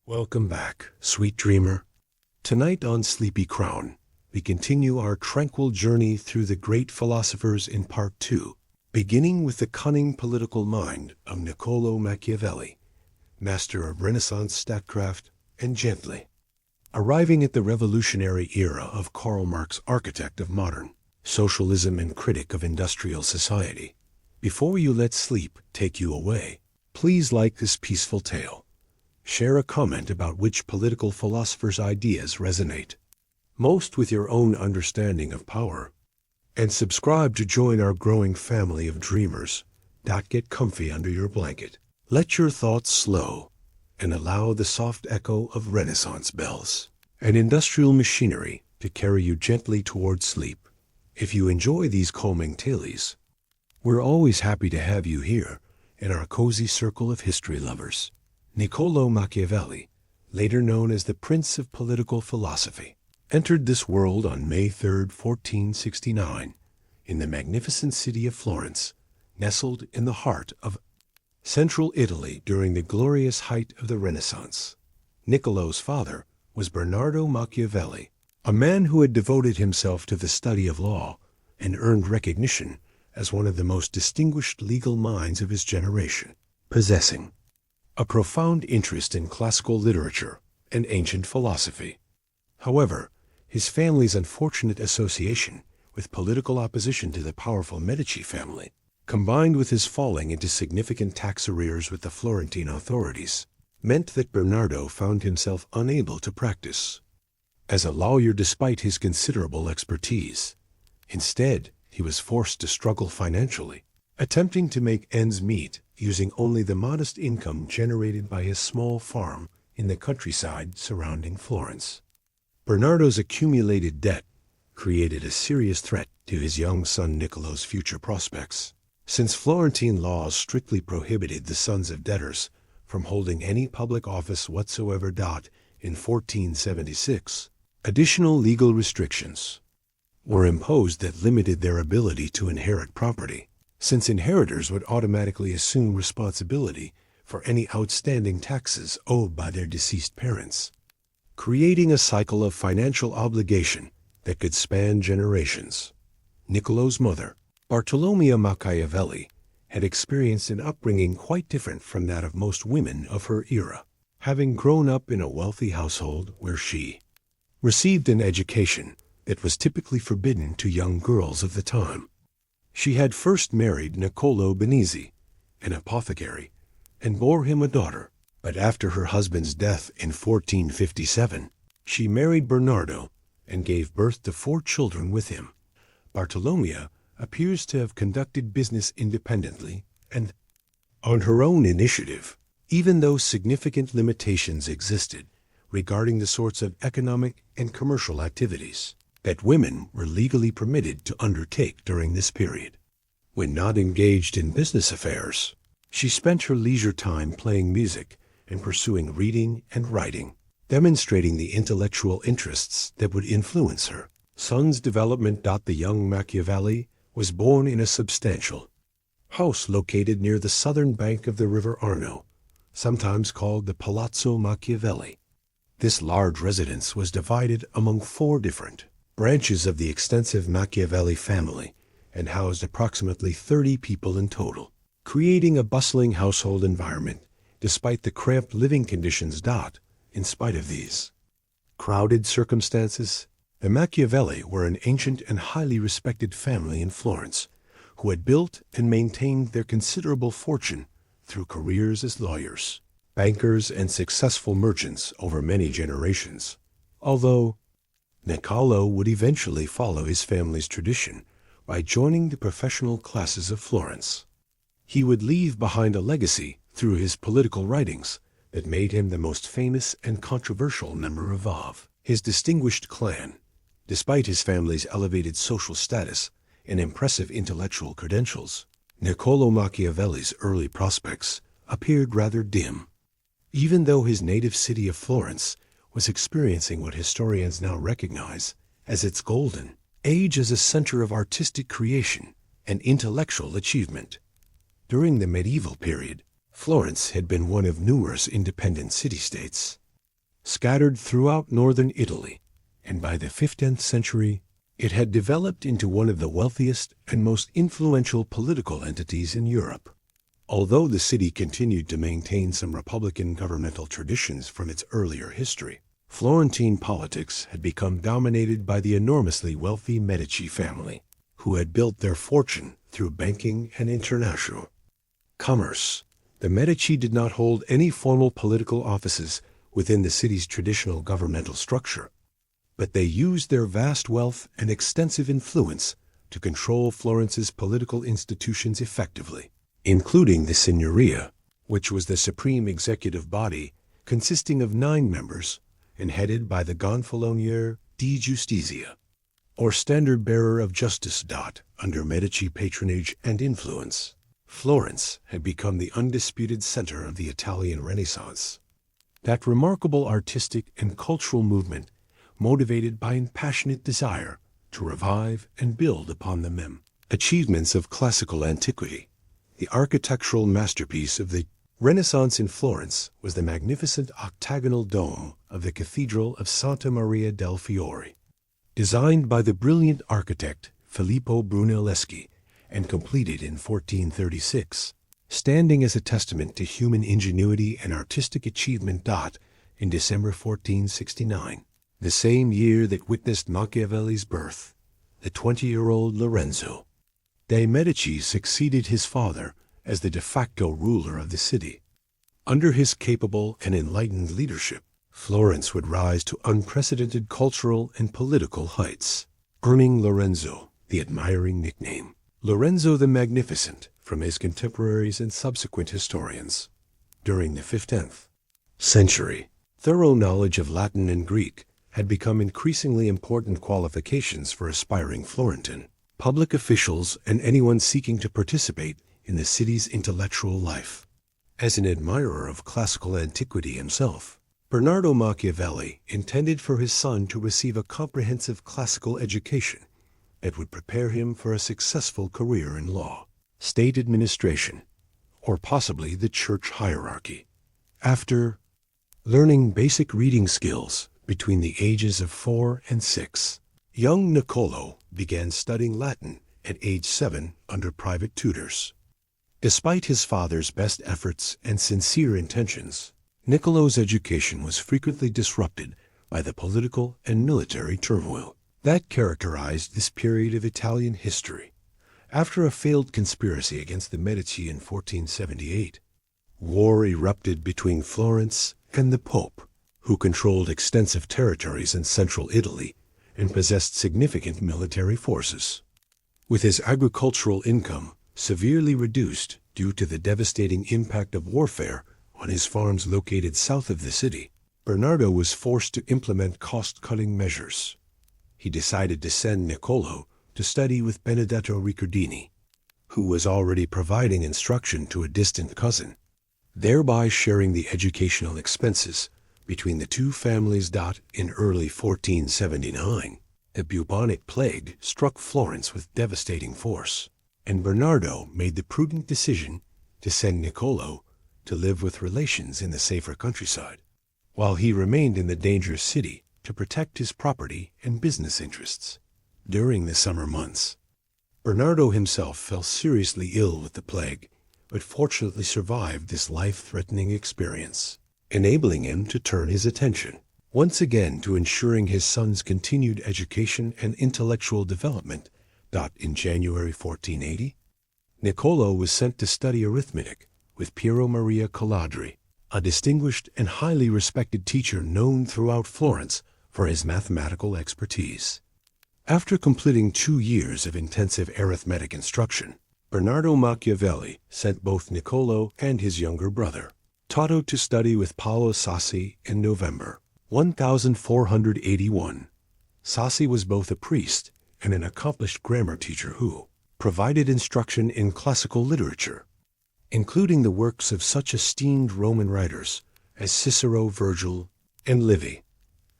Welcome back, sweet dreamer. Tonight on Sleepy Crown, we continue our tranquil journey through the great philosophers in Part 2, beginning with the cunning political mind of Niccolò Machiavelli, master of Renaissance statecraft, and gently arriving at the revolutionary era of Karl Marx, architect of modern socialism and critic of industrial society. Before you let sleep take you away, please like this peaceful tale. Share a comment about which political philosopher's ideas resonate most with your own understanding of power. And subscribe to join our growing family of dreamers. Get comfy under your blanket. Let your thoughts slow and allow the soft echo of Renaissance bells and industrial machinery to carry you gently towards sleep. If you enjoy these calming tales, we're always happy to have you here in our cozy circle of history lovers. Niccolò Machiavelli, later known as the Prince of Political Philosophy, entered this world on May 3, 1469, in the magnificent city of Florence, nestled in the heart of central Italy during the glorious height of the Renaissance. Niccolò's father was Bernardo Machiavelli, a man who had devoted himself to the study of law and earned recognition as one of the most distinguished legal minds of his generation, possessing a profound interest in classical literature and ancient philosophy. However, his family's unfortunate association with political opposition to the powerful Medici family, combined with his falling into significant tax arrears with the Florentine authorities, meant that Bernardo found himself unable to practice as a lawyer despite his considerable expertise. Instead, he was forced to struggle financially, attempting to make ends meet using only the modest income generated by his small farm in the countryside surrounding Florence. Bernardo's accumulated debt created a serious threat to his young son Niccolò's future prospects, since Florentine laws strictly prohibited the sons of debtors from holding any public office whatsoever. In 1476, additional legal restrictions were imposed that limited their ability to inherit property, since inheritors would automatically assume responsibility for any outstanding taxes owed by their deceased parents, creating a cycle of financial obligation that could span generations. Niccolò's mother, Bartolomea Machiavelli, had experienced an upbringing quite different from that of most women of her era, having grown up in a wealthy household where she received an education that was typically forbidden to young girls of the time. She had first married Niccolò Benizzi, an apothecary, and bore him a daughter. But after her husband's death in 1457, she married Bernardo and gave birth to 4 children with him. Bartolomea appears to have conducted business independently and on her own initiative, even though significant limitations existed regarding the sorts of economic and commercial activities that women were legally permitted to undertake during this period. When not engaged in business affairs, she spent her leisure time playing music and pursuing reading and writing, demonstrating the intellectual interests that would influence her son's development. The young Machiavelli was born in a substantial house located near the southern bank of the river Arno, sometimes called the Palazzo Machiavelli. This large residence was divided among 4 different branches of the extensive Machiavelli family and housed approximately 30 people in total, creating a bustling household environment despite the cramped living conditions. In spite of these crowded circumstances, the Machiavelli were an ancient and highly respected family in Florence who had built and maintained their considerable fortune through careers as lawyers, bankers, and successful merchants over many generations. Although Niccolò would eventually follow his family's tradition by joining the professional classes of Florence, he would leave behind a legacy through his political writings that made him the most famous and controversial member of his distinguished clan. Despite his family's elevated social status and impressive intellectual credentials, Niccolò Machiavelli's early prospects appeared rather dim. Even though his native city of Florence was experiencing what historians now recognize as its golden age as a center of artistic creation and intellectual achievement. During the medieval period, Florence had been one of numerous independent city-states, scattered throughout northern Italy, and by the 15th century, it had developed into one of the wealthiest and most influential political entities in Europe. Although the city continued to maintain some republican governmental traditions from its earlier history, Florentine politics had become dominated by the enormously wealthy Medici family, who had built their fortune through banking and international commerce. The Medici did not hold any formal political offices within the city's traditional governmental structure, but they used their vast wealth and extensive influence to control Florence's political institutions effectively, including the Signoria, which was the supreme executive body consisting of 9 members and headed by the Gonfaloniere di Giustizia, or standard-bearer of justice. Under Medici patronage and influence, Florence had become the undisputed center of the Italian Renaissance. That remarkable artistic and cultural movement motivated by a passionate desire to revive and build upon the achievements of classical antiquity. The architectural masterpiece of the Renaissance in Florence was the magnificent octagonal dome of the Cathedral of Santa Maria del Fiore, designed by the brilliant architect Filippo Brunelleschi and completed in 1436, standing as a testament to human ingenuity and artistic achievement. In December 1469, the same year that witnessed Machiavelli's birth, the 20-year-old Lorenzo de' Medici succeeded his father as the de facto ruler of the city. Under his capable and enlightened leadership, Florence would rise to unprecedented cultural and political heights, earning Lorenzo the admiring nickname Lorenzo the Magnificent from his contemporaries and subsequent historians. During the 15th century, thorough knowledge of Latin and Greek had become increasingly important qualifications for aspiring Florentine public officials and anyone seeking to participate in the city's intellectual life. As an admirer of classical antiquity himself, Bernardo Machiavelli intended for his son to receive a comprehensive classical education that would prepare him for a successful career in law, state administration, or possibly the church hierarchy. After learning basic reading skills between the ages of 4 and 6, young Niccolò began studying Latin at age 7 under private tutors. Despite his father's best efforts and sincere intentions, Niccolò's education was frequently disrupted by the political and military turmoil that characterized this period of Italian history. After a failed conspiracy against the Medici in 1478, war erupted between Florence and the Pope, who controlled extensive territories in central Italy and possessed significant military forces. With his agricultural income severely reduced due to the devastating impact of warfare on his farms located south of the city, Bernardo was forced to implement cost-cutting measures. He decided to send Niccolò to study with Benedetto Riccardini, who was already providing instruction to a distant cousin, thereby sharing the educational expenses between the two families. In early 1479, the bubonic plague struck Florence with devastating force, and Bernardo made the prudent decision to send Niccolò to live with relations in the safer countryside, while he remained in the dangerous city to protect his property and business interests. During the summer months, Bernardo himself fell seriously ill with the plague, but fortunately survived this life-threatening experience, enabling him to turn his attention once again to ensuring his son's continued education and intellectual development. In January 1480, Niccolò was sent to study arithmetic with Piero Maria Caladri, a distinguished and highly respected teacher known throughout Florence for his mathematical expertise. After completing 2 years of intensive arithmetic instruction, Bernardo Machiavelli sent both Niccolò and his younger brother, Toto, to study with Paolo Sassi in November 1481. Sassi was both a priest and an accomplished grammar teacher who provided instruction in classical literature, including the works of such esteemed Roman writers as Cicero, Virgil, and Livy.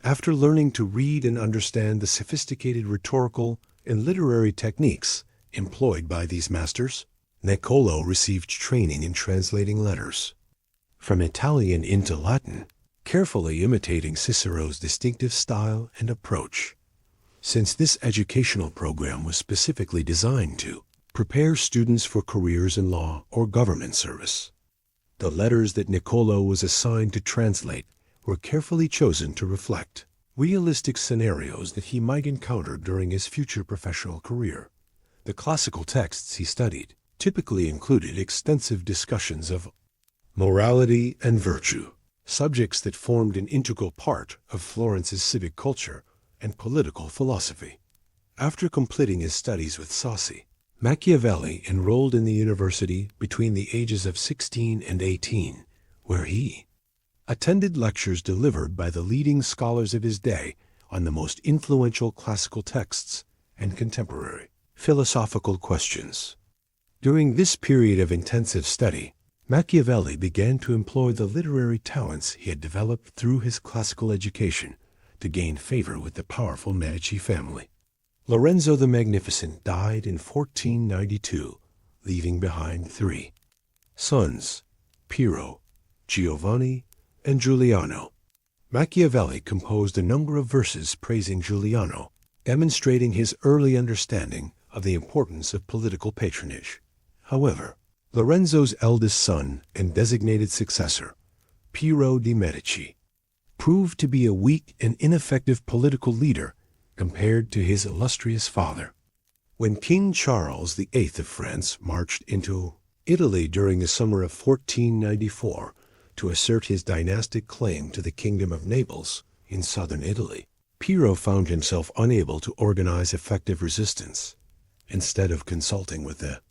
After learning to read and understand the sophisticated rhetorical and literary techniques employed by these masters, Niccolò received training in translating letters from Italian into Latin, carefully imitating Cicero's distinctive style and approach. Since this educational program was specifically designed to prepare students for careers in law or government service, the letters that Niccolò was assigned to translate were carefully chosen to reflect realistic scenarios that he might encounter during his future professional career. The classical texts he studied typically included extensive discussions of morality and virtue, subjects that formed an integral part of Florence's civic culture and political philosophy. After completing his studies with Sassi, Machiavelli enrolled in the university between the ages of 16 and 18, where he attended lectures delivered by the leading scholars of his day on the most influential classical texts and contemporary philosophical questions. During this period of intensive study, Machiavelli began to employ the literary talents he had developed through his classical education to gain favor with the powerful Medici family. Lorenzo the Magnificent died in 1492, leaving behind 3 sons, Piero, Giovanni, and Giuliano. Machiavelli composed a number of verses praising Giuliano, demonstrating his early understanding of the importance of political patronage. However, Lorenzo's eldest son and designated successor, Piero de' Medici, proved to be a weak and ineffective political leader compared to his illustrious father. When King Charles VIII of France marched into Italy during the summer of 1494 to assert his dynastic claim to the Kingdom of Naples in southern Italy, Piero found himself unable to organize effective resistance. Instead of consulting with the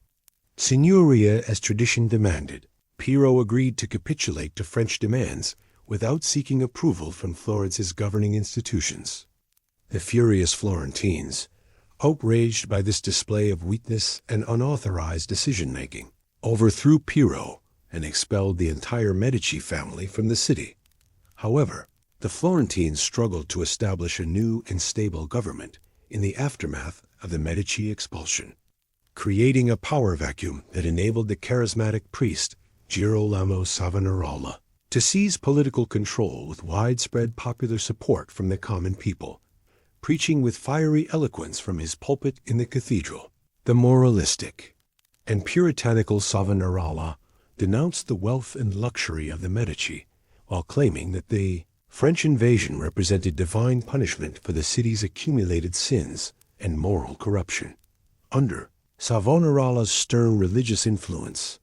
Signoria as tradition demanded, Piero agreed to capitulate to French demands without seeking approval from Florence's governing institutions. The furious Florentines, outraged by this display of weakness and unauthorized decision-making, overthrew Piero and expelled the entire Medici family from the city. However, the Florentines struggled to establish a new and stable government in the aftermath of the Medici expulsion, creating a power vacuum that enabled the charismatic priest Girolamo Savonarola to seize political control with widespread popular support from the common people. Preaching with fiery eloquence from his pulpit in the cathedral, the moralistic and puritanical Savonarola denounced the wealth and luxury of the Medici, while claiming that the French invasion represented divine punishment for the city's accumulated sins and moral corruption. Under Savonarola's stern religious influence,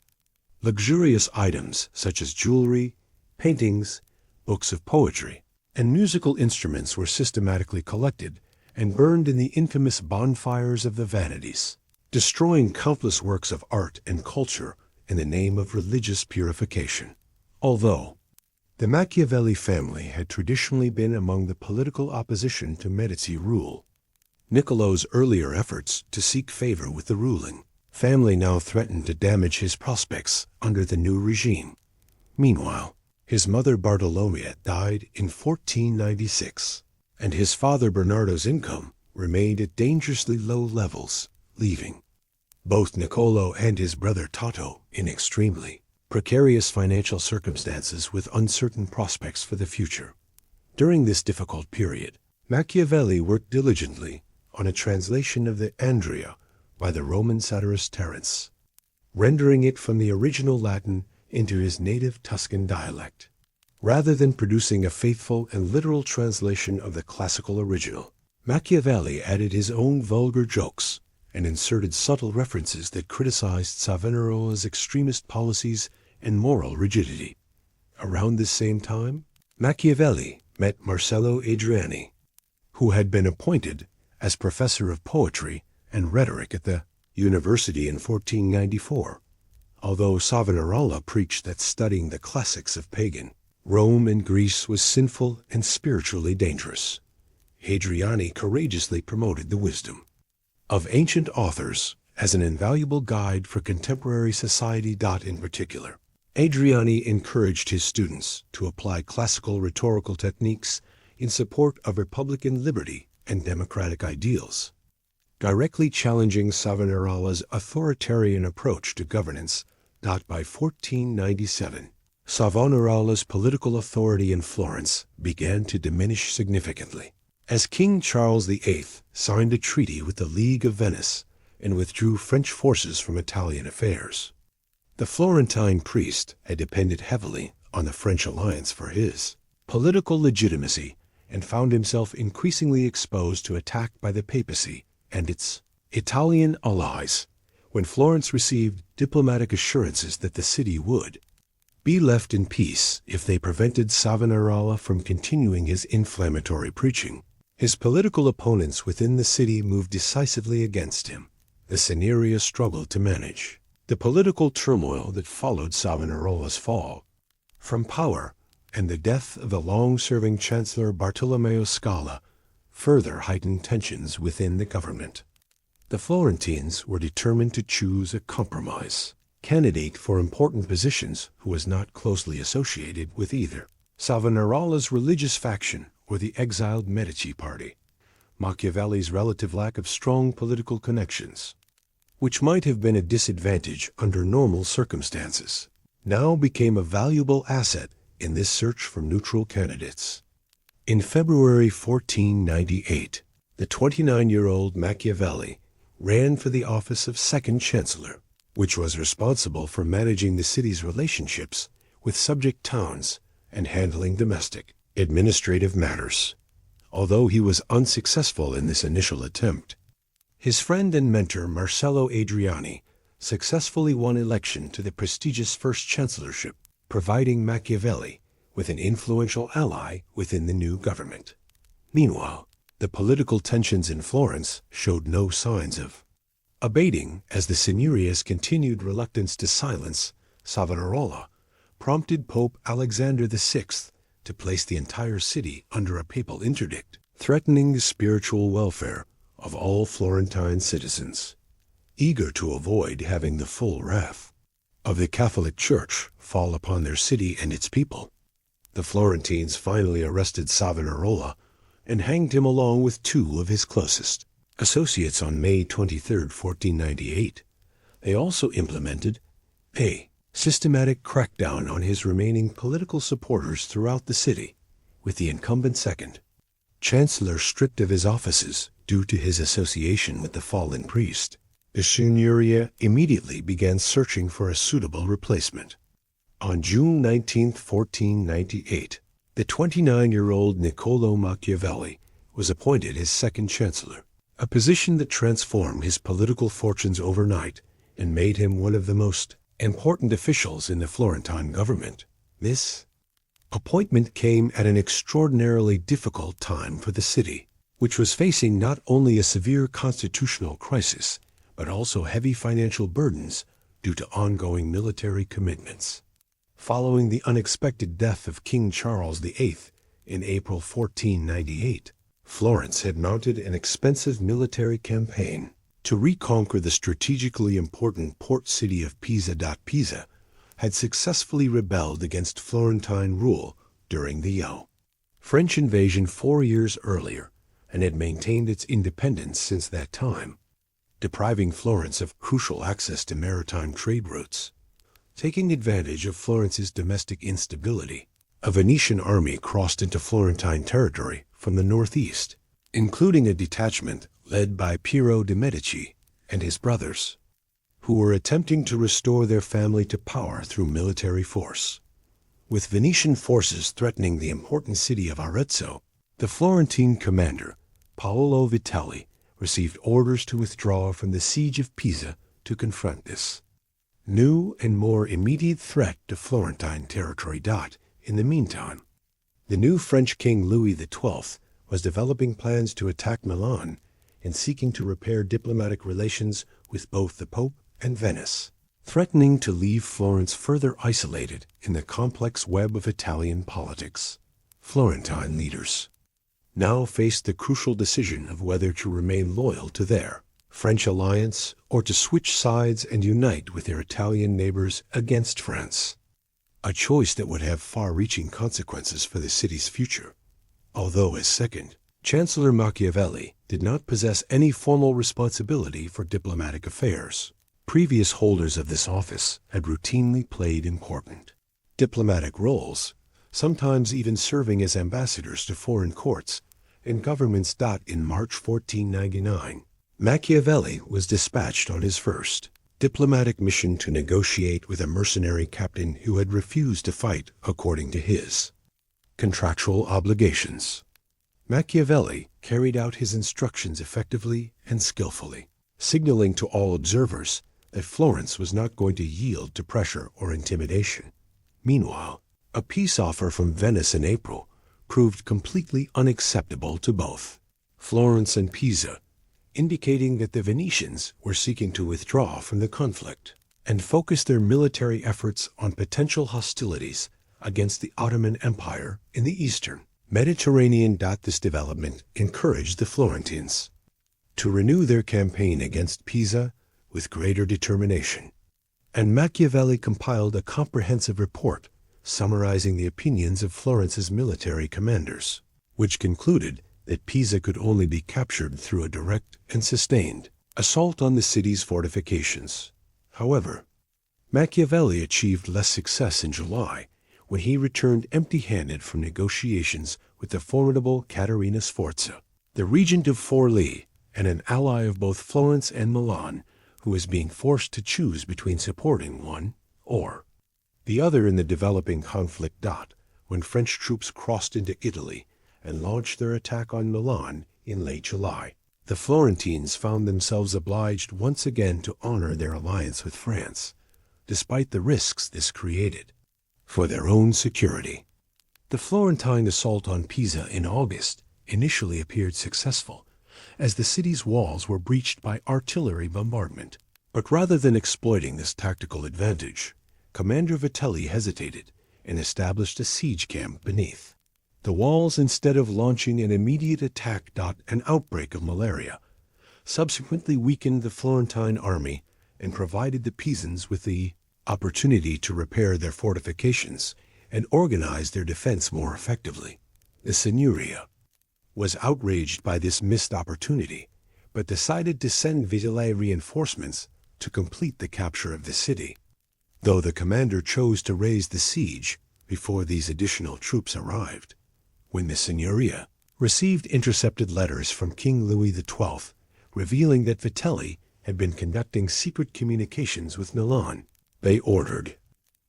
luxurious items such as jewelry, paintings, books of poetry, and musical instruments were systematically collected and burned in the infamous bonfires of the Vanities, destroying countless works of art and culture in the name of religious purification. Although the Machiavelli family had traditionally been among the political opposition to Medici rule, Niccolò's earlier efforts to seek favor with the ruling family now threatened to damage his prospects under the new regime. Meanwhile, his mother Bartolomea died in 1496, and his father Bernardo's income remained at dangerously low levels, leaving both Niccolò and his brother Tato in extremely precarious financial circumstances with uncertain prospects for the future. During this difficult period, Machiavelli worked diligently on a translation of the Andria by the Roman satirist Terence, rendering it from the original Latin into his native Tuscan dialect. Rather than producing a faithful and literal translation of the classical original, Machiavelli added his own vulgar jokes and inserted subtle references that criticized Savonarola's extremist policies and moral rigidity. Around this same time, Machiavelli met Marcello Adriani, who had been appointed as professor of poetry and rhetoric at the university in 1494. Although Savonarola preached that studying the classics of pagan Rome and Greece was sinful and spiritually dangerous, Adriani courageously promoted the wisdom of ancient authors as an invaluable guide for contemporary society. In particular, Adriani encouraged his students to apply classical rhetorical techniques in support of republican liberty and democratic ideals, directly challenging Savonarola's authoritarian approach to governance. By 1497, Savonarola's political authority in Florence began to diminish significantly, as King Charles VIII signed a treaty with the League of Venice and withdrew French forces from Italian affairs. The Florentine priest had depended heavily on the French alliance for his political legitimacy and found himself increasingly exposed to attack by the papacy and its Italian allies when Florence received diplomatic assurances that the city would be left in peace if they prevented Savonarola from continuing his inflammatory preaching. His political opponents within the city moved decisively against him. The Signoria struggled to manage the political turmoil that followed Savonarola's fall from power, and the death of the long-serving Chancellor Bartolomeo Scala further heightened tensions within the government. The Florentines were determined to choose a compromise candidate for important positions who was not closely associated with either Savonarola's religious faction or the exiled Medici party. Machiavelli's relative lack of strong political connections, which might have been a disadvantage under normal circumstances, now became a valuable asset in this search for neutral candidates. In February 1498, the 29-year-old Machiavelli ran for the office of Second Chancellor, which was responsible for managing the city's relationships with subject towns and handling domestic, administrative matters. Although he was unsuccessful in this initial attempt, his friend and mentor Marcello Adriani successfully won election to the prestigious First Chancellorship, providing Machiavelli with an influential ally within the new government. Meanwhile, the political tensions in Florence showed no signs of abating as the Signoria's continued reluctance to silence Savonarola prompted Pope Alexander VI to place the entire city under a papal interdict, threatening the spiritual welfare of all Florentine citizens. Eager to avoid having the full wrath of the Catholic Church fall upon their city and its people, the Florentines finally arrested Savonarola and hanged him along with two of his closest associates on May 23, 1498. They also implemented a systematic crackdown on his remaining political supporters throughout the city, with the incumbent second chancellor stripped of his offices due to his association with the fallen priest. The Signoria immediately began searching for a suitable replacement. On June 19, 1498, the 29-year-old Niccolò Machiavelli was appointed his second chancellor, a position that transformed his political fortunes overnight and made him one of the most important officials in the Florentine government. This appointment came at an extraordinarily difficult time for the city, which was facing not only a severe constitutional crisis, but also heavy financial burdens due to ongoing military commitments. Following the unexpected death of King Charles VIII in April 1498, Florence had mounted an expensive military campaign to reconquer the strategically important port city of Pisa. Pisa had successfully rebelled against Florentine rule during the French invasion 4 years earlier and had maintained its independence since that time, depriving Florence of crucial access to maritime trade routes. Taking advantage of Florence's domestic instability, a Venetian army crossed into Florentine territory from the northeast, including a detachment led by Piero de' Medici and his brothers, who were attempting to restore their family to power through military force. With Venetian forces threatening the important city of Arezzo, the Florentine commander, Paolo Vitelli, received orders to withdraw from the siege of Pisa to confront this new and more immediate threat to Florentine territory. In the meantime, the new French King Louis XII was developing plans to attack Milan and seeking to repair diplomatic relations with both the Pope and Venice, threatening to leave Florence further isolated in the complex web of Italian politics. Florentine leaders now faced the crucial decision of whether to remain loyal to their French alliance or to switch sides and unite with their Italian neighbors against France, a choice that would have far-reaching consequences for the city's future. Although as second Chancellor, Machiavelli did not possess any formal responsibility for diplomatic affairs. Previous holders of this office had routinely played important diplomatic roles, sometimes even serving as ambassadors to foreign courts and governments. In March 1499, Machiavelli was dispatched on his first diplomatic mission to negotiate with a mercenary captain who had refused to fight according to his contractual obligations. Machiavelli carried out his instructions effectively and skillfully, signaling to all observers that Florence was not going to yield to pressure or intimidation. Meanwhile, a peace offer from Venice in April proved completely unacceptable to both Florence and Pisa, indicating that the Venetians were seeking to withdraw from the conflict and focus their military efforts on potential hostilities against the Ottoman Empire in the eastern Mediterranean. This development encouraged the Florentines to renew their campaign against Pisa with greater determination, and Machiavelli compiled a comprehensive report summarizing the opinions of Florence's military commanders, which concluded that Pisa could only be captured through a direct and sustained assault on the city's fortifications. However, Machiavelli achieved less success in July when he returned empty-handed from negotiations with the formidable Caterina Sforza, the regent of Forlì and an ally of both Florence and Milan, who was being forced to choose between supporting one or the other in the developing conflict. When French troops crossed into Italy and launched their attack on Milan in late July, the Florentines found themselves obliged once again to honor their alliance with France, despite the risks this created for their own security. The Florentine assault on Pisa in August initially appeared successful, as the city's walls were breached by artillery bombardment. But rather than exploiting this tactical advantage, Commander Vitelli hesitated and established a siege camp beneath the walls instead of launching an immediate attack. An outbreak of malaria subsequently weakened the Florentine army and provided the Pisans with the opportunity to repair their fortifications and organize their defense more effectively. The Signoria was outraged by this missed opportunity, but decided to send Vitelli reinforcements to complete the capture of the city, though the commander chose to raise the siege before these additional troops arrived. When the Signoria received intercepted letters from King Louis XII revealing that Vitelli had been conducting secret communications with Milan, they ordered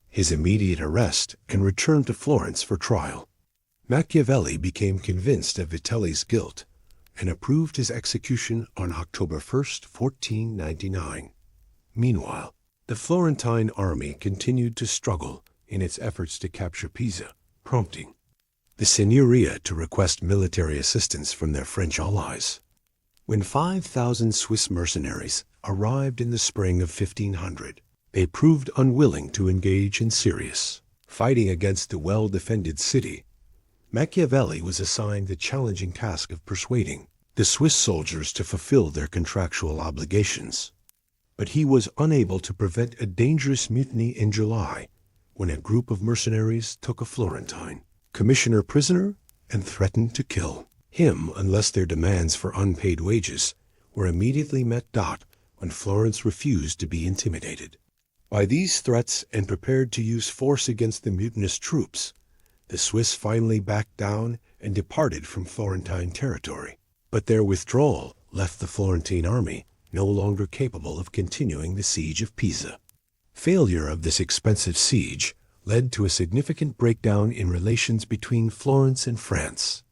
his immediate arrest and return to Florence for trial. Machiavelli became convinced of Vitelli's guilt and approved his execution on October 1, 1499. Meanwhile, the Florentine army continued to struggle in its efforts to capture Pisa, prompting the Signoria to request military assistance from their French allies. When 5,000 Swiss mercenaries arrived in the spring of 1500, they proved unwilling to engage in serious fighting against the well-defended city. Machiavelli was assigned the challenging task of persuading the Swiss soldiers to fulfill their contractual obligations. But he was unable to prevent a dangerous mutiny in July, when a group of mercenaries took a Florentine commissioner prisoner and threatened to kill him unless their demands for unpaid wages were immediately met. When Florence refused to be intimidated by these threats and prepared to use force against the mutinous troops, the Swiss finally backed down and departed from Florentine territory. But their withdrawal left the Florentine army no longer capable of continuing the siege of Pisa. Failure of this expensive siege led to a significant breakdown in relations between Florence and France,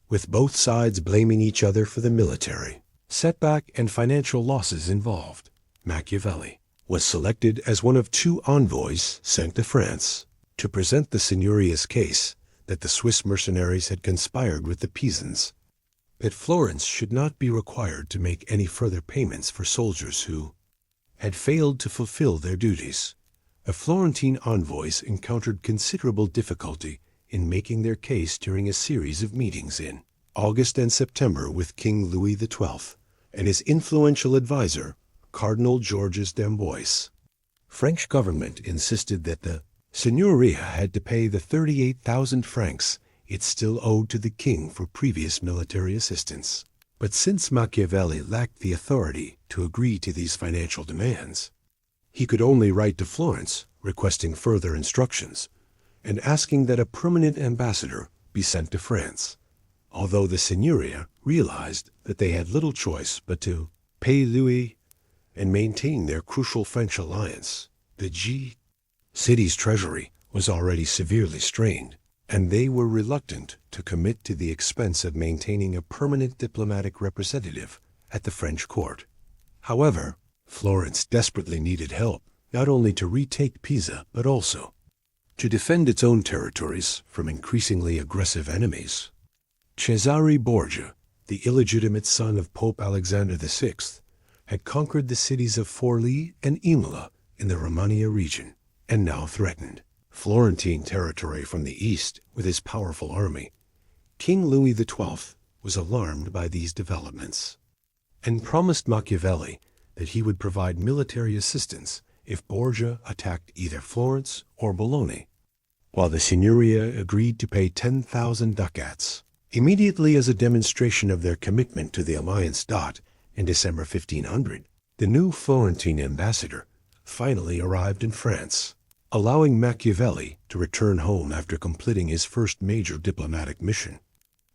with both sides blaming each other for the military setback and financial losses involved. Machiavelli was selected as one of two envoys sent to France to present the Signoria's case that the Swiss mercenaries had conspired with the Pisans, that Florence should not be required to make any further payments for soldiers who had failed to fulfill their duties. The Florentine envoys encountered considerable difficulty in making their case during a series of meetings in August and September with King Louis XII and his influential advisor, Cardinal Georges d'Amboise. French government insisted that the Signoria had to pay the 38,000 francs it still owed to the king for previous military assistance. But since Machiavelli lacked the authority to agree to these financial demands, he could only write to Florence requesting further instructions, and asking that a permanent ambassador be sent to France, although the Signoria realized that they had little choice but to pay Louis and maintain their crucial French alliance. The city's treasury was already severely strained, and they were reluctant to commit to the expense of maintaining a permanent diplomatic representative at the French court. However, Florence desperately needed help, not only to retake Pisa, but also to defend its own territories from increasingly aggressive enemies. Cesare Borgia, the illegitimate son of Pope Alexander VI, had conquered the cities of Forlì and Imola in the Romagna region, and now threatened Florentine territory from the east with his powerful army. King Louis XII was alarmed by these developments, and promised Machiavelli that he would provide military assistance if Borgia attacked either Florence or Bologna, while the Signoria agreed to pay 10,000 ducats immediately as a demonstration of their commitment to the alliance. In December 1500, the new Florentine ambassador finally arrived in France, allowing Machiavelli to return home after completing his first major diplomatic mission.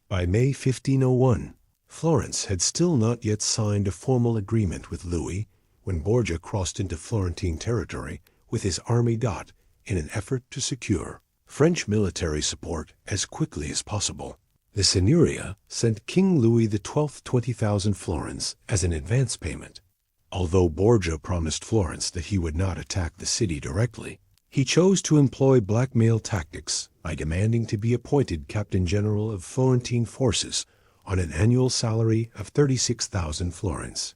By May 1501, Florence had still not yet signed a formal agreement with Louis when Borgia crossed into Florentine territory with his army. In an effort to secure French military support as quickly as possible, the Signoria sent King Louis XII 20,000 florins as an advance payment. Although Borgia promised Florence that he would not attack the city directly, he chose to employ blackmail tactics by demanding to be appointed Captain General of Florentine forces on an annual salary of 36,000 florins.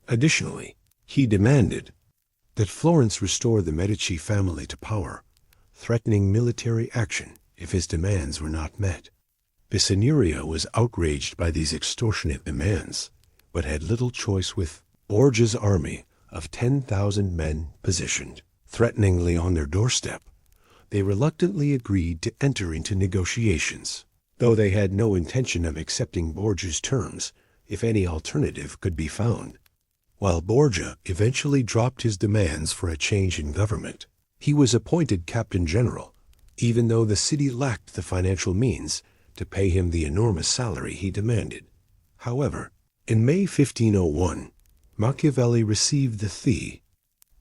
Additionally, he demanded that Florence restore the Medici family to power, threatening military action if his demands were not met. The Signoria was outraged by these extortionate demands, but had little choice with Borgia's army of 10,000 men positioned threateningly on their doorstep. They reluctantly agreed to enter into negotiations, though they had no intention of accepting Borgia's terms if any alternative could be found. While Borgia eventually dropped his demands for a change in government, he was appointed Captain General, even though the city lacked the financial means to pay him the enormous salary he demanded. However, in May 1501, Machiavelli received the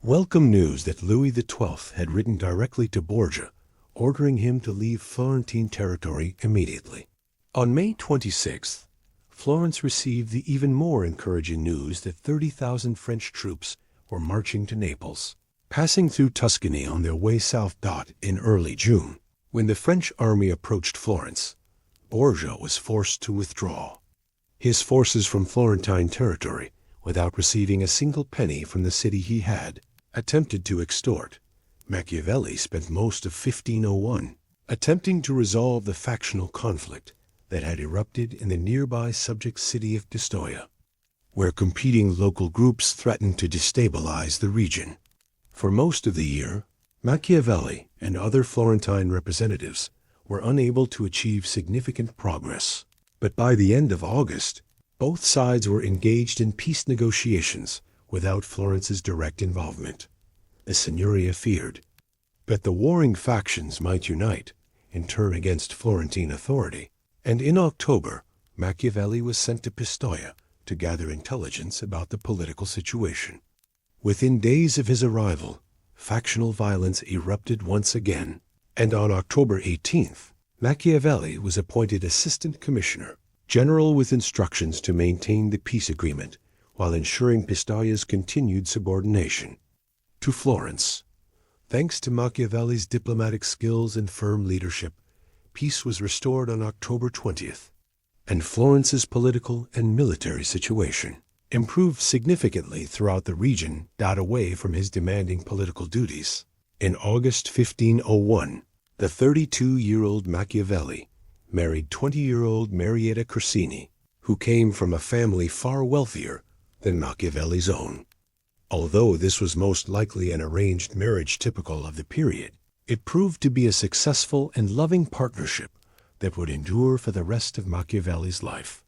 welcome news that Louis XII had written directly to Borgia, ordering him to leave Florentine territory immediately. On May 26th, Florence received the even more encouraging news that 30,000 French troops were marching to Naples, passing through Tuscany on their way south. In early June, when the French army approached Florence, Borgia was forced to withdraw his forces from Florentine territory without receiving a single penny from the city he had attempted to extort. Machiavelli spent most of 1501 attempting to resolve the factional conflict that had erupted in the nearby subject city of Pistoia, where competing local groups threatened to destabilize the region. For most of the year, Machiavelli and other Florentine representatives were unable to achieve significant progress, but by the end of August, both sides were engaged in peace negotiations without Florence's direct involvement. The Signoria feared that the warring factions might unite and turn against Florentine authority, and in October, Machiavelli was sent to Pistoia to gather intelligence about the political situation. Within days of his arrival, factional violence erupted once again, and on October 18th, Machiavelli was appointed Assistant Commissioner General with instructions to maintain the peace agreement while ensuring Pistoia's continued subordination to Florence. Thanks to Machiavelli's diplomatic skills and firm leadership, peace was restored on October 20th, and Florence's political and military situation improved significantly throughout the region. Away from his demanding political duties, in August 1501, the 32-year-old Machiavelli married 20-year-old Marietta Corsini, who came from a family far wealthier than Machiavelli's own. Although this was most likely an arranged marriage typical of the period, it proved to be a successful and loving partnership that would endure for the rest of Machiavelli's life.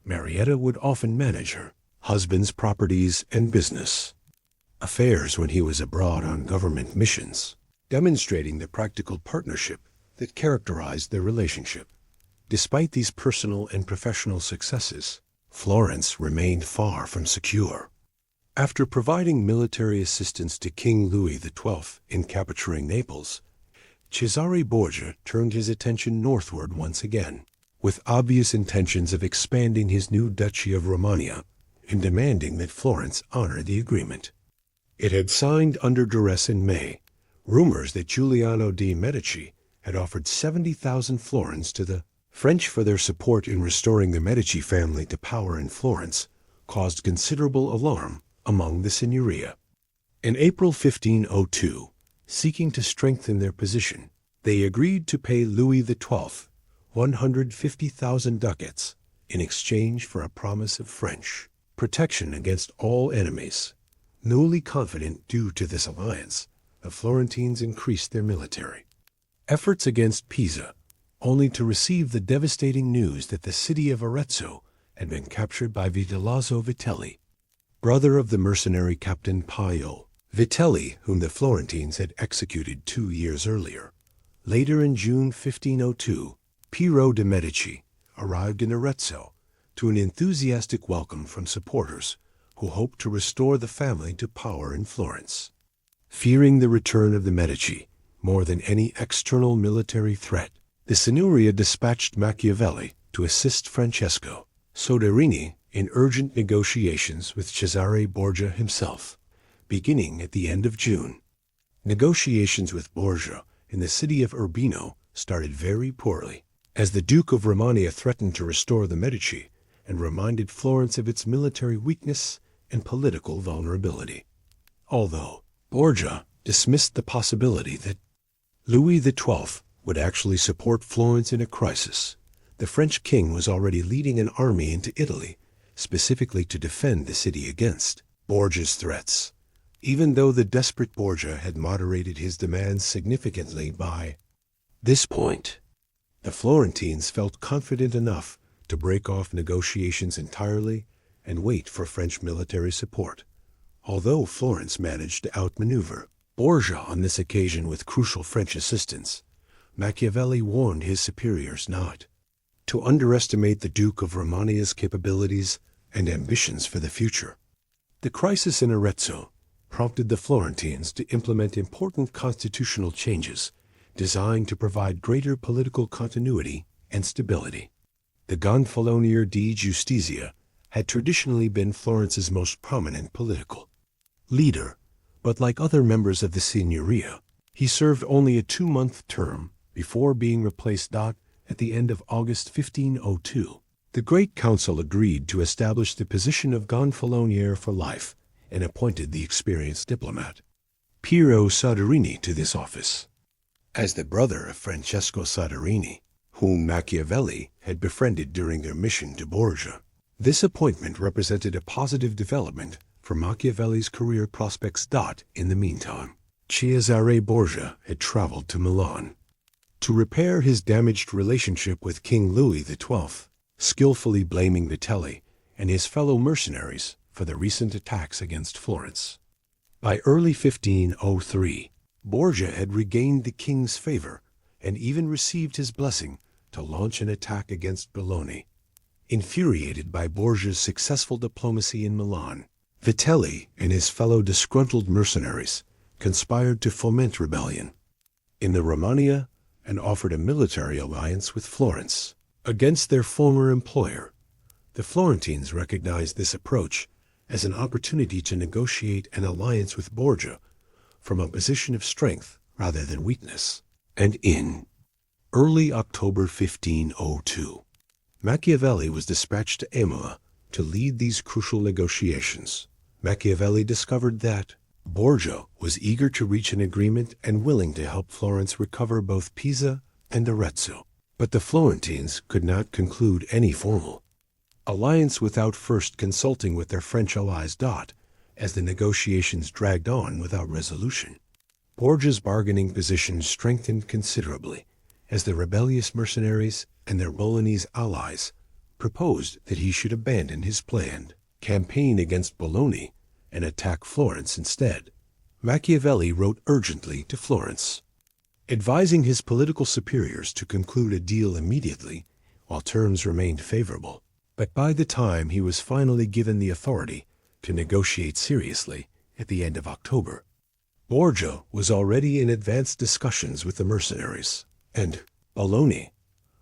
Marietta would often manage her husband's properties and business affairs when he was abroad on government missions, demonstrating the practical partnership that characterized their relationship. Despite these personal and professional successes, Florence remained far from secure. After providing military assistance to King Louis XII in capturing Naples, Cesare Borgia turned his attention northward once again, with obvious intentions of expanding his new Duchy of Romagna and demanding that Florence honor the agreement. It had signed under duress in May. Rumors that Giuliano de' Medici had offered 70,000 florins to the French for their support in restoring the Medici family to power in Florence caused considerable alarm among the Signoria. In April 1502, seeking to strengthen their position, they agreed to pay Louis XII 150,000 ducats in exchange for a promise of French protection against all enemies. Newly confident due to this alliance, the Florentines increased their military efforts against Pisa, only to receive the devastating news that the city of Arezzo had been captured by Vitellozzo Vitelli, brother of the mercenary Captain Paio. Vitelli, whom the Florentines had executed 2 years earlier. Later in June 1502, Piero de' Medici arrived in Arezzo to an enthusiastic welcome from supporters who hoped to restore the family to power in Florence. Fearing the return of the Medici more than any external military threat, the Signoria dispatched Machiavelli to assist Francesco Soderini in urgent negotiations with Cesare Borgia himself, beginning at the end of June. Negotiations with Borgia in the city of Urbino started very poorly, as the Duke of Romagna threatened to restore the Medici and reminded Florence of its military weakness and political vulnerability. Although Borgia dismissed the possibility that Louis XII would actually support Florence in a crisis, the French king was already leading an army into Italy, specifically to defend the city against Borgia's threats. Even though the desperate Borgia had moderated his demands significantly by this point, the Florentines felt confident enough to break off negotiations entirely and wait for French military support. Although Florence managed to outmaneuver Borgia on this occasion with crucial French assistance, Machiavelli warned his superiors not to underestimate the Duke of Romagna's capabilities and ambitions for the future. The crisis in Arezzo prompted the Florentines to implement important constitutional changes designed to provide greater political continuity and stability. The Gonfaloniere di Giustizia had traditionally been Florence's most prominent political leader, but like other members of the Signoria, he served only a 2-month term before being replaced at the end of August 1502. The Great Council agreed to establish the position of Gonfaloniere for life and appointed the experienced diplomat Piero Soderini to this office. As the brother of Francesco Soderini, whom Machiavelli had befriended during their mission to Borgia, this appointment represented a positive development for Machiavelli's career prospects. In the meantime, Cesare Borgia had traveled to Milan to repair his damaged relationship with King Louis XII, skillfully blaming Vitelli and his fellow mercenaries for the recent attacks against Florence. By early 1503, Borgia had regained the king's favor and even received his blessing to launch an attack against Bologna. Infuriated by Borgia's successful diplomacy in Milan, Vitelli and his fellow disgruntled mercenaries conspired to foment rebellion in the Romagna and offered a military alliance with Florence against their former employer. The Florentines recognized this approach as an opportunity to negotiate an alliance with Borgia from a position of strength rather than weakness. And in early October 1502, Machiavelli was dispatched to Imola to lead these crucial negotiations. Machiavelli discovered that Borgia was eager to reach an agreement and willing to help Florence recover both Pisa and Arezzo. But the Florentines could not conclude any formal alliance without first consulting with their French allies. As the negotiations dragged on without resolution, Borgia's bargaining position strengthened considerably as the rebellious mercenaries and their Bolognese allies proposed that he should abandon his planned campaign against Bologna and attack Florence instead. Machiavelli wrote urgently to Florence, advising his political superiors to conclude a deal immediately while terms remained favorable. But by the time he was finally given the authority to negotiate seriously at the end of October, Borgia was already in advanced discussions with the mercenaries, and Bologna,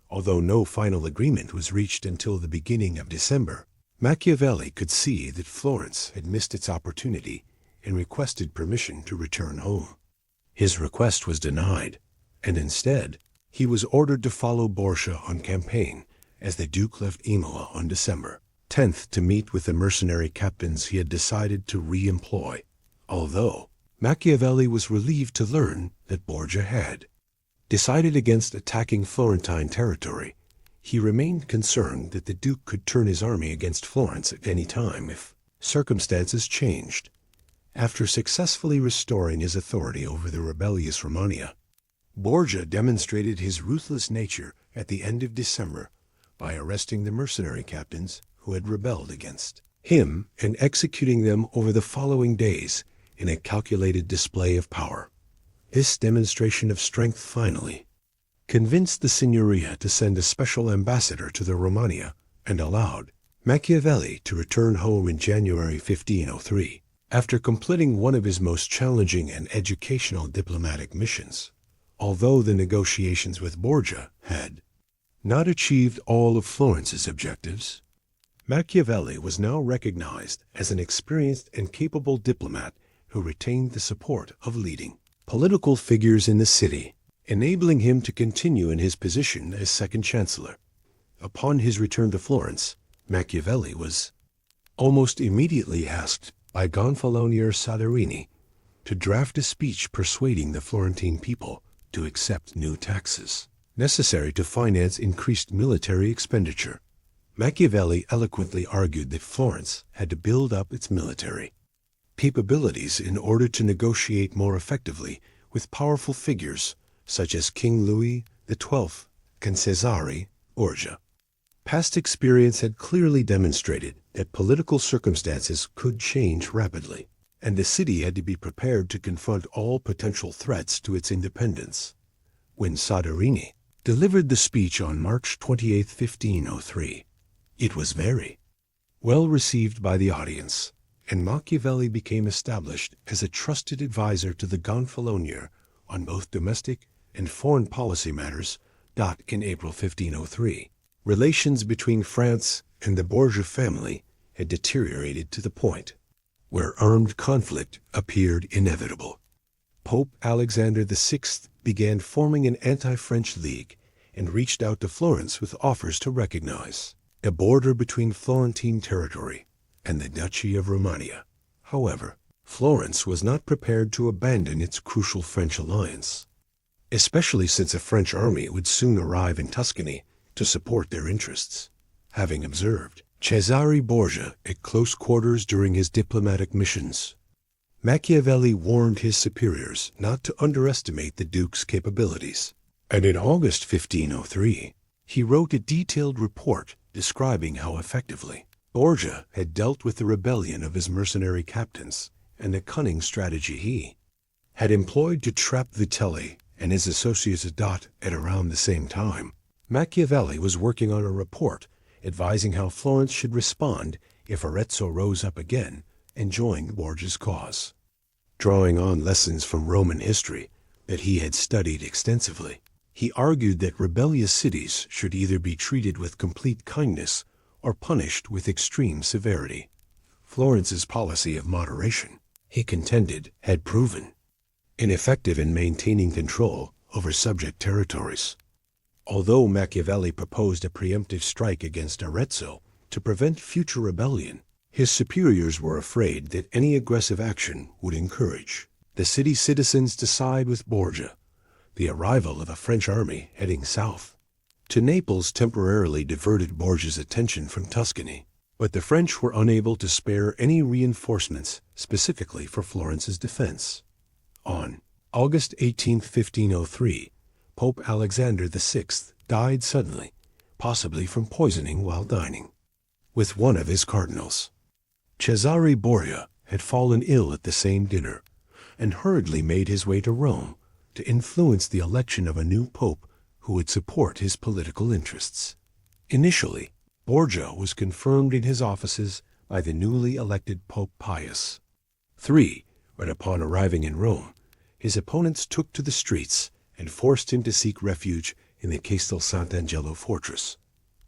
although no final agreement was reached until the beginning of December, Machiavelli could see that Florence had missed its opportunity and requested permission to return home. His request was denied, and instead, he was ordered to follow Borgia on campaign as the Duke left Imola on December 10th to meet with the mercenary captains he had decided to re-employ, although Machiavelli was relieved to learn that Borgia had decided against attacking Florentine territory. He remained concerned that the Duke could turn his army against Florence at any time if circumstances changed. After successfully restoring his authority over the rebellious Romagna, Borgia demonstrated his ruthless nature at the end of December by arresting the mercenary captains who had rebelled against him and executing them over the following days in a calculated display of power. This demonstration of strength finally convinced the Signoria to send a special ambassador to the Romagna and allowed Machiavelli to return home in January 1503, after completing one of his most challenging and educational diplomatic missions. Although the negotiations with Borgia had not achieved all of Florence's objectives, Machiavelli was now recognized as an experienced and capable diplomat who retained the support of leading political figures in the city, enabling him to continue in his position as second chancellor. Upon his return to Florence, Machiavelli was almost immediately asked by Gonfalonier Soderini to draft a speech persuading the Florentine people to accept new taxes necessary to finance increased military expenditure. Machiavelli eloquently argued that Florence had to build up its military capabilities in order to negotiate more effectively with powerful figures such as King Louis XII and Cesare Borgia. Past experience had clearly demonstrated that political circumstances could change rapidly, and the city had to be prepared to confront all potential threats to its independence. When Soderini delivered the speech on March 28, 1503, it was very well received by the audience, and Machiavelli became established as a trusted advisor to the Gonfalonier on both domestic and foreign policy matters. In April 1503, relations between France and the Borgia family had deteriorated to the point where armed conflict appeared inevitable. Pope Alexander VI began forming an anti-French league and reached out to Florence with offers to recognize a border between Florentine territory and the Duchy of Romagna. However, Florence was not prepared to abandon its crucial French alliance, especially since a French army would soon arrive in Tuscany to support their interests. Having observed Cesare Borgia at close quarters during his diplomatic missions, Machiavelli warned his superiors not to underestimate the Duke's capabilities, and in August 1503, he wrote a detailed report describing how effectively Borgia had dealt with the rebellion of his mercenary captains and the cunning strategy he had employed to trap Vitelli and his associates at around the same time. Machiavelli was working on a report advising how Florence should respond if Arezzo rose up again and joined Borgia's cause. Drawing on lessons from Roman history that he had studied extensively, he argued that rebellious cities should either be treated with complete kindness or punished with extreme severity. Florence's policy of moderation, he contended, had proven ineffective in maintaining control over subject territories. Although Machiavelli proposed a preemptive strike against Arezzo to prevent future rebellion, his superiors were afraid that any aggressive action would encourage the city's citizens to side with Borgia. The arrival of a French army heading south to Naples temporarily diverted Borgia's attention from Tuscany, but the French were unable to spare any reinforcements specifically for Florence's defense. On August 18, 1503, Pope Alexander VI died suddenly, possibly from poisoning while dining with one of his cardinals. Cesare Borgia had fallen ill at the same dinner and hurriedly made his way to Rome to influence the election of a new pope who would support his political interests. Initially, Borgia was confirmed in his offices by the newly elected Pope Pius III, but upon arriving in Rome, his opponents took to the streets and forced him to seek refuge in the Castel Sant'Angelo fortress.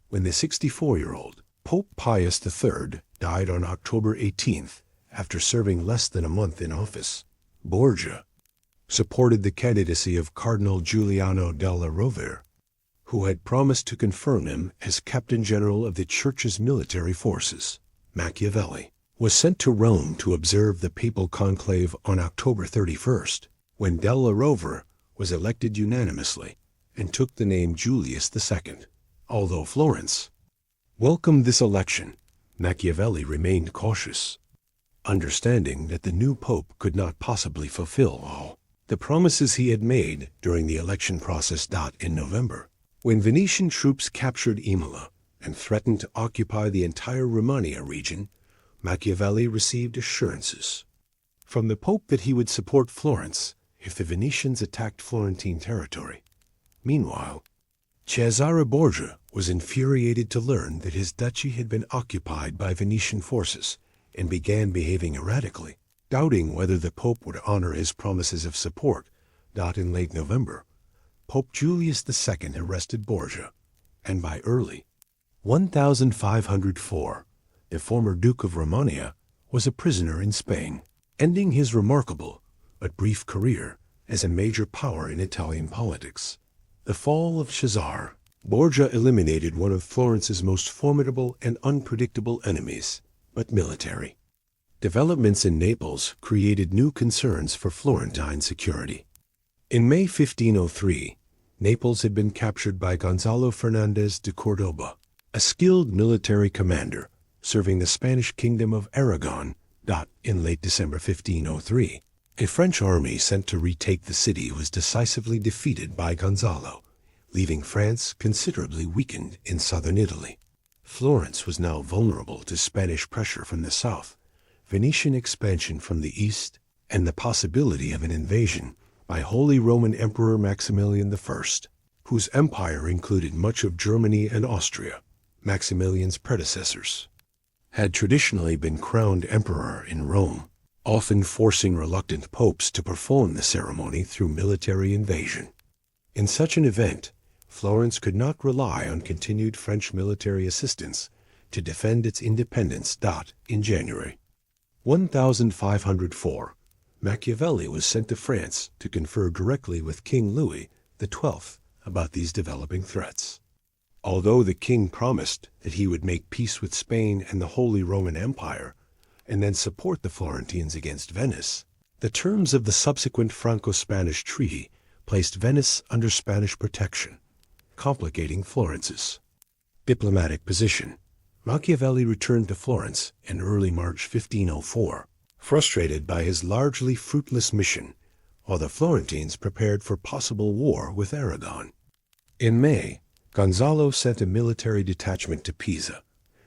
When the 64-year-old Pope Pius III died on October 18th after serving less than a month in office, Borgia supported the candidacy of Cardinal Giuliano della Rovere, who had promised to confirm him as Captain General of the Church's military forces. Machiavelli was sent to Rome to observe the papal conclave on October 31st, when della Rovere was elected unanimously and took the name Julius II. Although Florence welcomed this election, Machiavelli remained cautious, understanding that the new pope could not possibly fulfill all the promises he had made during the election process. In November, when Venetian troops captured Imola and threatened to occupy the entire Romagna region, Machiavelli received assurances from the Pope that he would support Florence if the Venetians attacked Florentine territory. Meanwhile, Cesare Borgia was infuriated to learn that his duchy had been occupied by Venetian forces and began behaving erratically, doubting whether the Pope would honor his promises of support. In late November, Pope Julius II arrested Borgia, and by early 1504, the former Duke of Romagna was a prisoner in Spain, ending his remarkable but brief career as a major power in Italian politics. The fall of Cesare Borgia eliminated one of Florence's most formidable and unpredictable enemies, but military developments in Naples created new concerns for Florentine security. In May 1503, Naples had been captured by Gonzalo Fernandez de Cordoba, a skilled military commander serving the Spanish kingdom of Aragon. In late December 1503, a French army sent to retake the city was decisively defeated by Gonzalo, leaving France considerably weakened in southern Italy. Florence was now vulnerable to Spanish pressure from the south, Venetian expansion from the east, and the possibility of an invasion by Holy Roman Emperor Maximilian I, whose empire included much of Germany and Austria. Maximilian's predecessors had traditionally been crowned emperor in Rome, often forcing reluctant popes to perform the ceremony through military invasion. In such an event, Florence could not rely on continued French military assistance to defend its independence. In January 1504, Machiavelli was sent to France to confer directly with King Louis XII about these developing threats. Although the king promised that he would make peace with Spain and the Holy Roman Empire, and then support the Florentines against Venice, the terms of the subsequent Franco-Spanish treaty placed Venice under Spanish protection, complicating Florence's diplomatic position. Machiavelli returned to Florence in early March 1504, frustrated by his largely fruitless mission, while the Florentines prepared for possible war with Aragon. In May, Gonzalo sent a military detachment to Pisa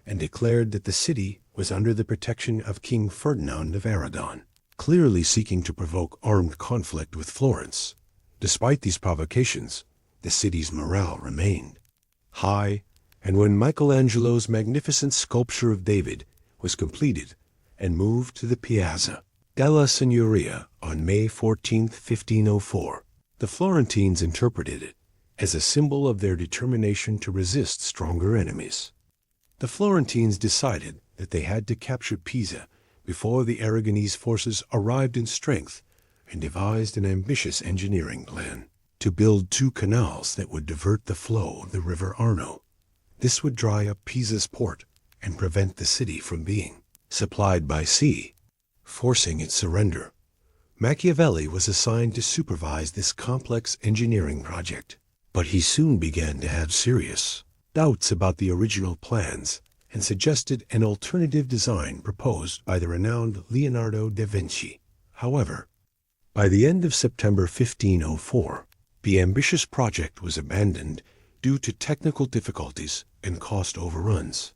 and declared that the city was under the protection of King Ferdinand of Aragon, clearly seeking to provoke armed conflict with Florence. Despite these provocations, the city's morale remained high, and when Michelangelo's magnificent sculpture of David was completed and moved to the Piazza della Signoria on May 14, 1504, the Florentines interpreted it as a symbol of their determination to resist stronger enemies. The Florentines decided that they had to capture Pisa before the Aragonese forces arrived in strength and devised an ambitious engineering plan to build 2 canals that would divert the flow of the river Arno. This would dry up Pisa's port and prevent the city from being supplied by sea, forcing its surrender. Machiavelli was assigned to supervise this complex engineering project, but he soon began to have serious doubts about the original plans and suggested an alternative design proposed by the renowned Leonardo da Vinci. However, by the end of September 1504, the ambitious project was abandoned due to technical difficulties and cost overruns.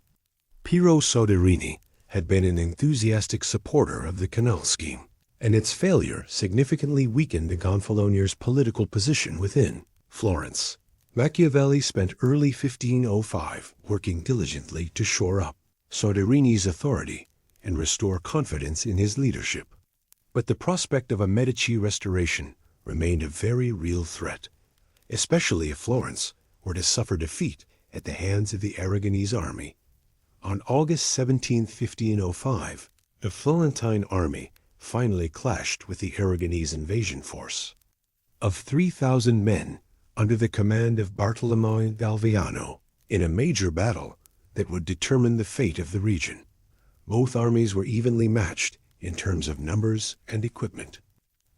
Piero Soderini had been an enthusiastic supporter of the canal scheme, and its failure significantly weakened the Gonfaloniers' political position within Florence. Machiavelli spent early 1505 working diligently to shore up Soderini authority and restore confidence in his leadership. But the prospect of a Medici restoration remained a very real threat, especially if Florence were to suffer defeat at the hands of the Aragonese army. On August 17, 1505, the Florentine army finally clashed with the Aragonese invasion force. Of 3,000 men under the command of Bartolomeo d'Alviano, in a major battle that would determine the fate of the region, both armies were evenly matched in terms of numbers and equipment.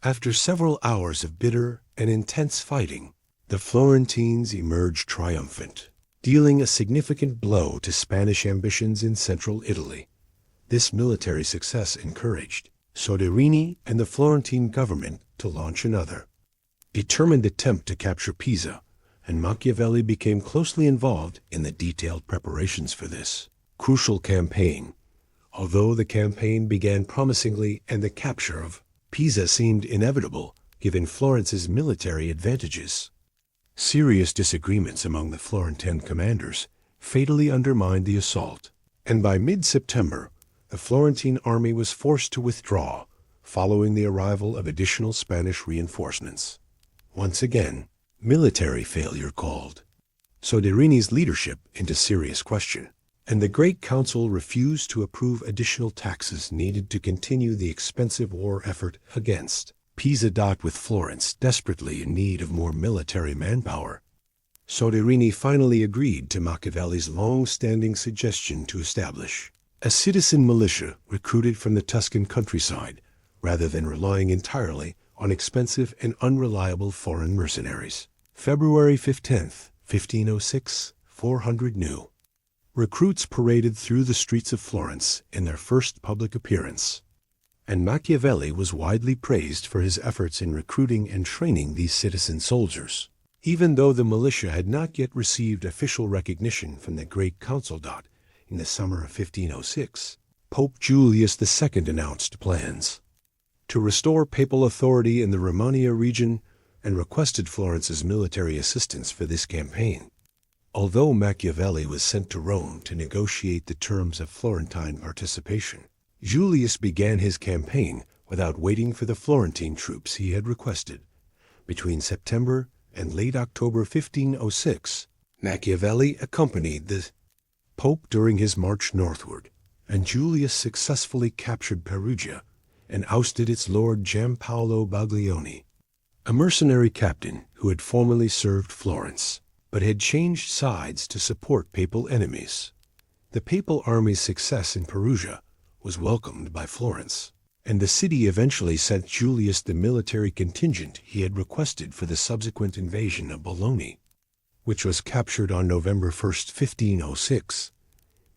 After several hours of bitter and intense fighting, the Florentines emerged triumphant, dealing a significant blow to Spanish ambitions in central Italy. This military success encouraged Soderini and the Florentine government to launch another determined attempt to capture Pisa, and Machiavelli became closely involved in the detailed preparations for this crucial campaign. Although the campaign began promisingly and the capture of Pisa seemed inevitable, given Florence's military advantages, serious disagreements among the Florentine commanders fatally undermined the assault, and by mid-September, the Florentine army was forced to withdraw following the arrival of additional Spanish reinforcements. Once again, military failure called Soderini's leadership into serious question, and the Great Council refused to approve additional taxes needed to continue the expensive war effort against Pisa. With Florence desperately in need of more military manpower, Soderini finally agreed to Machiavelli's long-standing suggestion to establish a citizen militia recruited from the Tuscan countryside, rather than relying entirely on expensive and unreliable foreign mercenaries. February 15th, 1506, 400 new recruits paraded through the streets of Florence in their first public appearance, and Machiavelli was widely praised for his efforts in recruiting and training these citizen soldiers. Even though the militia had not yet received official recognition from the Great Council. In the summer of 1506, Pope Julius II announced plans to restore papal authority in the Romagna region and requested Florence's military assistance for this campaign. Although Machiavelli was sent to Rome to negotiate the terms of Florentine participation, Julius began his campaign without waiting for the Florentine troops he had requested. Between September and late October 1506, Machiavelli accompanied the Pope during his march northward, and Julius successfully captured Perugia and ousted its lord Giampaolo Baglioni, a mercenary captain who had formerly served Florence, but had changed sides to support papal enemies. The papal army's success in Perugia was welcomed by Florence, and the city eventually sent Julius the military contingent he had requested for the subsequent invasion of Bologna, which was captured on November 1st, 1506.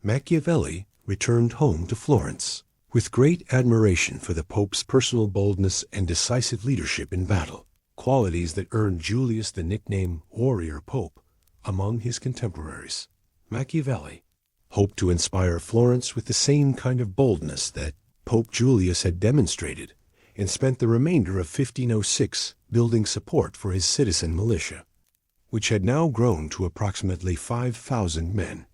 Machiavelli returned home to Florence with great admiration for the Pope's personal boldness and decisive leadership in battle, qualities that earned Julius the nickname Warrior Pope among his contemporaries. Machiavelli hoped to inspire Florence with the same kind of boldness that Pope Julius had demonstrated, and spent the remainder of 1506 building support for his citizen militia, which had now grown to approximately 5,000 men.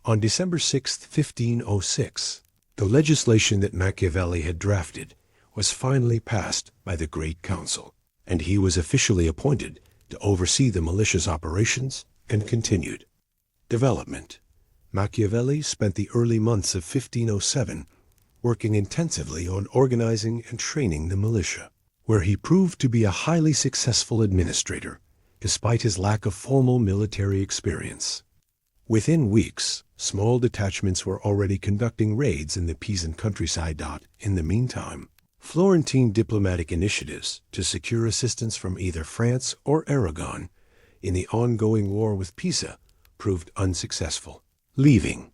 On December 6, 1506, the legislation that Machiavelli had drafted was finally passed by the Great Council, and he was officially appointed to oversee the militia's operations and continued development. Machiavelli spent the early months of 1507 working intensively on organizing and training the militia, where he proved to be a highly successful administrator, despite his lack of formal military experience. Within weeks, small detachments were already conducting raids in the Pisan countryside. In the meantime, Florentine diplomatic initiatives to secure assistance from either France or Aragon in the ongoing war with Pisa proved unsuccessful, leaving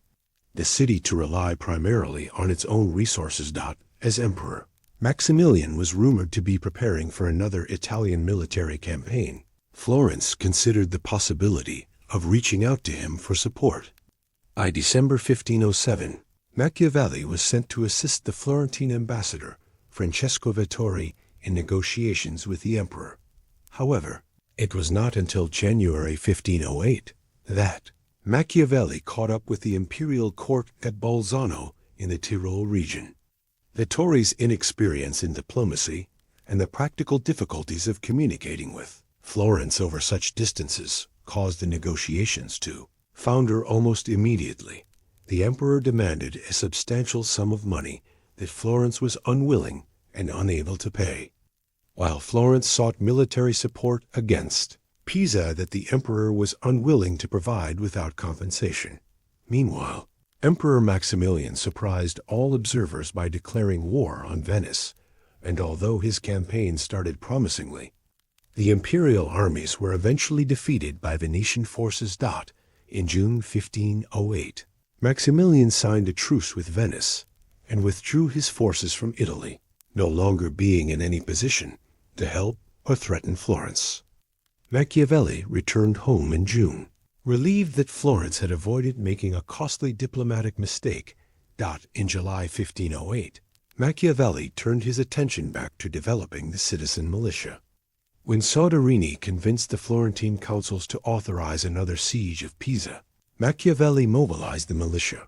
the city to rely primarily on its own resources. As emperor, Maximilian was rumored to be preparing for another Italian military campaign. Florence considered the possibility of reaching out to him for support. By December 1507, Machiavelli was sent to assist the Florentine ambassador Francesco Vettori in negotiations with the emperor. However, it was not until January 1508 that Machiavelli caught up with the imperial court at Bolzano in the Tyrol region. Vettori's inexperience in diplomacy and the practical difficulties of communicating with Florence over such distances caused the negotiations to founder almost immediately. The emperor demanded a substantial sum of money that Florence was unwilling and unable to pay, while Florence sought military support against Pisa that the emperor was unwilling to provide without compensation. Meanwhile, Emperor Maximilian surprised all observers by declaring war on Venice, and although his campaign started promisingly, the imperial armies were eventually defeated by Venetian forces. In June 1508, Maximilian signed a truce with Venice and withdrew his forces from Italy, no longer being in any position to help or threaten Florence. Machiavelli returned home in June, relieved that Florence had avoided making a costly diplomatic mistake. In July 1508, Machiavelli turned his attention back to developing the citizen militia. When Soderini convinced the Florentine councils to authorize another siege of Pisa, Machiavelli mobilized the militia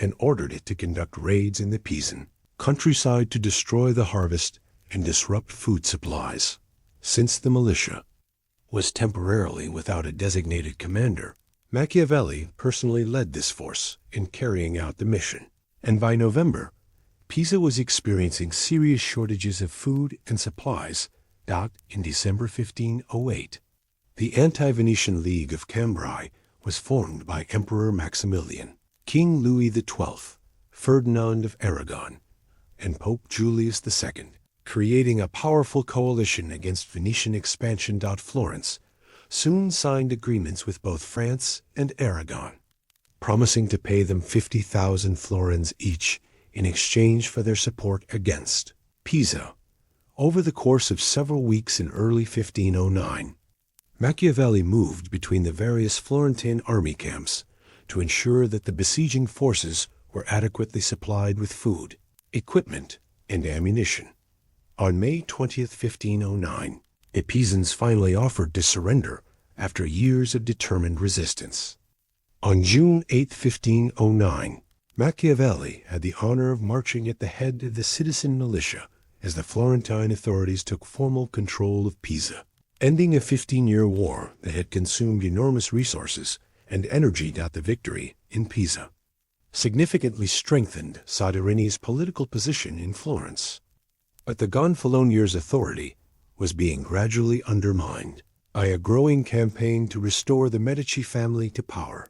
and ordered it to conduct raids in the Pisan countryside to destroy the harvest and disrupt food supplies. Since the militia was temporarily without a designated commander, Machiavelli personally led this force in carrying out the mission, and by November, Pisa was experiencing serious shortages of food and supplies. In December 1508, the anti-Venetian League of Cambrai was formed by Emperor Maximilian, King Louis XII, Ferdinand of Aragon, and Pope Julius II, creating a powerful coalition against Venetian expansion. Florence soon signed agreements with both France and Aragon, promising to pay them 50,000 florins each in exchange for their support against Pisa. Over the course of several weeks in early 1509, Machiavelli moved between the various Florentine army camps to ensure that the besieging forces were adequately supplied with food, equipment, and ammunition. On May 20, 1509, the Pisans finally offered to surrender after years of determined resistance. On June 8, 1509, Machiavelli had the honor of marching at the head of the citizen militia as the Florentine authorities took formal control of Pisa, ending a 15-year war that had consumed enormous resources and energy. The victory in Pisa significantly strengthened Soderini's political position in Florence, but the Gonfaloniers' authority was being gradually undermined by a growing campaign to restore the Medici family to power.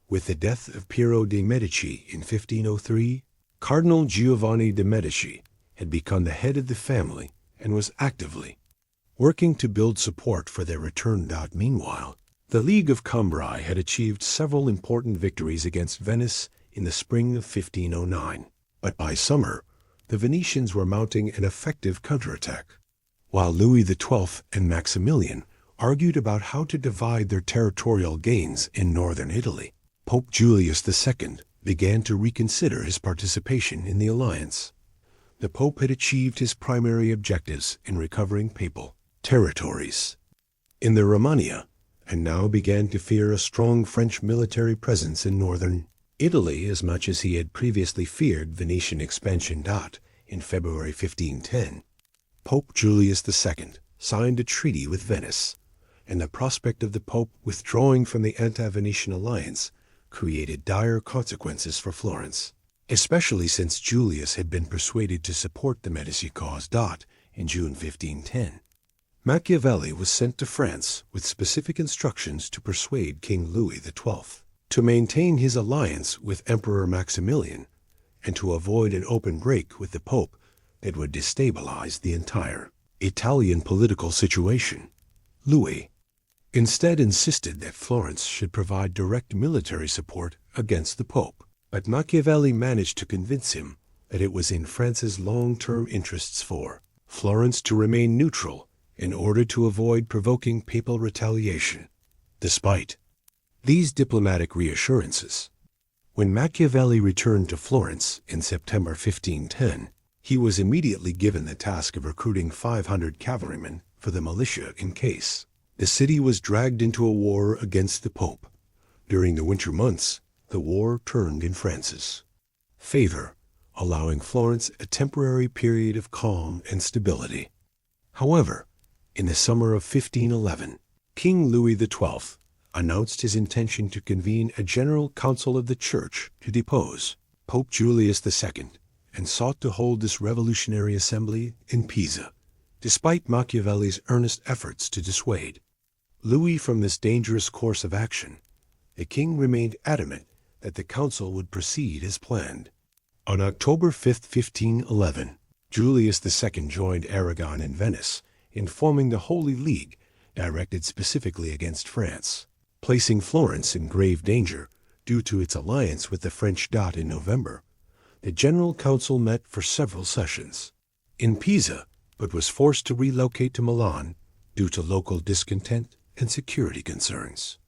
With the death of Piero de' Medici in 1503, Cardinal Giovanni de' Medici had become the head of the family and was actively working to build support for their return. Meanwhile, the League of Cambrai had achieved several important victories against Venice in the spring of 1509, but by summer, the Venetians were mounting an effective counterattack. While Louis XII and Maximilian argued about how to divide their territorial gains in northern Italy, Pope Julius II began to reconsider his participation in the alliance. The Pope had achieved his primary objectives in recovering papal territories in the Romagna, and now began to fear a strong French military presence in northern Italy as much as he had previously feared Venetian expansion. In February 1510, Pope Julius II signed a treaty with Venice, and the prospect of the Pope withdrawing from the anti-Venetian alliance created dire consequences for Florence, especially since Julius had been persuaded to support the Medici cause. In June 1510, Machiavelli was sent to France with specific instructions to persuade King Louis XII to maintain his alliance with Emperor Maximilian and to avoid an open break with the Pope that would destabilize the entire Italian political situation. Louis instead insisted that Florence should provide direct military support against the Pope, but Machiavelli managed to convince him that it was in France's long-term interests for Florence to remain neutral in order to avoid provoking papal retaliation. Despite these diplomatic reassurances, when Machiavelli returned to Florence in September 1510, He was immediately given the task of recruiting 500 cavalrymen for the militia in case the city was dragged into a war against the Pope. During the winter months, the war turned in France's favor, allowing Florence a temporary period of calm and stability. However, in the summer of 1511, King Louis XII announced his intention to convene a general council of the Church to depose Pope Julius II, and sought to hold this revolutionary assembly in Pisa, despite Machiavelli's earnest efforts to dissuade Louis from this dangerous course of action. The king remained adamant that the council would proceed as planned. On October 5, 1511, Julius II joined Aragon and Venice in forming the Holy League directed specifically against France, placing Florence in grave danger due to its alliance with the French Dot in November. The General Council met for several sessions in Pisa, but was forced to relocate to Milan due to local discontent and security concerns.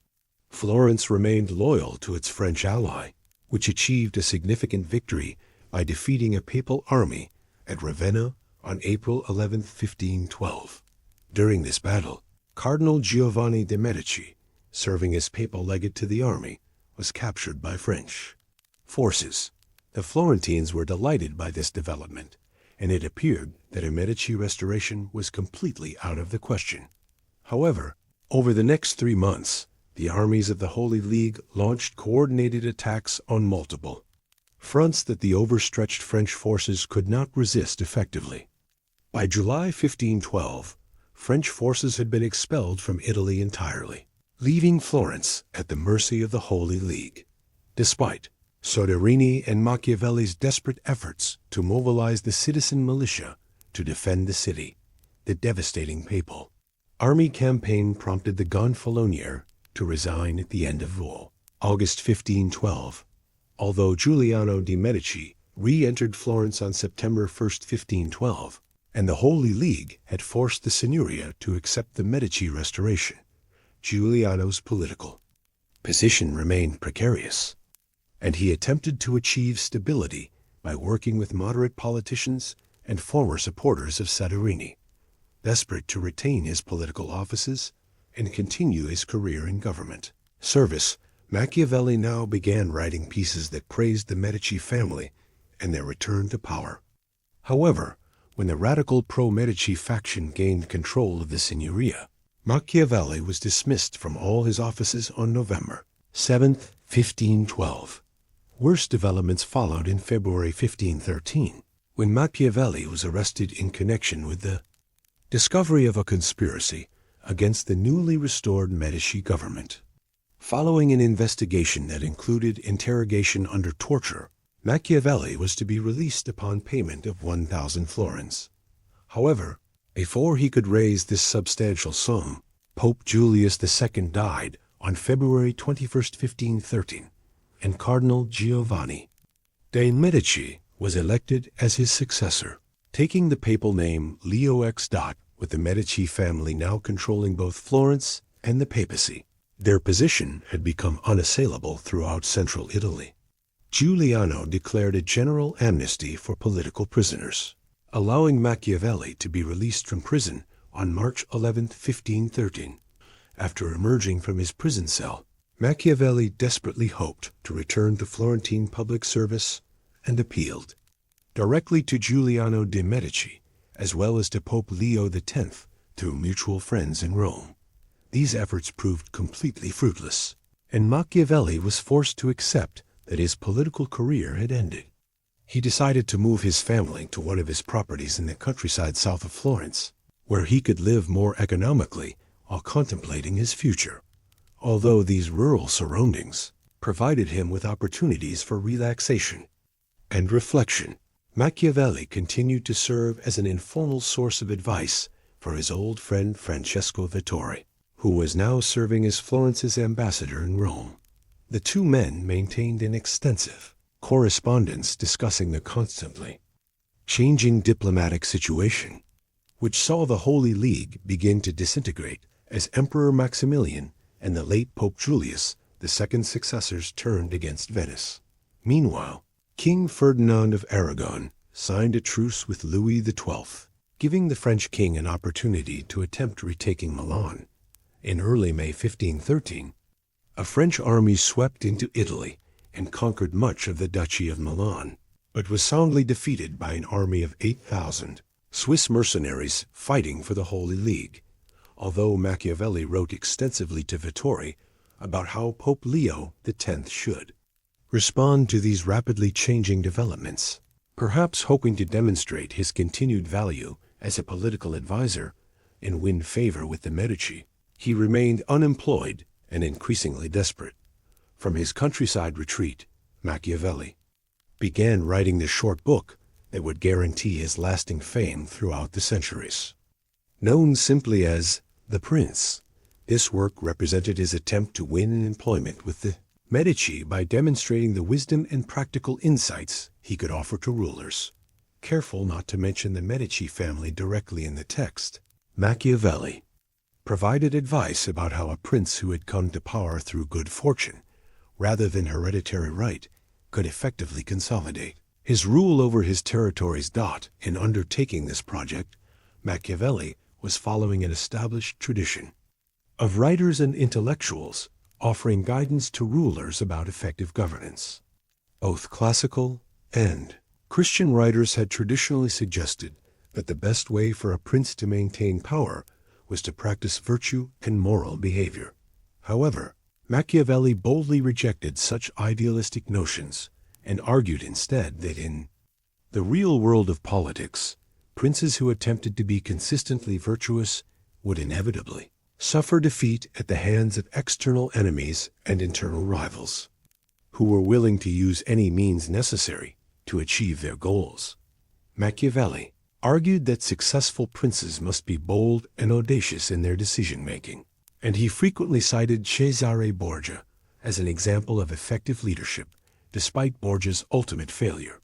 Florence remained loyal to its French ally, which achieved a significant victory by defeating a papal army at Ravenna on April 11, 1512. During this battle, Cardinal Giovanni de' Medici, serving as papal legate to the army, was captured by French forces. The Florentines were delighted by this development, and it appeared that a Medici restoration was completely out of the question. However, over the next 3 months, the armies of the Holy League launched coordinated attacks on multiple fronts that the overstretched French forces could not resist effectively. By July 1512, French forces had been expelled from Italy entirely, leaving Florence at the mercy of the Holy League. Despite Soderini and Machiavelli's desperate efforts to mobilize the citizen militia to defend the city, the devastating papal army campaign prompted the Gonfaloniere to resign at the end of August 1512, although Giuliano de' Medici re-entered Florence on September 1, 1512, and the Holy League had forced the Signoria to accept the Medici restoration. Giuliano's political position remained precarious, and he attempted to achieve stability by working with moderate politicians and former supporters of Soderini. Desperate to retain his political offices and continue his career in government service, Machiavelli now began writing pieces that praised the Medici family and their return to power. However, when the radical pro-Medici faction gained control of the Signoria, Machiavelli was dismissed from all his offices on November 7, 1512. Worse developments followed in February 1513, when Machiavelli was arrested in connection with the discovery of a conspiracy against the newly restored Medici government. Following an investigation that included interrogation under torture, Machiavelli was to be released upon payment of 1,000 florins. However, before he could raise this substantial sum, Pope Julius II died on February 21, 1513, and Cardinal Giovanni de' Medici was elected as his successor, taking the papal name Leo X. With the Medici family now controlling both Florence and the papacy. Their position had become unassailable throughout central Italy. Giuliano declared a general amnesty for political prisoners, allowing Machiavelli to be released from prison on March 11, 1513. After emerging from his prison cell, Machiavelli desperately hoped to return to Florentine public service and appealed directly to Giuliano de' Medici, as well as to Pope Leo X through mutual friends in Rome. These efforts proved completely fruitless, and Machiavelli was forced to accept that his political career had ended. He decided to move his family to one of his properties in the countryside south of Florence, where he could live more economically while contemplating his future. Although these rural surroundings provided him with opportunities for relaxation and reflection, Machiavelli continued to serve as an informal source of advice for his old friend Francesco Vittori, who was now serving as Florence's ambassador in Rome. The two men maintained an extensive correspondence discussing the constantly changing diplomatic situation, which saw the Holy League begin to disintegrate as Emperor Maximilian and the late Pope Julius II's successors turned against Venice. Meanwhile, King Ferdinand of Aragon signed a truce with Louis XII, giving the French king an opportunity to attempt retaking Milan. In early May 1513, a French army swept into Italy and conquered much of the Duchy of Milan, but was soundly defeated by an army of 8,000 Swiss mercenaries fighting for the Holy League, although Machiavelli wrote extensively to Vittori about how Pope Leo X should respond to these rapidly changing developments, perhaps hoping to demonstrate his continued value as a political advisor and win favor with the Medici. He remained unemployed and increasingly desperate. From his countryside retreat, Machiavelli began writing the short book that would guarantee his lasting fame throughout the centuries. Known simply as The Prince, this work represented his attempt to win an employment with the Medici by demonstrating the wisdom and practical insights he could offer to rulers. Careful not to mention the Medici family directly in the text, Machiavelli provided advice about how a prince who had come to power through good fortune, rather than hereditary right, could effectively consolidate his rule over his territories. In undertaking this project, Machiavelli was following an established tradition of writers and intellectuals offering guidance to rulers about effective governance. Both classical and Christian writers had traditionally suggested that the best way for a prince to maintain power was to practice virtue and moral behavior. However, Machiavelli boldly rejected such idealistic notions and argued instead that in the real world of politics, princes who attempted to be consistently virtuous would inevitably suffer defeat at the hands of external enemies and internal rivals, who were willing to use any means necessary to achieve their goals. Machiavelli argued that successful princes must be bold and audacious in their decision-making, and he frequently cited Cesare Borgia as an example of effective leadership, despite Borgia's ultimate failure.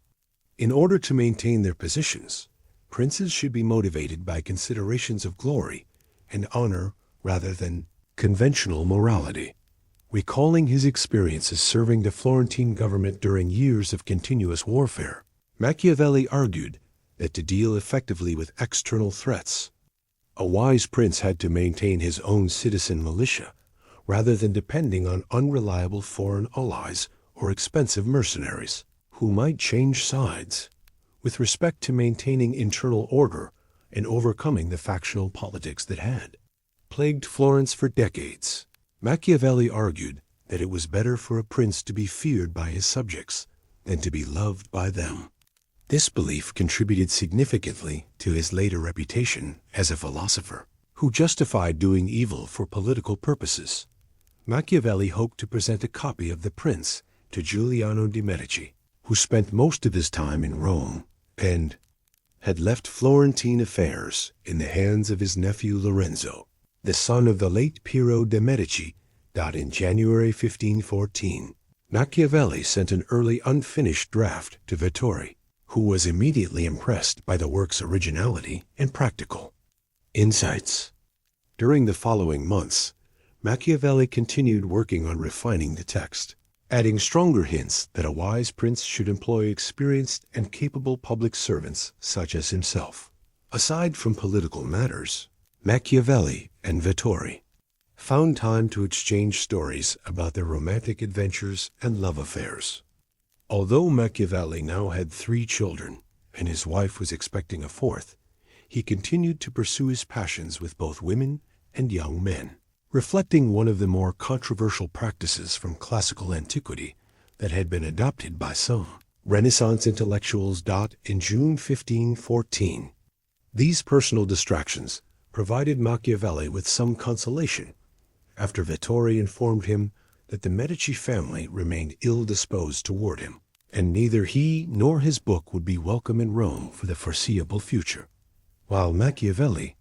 In order to maintain their positions, princes should be motivated by considerations of glory and honor rather than conventional morality. Recalling his experiences serving the Florentine government during years of continuous warfare, Machiavelli argued that to deal effectively with external threats, a wise prince had to maintain his own citizen militia rather than depending on unreliable foreign allies or expensive mercenaries who might change sides. With respect to maintaining internal order and overcoming the factional politics that had plagued Florence for decades, Machiavelli argued that it was better for a prince to be feared by his subjects than to be loved by them. This belief contributed significantly to his later reputation as a philosopher who justified doing evil for political purposes. Machiavelli hoped to present a copy of The Prince to Giuliano de' Medici, who spent most of his time in Rome and had left Florentine affairs in the hands of his nephew Lorenzo, the son of the late Piero de' Medici. In January 1514, Machiavelli sent an early unfinished draft to Vittori, who was immediately impressed by the work's originality and practical insights. During the following months, Machiavelli continued working on refining the text, adding stronger hints that a wise prince should employ experienced and capable public servants such as himself. Aside from political matters, Machiavelli and Vittori found time to exchange stories about their romantic adventures and love affairs. Although Machiavelli now had 3 children and his wife was expecting a 4th, he continued to pursue his passions with both women and young men, reflecting one of the more controversial practices from classical antiquity that had been adopted by some Renaissance intellectuals. In June 1514, these personal distractions provided Machiavelli with some consolation after Vittori informed him that the Medici family remained ill-disposed toward him, and neither he nor his book would be welcome in Rome for the foreseeable future. While Machiavelli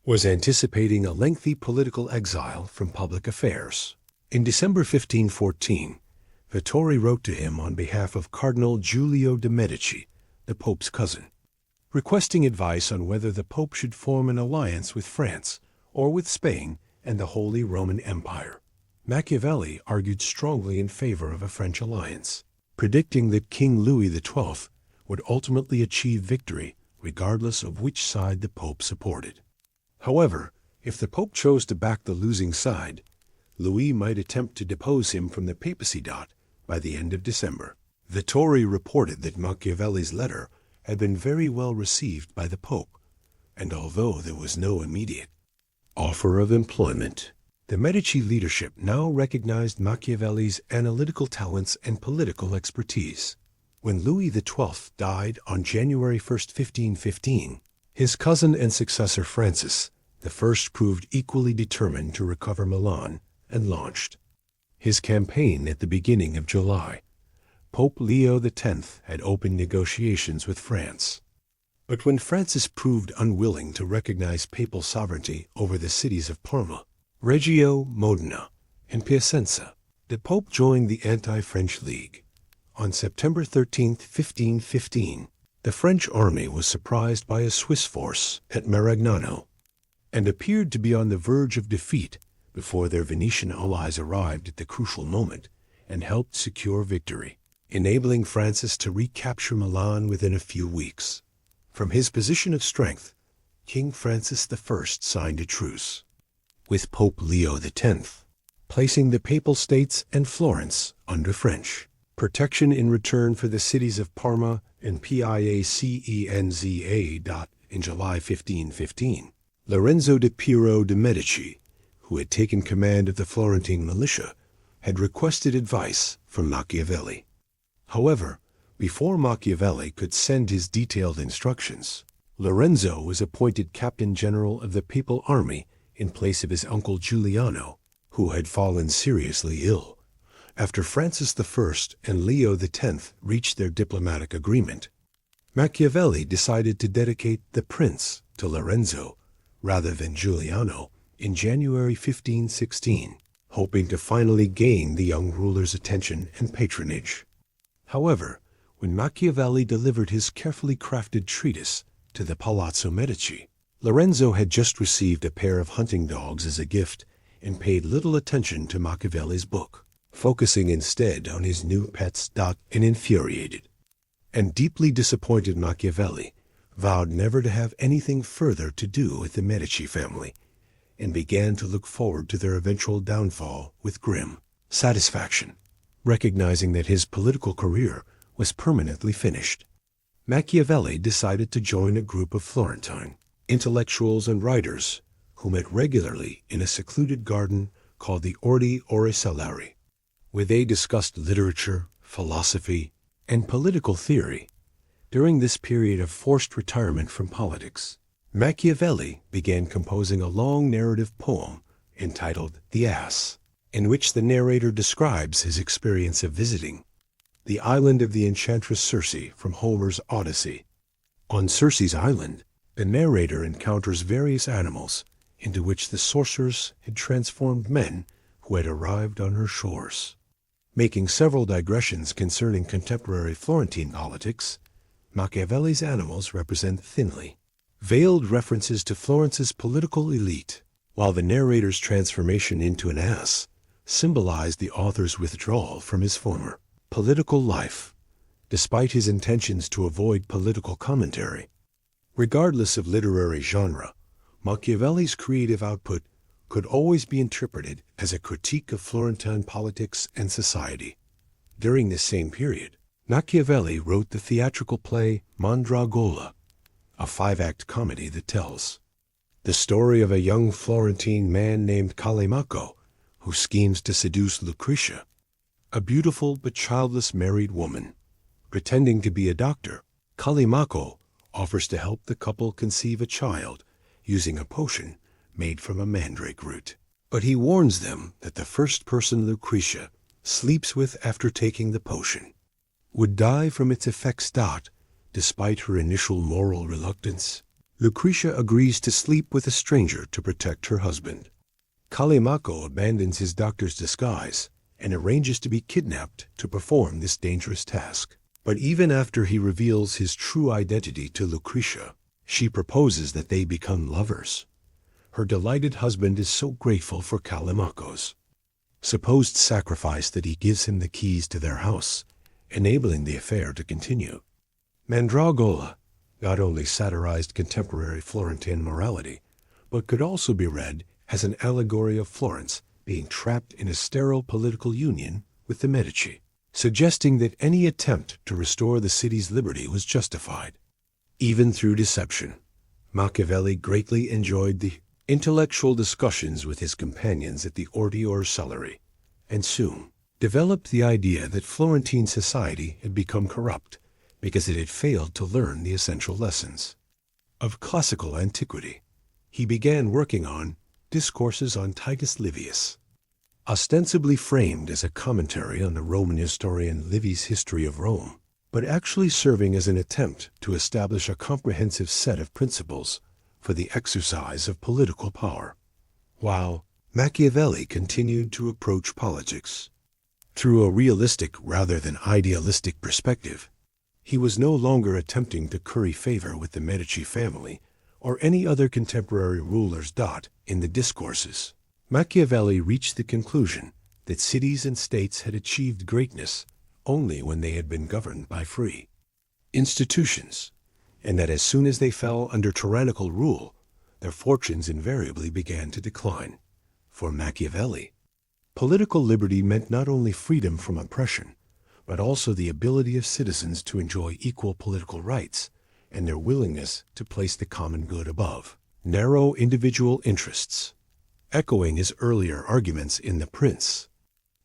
was anticipating a lengthy political exile from public affairs, in December 1514, Vittori wrote to him on behalf of Cardinal Giulio de' Medici, the Pope's cousin, requesting advice on whether the Pope should form an alliance with France or with Spain and the Holy Roman Empire. Machiavelli argued strongly in favor of a French alliance, predicting that King Louis XII would ultimately achieve victory, regardless of which side the Pope supported. However, if the Pope chose to back the losing side, Louis might attempt to depose him from the papacy. By the end of December, the Tory reported that Machiavelli's letter had been very well received by the Pope, and although there was no immediate offer of employment, the Medici leadership now recognized Machiavelli's analytical talents and political expertise. When Louis XII died on January 1, 1515, his cousin and successor Francis I proved equally determined to recover Milan and launched his campaign at the beginning of July. Pope Leo X had opened negotiations with France. But when Francis proved unwilling to recognize papal sovereignty over the cities of Parma, Reggio, Modena, and Piacenza, the Pope joined the Anti-French League. On September 13, 1515, the French army was surprised by a Swiss force at Marignano and appeared to be on the verge of defeat before their Venetian allies arrived at the crucial moment and helped secure victory, enabling Francis to recapture Milan within a few weeks. From his position of strength, King Francis I signed a truce with Pope Leo X, placing the Papal States and Florence under French protection in return for the cities of Parma and Piacenza. In July 1515, Lorenzo di Piero de' Medici, who had taken command of the Florentine militia, had requested advice from Machiavelli. However, before Machiavelli could send his detailed instructions, Lorenzo was appointed captain general of the papal army in place of his uncle Giuliano, who had fallen seriously ill. After Francis I and Leo X reached their diplomatic agreement, Machiavelli decided to dedicate the prince to Lorenzo rather than Giuliano in January 1516, hoping to finally gain the young ruler's attention and patronage. However, when Machiavelli delivered his carefully crafted treatise to the Palazzo Medici, Lorenzo had just received a pair of hunting dogs as a gift and paid little attention to Machiavelli's book, focusing instead on his new pets. And infuriated and deeply disappointed, Machiavelli vowed never to have anything further to do with the Medici family and began to look forward to their eventual downfall with grim satisfaction, recognizing that his political career was permanently finished. Machiavelli decided to join a group of Florentine intellectuals and writers who met regularly in a secluded garden called the Orti Oresalari, where they discussed literature, philosophy, and political theory. During this period of forced retirement from politics, Machiavelli began composing a long narrative poem entitled The Ass, in which the narrator describes his experience of visiting the island of the enchantress Circe from Homer's Odyssey. On Circe's island, the narrator encounters various animals into which the sorceress had transformed men who had arrived on her shores. Making several digressions concerning contemporary Florentine politics, Machiavelli's animals represent thinly veiled references to Florence's political elite, while the narrator's transformation into an ass symbolized the author's withdrawal from his former political life, despite his intentions to avoid political commentary. Regardless of literary genre, Machiavelli's creative output could always be interpreted as a critique of Florentine politics and society. During this same period, Machiavelli wrote the theatrical play Mandragola, a 5-act comedy that tells the story of a young Florentine man named Callimaco who schemes to seduce Lucretia, a beautiful but childless married woman. Pretending to be a doctor, Callimaco offers to help the couple conceive a child using a potion made from a mandrake root. But he warns them that the first person Lucretia sleeps with after taking the potion would die from its effects. Despite her initial moral reluctance, Lucretia agrees to sleep with a stranger to protect her husband. Callimaco abandons his doctor's disguise and arranges to be kidnapped to perform this dangerous task. But even after he reveals his true identity to Lucretia, she proposes that they become lovers. Her delighted husband is so grateful for Callimaco's supposed sacrifice that he gives him the keys to their house, enabling the affair to continue. Mandragola not only satirized contemporary Florentine morality, but could also be read as an allegory of Florence being trapped in a sterile political union with the Medici, suggesting that any attempt to restore the city's liberty was justified. Even through deception, Machiavelli greatly enjoyed the intellectual discussions with his companions at the Orti or Celery, and soon developed the idea that Florentine society had become corrupt because it had failed to learn the essential lessons of classical antiquity. He began working on Discourses on Titus Livius, ostensibly framed as a commentary on the Roman historian Livy's history of Rome, but actually serving as an attempt to establish a comprehensive set of principles for the exercise of political power, while Machiavelli continued to approach politics through a realistic rather than idealistic perspective. He was no longer attempting to curry favor with the Medici family or any other contemporary rulers. In the Discourses, Machiavelli reached the conclusion that cities and states had achieved greatness only when they had been governed by free institutions, and that as soon as they fell under tyrannical rule, their fortunes invariably began to decline. For Machiavelli, political liberty meant not only freedom from oppression, but also the ability of citizens to enjoy equal political rights and their willingness to place the common good above narrow individual interests. Echoing his earlier arguments in The Prince,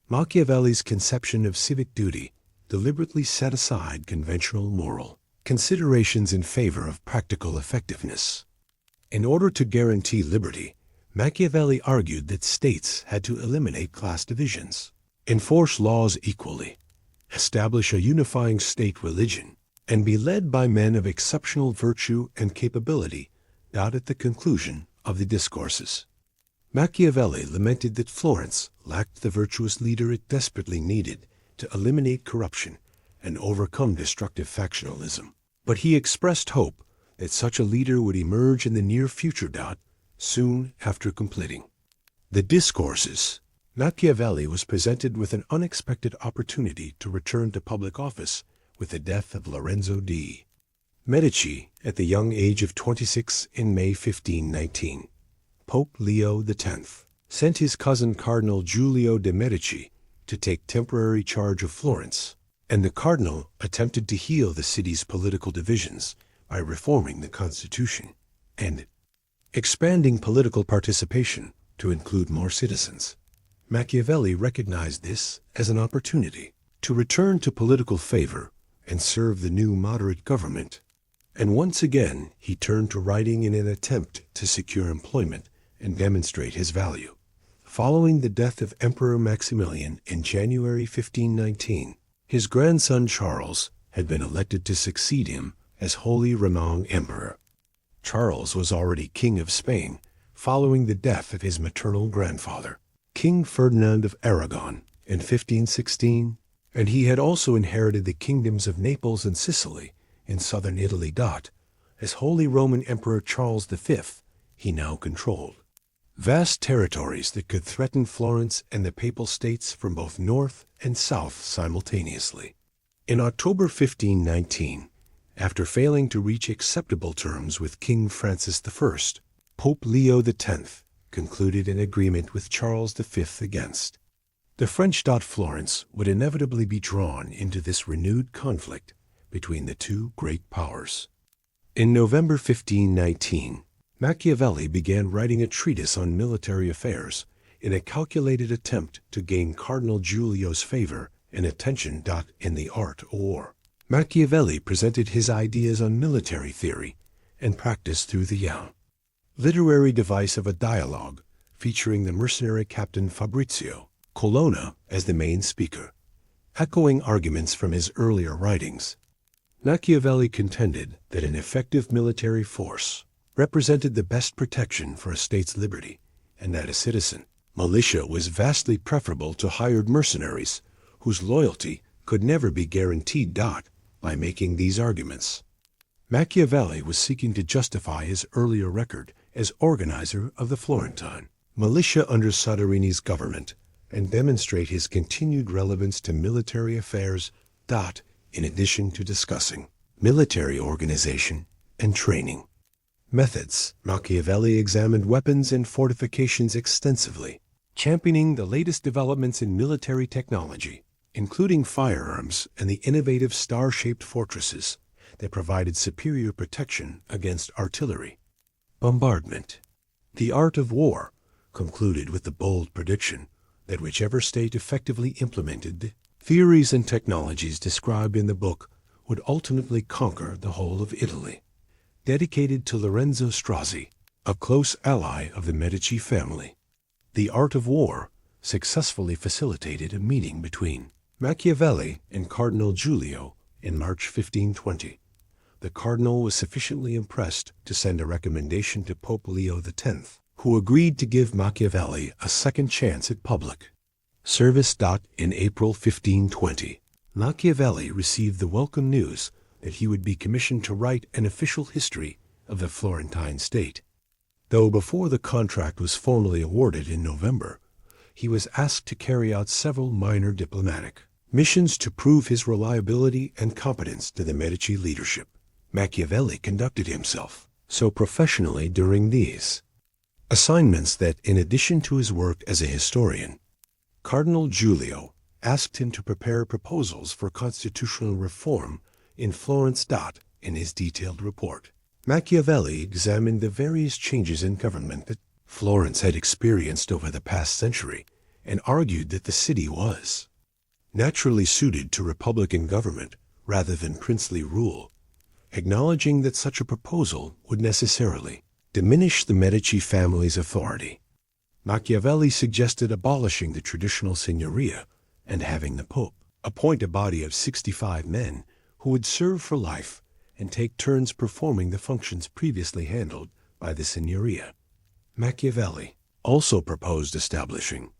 Machiavelli's conception of civic duty deliberately set aside conventional moral considerations in favor of practical effectiveness. In order to guarantee liberty, Machiavelli argued that states had to eliminate class divisions, enforce laws equally, establish a unifying state religion, and be led by men of exceptional virtue and capability. At the conclusion of the Discourses, Machiavelli lamented that Florence lacked the virtuous leader it desperately needed to eliminate corruption and overcome destructive factionalism. But he expressed hope that such a leader would emerge in the near future. Soon after completing the Discourses, Machiavelli was presented with an unexpected opportunity to return to public office with the death of Lorenzo de' Medici at the young age of 26 in May 1519. Pope Leo X sent his cousin Cardinal Giulio de' Medici to take temporary charge of Florence, and the cardinal attempted to heal the city's political divisions by reforming the constitution and expanding political participation to include more citizens. Machiavelli recognized this as an opportunity to return to political favor and serve the new moderate government. And once again, he turned to writing in an attempt to secure employment and demonstrate his value. Following the death of Emperor Maximilian in January 1519, his grandson Charles had been elected to succeed him as Holy Roman Emperor. Charles was already King of Spain following the death of his maternal grandfather, King Ferdinand of Aragon, in 1516, and he had also inherited the kingdoms of Naples and Sicily in southern Italy. As Holy Roman Emperor Charles V, he now controlled vast territories that could threaten Florence and the Papal States from both north and south simultaneously. In October 1519, after failing to reach acceptable terms with King Francis I, Pope Leo X concluded an agreement with Charles V against the French. Florence would inevitably be drawn into this renewed conflict between the two great powers. In November 1519, Machiavelli began writing a treatise on military affairs in a calculated attempt to gain Cardinal Giulio's favor and attention. In the art of war, Machiavelli presented his ideas on military theory and practice through the literary device of a dialogue featuring the mercenary captain Fabrizio Colonna as the main speaker. Echoing arguments from his earlier writings, Machiavelli contended that an effective military force represented the best protection for a state's liberty, and that a citizen militia was vastly preferable to hired mercenaries whose loyalty could never be guaranteed. By making these arguments, Machiavelli was seeking to justify his earlier record as organizer of the Florentine militia under Soderini's government and demonstrate his continued relevance to military affairs. In addition to discussing military organization, and training. Methods. Machiavelli examined weapons and fortifications extensively, championing the latest developments in military technology, including firearms and the innovative star-shaped fortresses that provided superior protection against artillery. Bombardment. The art of war concluded with the bold prediction that whichever state effectively implemented the theories and technologies described in the book would ultimately conquer the whole of Italy. Dedicated to Lorenzo Strozzi, a close ally of the Medici family. The art of war successfully facilitated a meeting between Machiavelli and Cardinal Giulio in March 1520. The cardinal was sufficiently impressed to send a recommendation to Pope Leo X, who agreed to give Machiavelli a second chance at public service. In April 1520, Machiavelli received the welcome news that he would be commissioned to write an official history of the Florentine state. Though before the contract was formally awarded in November, he was asked to carry out several minor diplomatic missions to prove his reliability and competence to the Medici leadership. Machiavelli conducted himself so professionally during these assignments that, in addition to his work as a historian, Cardinal Giulio asked him to prepare proposals for constitutional reform in Florence. In his detailed report, Machiavelli examined the various changes in government that Florence had experienced over the past century and argued that the city was naturally suited to republican government rather than princely rule, acknowledging that such a proposal would necessarily diminish the Medici family's authority. Machiavelli suggested abolishing the traditional signoria and having the Pope appoint a body of 65 men who would serve for life and take turns performing the functions previously handled by the signoria. Machiavelli also proposed establishing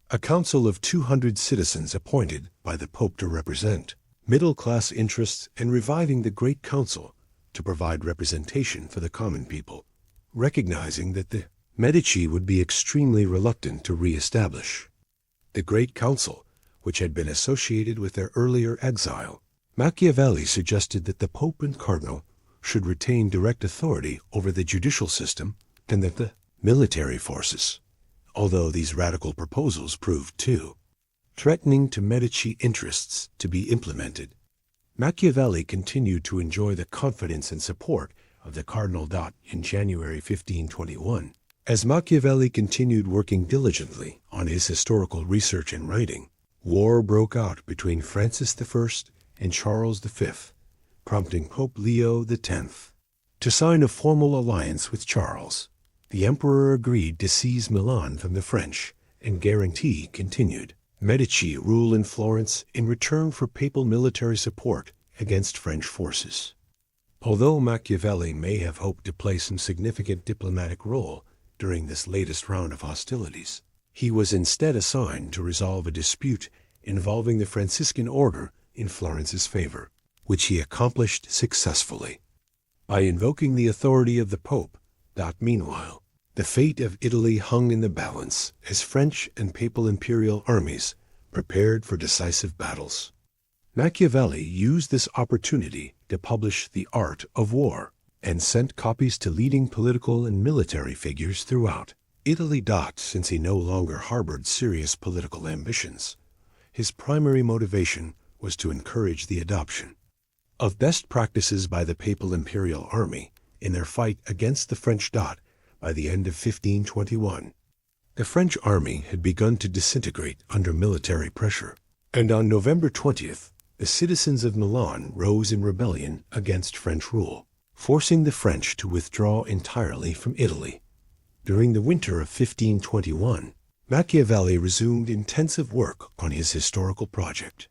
a council of 200 citizens appointed by the Pope to represent middle-class interests and reviving the Great Council to provide representation for the common people, recognizing that the Medici would be extremely reluctant to re-establish the Great Council, which had been associated with their earlier exile. Machiavelli suggested that the Pope and Cardinal should retain direct authority over the judicial system and that the military forces, although these radical proposals proved too threatening to Medici interests to be implemented. Machiavelli continued to enjoy the confidence and support of the Cardinal. In January 1521, as Machiavelli continued working diligently on his historical research and writing, war broke out between Francis I and Charles V, prompting Pope Leo X to sign a formal alliance with Charles. The emperor agreed to seize Milan from the French and guarantee continued Medici rule in Florence in return for papal military support against French forces. Although Machiavelli may have hoped to play some significant diplomatic role during this latest round of hostilities, he was instead assigned to resolve a dispute involving the Franciscan order in Florence's favor, which he accomplished successfully by invoking the authority of the Pope. Meanwhile, the fate of Italy hung in the balance as French and papal imperial armies prepared for decisive battles. Machiavelli used this opportunity to publish The Art of War and sent copies to leading political and military figures throughout Italy. Since he no longer harbored serious political ambitions, his primary motivation was to encourage the adoption of best practices by the papal imperial army in their fight against the French. By the end of 1521, the French army had begun to disintegrate under military pressure, and on November 20th, the citizens of Milan rose in rebellion against French rule, forcing the French to withdraw entirely from Italy. During the winter of 1521, Machiavelli resumed intensive work on his historical project.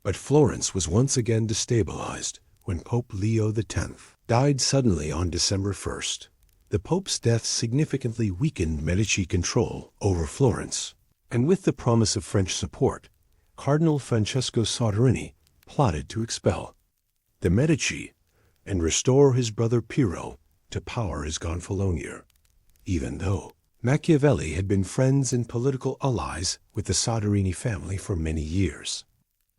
But Florence was once again destabilized when Pope Leo X died suddenly on December 1st. The Pope's death significantly weakened Medici control over Florence, and with the promise of French support, Cardinal Francesco Soderini plotted to expel the Medici and restore his brother Piero to power as Gonfalonier. Even though Machiavelli had been friends and political allies with the Soderini family for many years,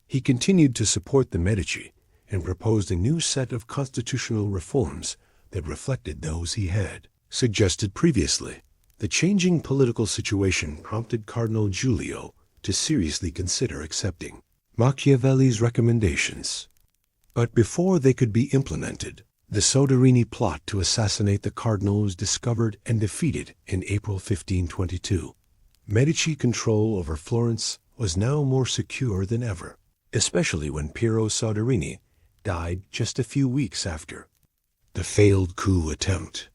he continued to support the Medici and proposed a new set of constitutional reforms that reflected those he had suggested previously. The changing political situation prompted Cardinal Giulio to seriously consider accepting Machiavelli's recommendations. But before they could be implemented, the Soderini plot to assassinate the cardinal was discovered and defeated in April 1522. Medici control over Florence was now more secure than ever, especially when Piero Soderini died just a few weeks after the failed coup attempt.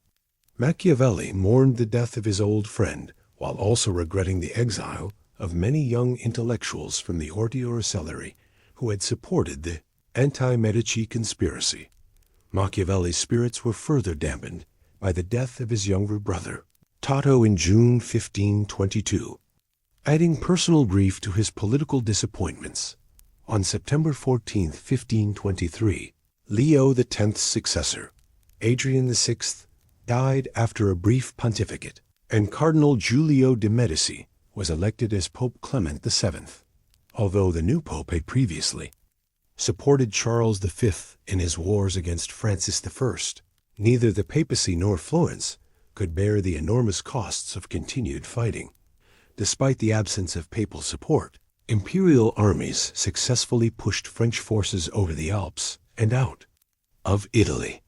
Machiavelli mourned the death of his old friend while also regretting the exile of many young intellectuals from the Orti Orselleri who had supported the anti-Medici conspiracy. Machiavelli's spirits were further dampened by the death of his younger brother, Tato, in June 1522. Adding personal grief to his political disappointments, on September 14, 1523, Leo X's successor, Adrian VI, died after a brief pontificate, and Cardinal Giulio de' Medici was elected as Pope Clement VII. Although the new pope had previously supported Charles V in his wars against Francis I, neither the papacy nor Florence could bear the enormous costs of continued fighting. Despite the absence of papal support, imperial armies successfully pushed French forces over the Alps and out of Italy.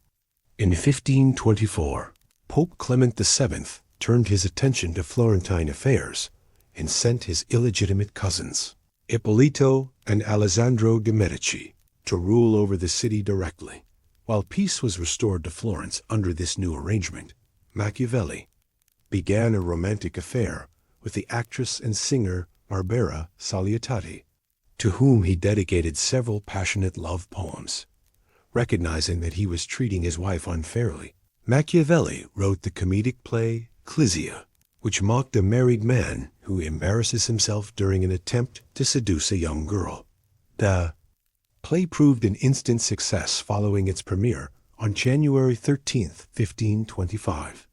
In 1524, Pope Clement VII turned his attention to Florentine affairs and sent his illegitimate cousins, Ippolito and Alessandro de' Medici, to rule over the city directly. While peace was restored to Florence under this new arrangement, Machiavelli began a romantic affair with the actress and singer Barbara Saliatati, to whom he dedicated several passionate love poems. Recognizing that he was treating his wife unfairly, Machiavelli wrote the comedic play Clizia, which mocked a married man who embarrasses himself during an attempt to seduce a young girl. The play proved an instant success following its premiere on January 13, 1525,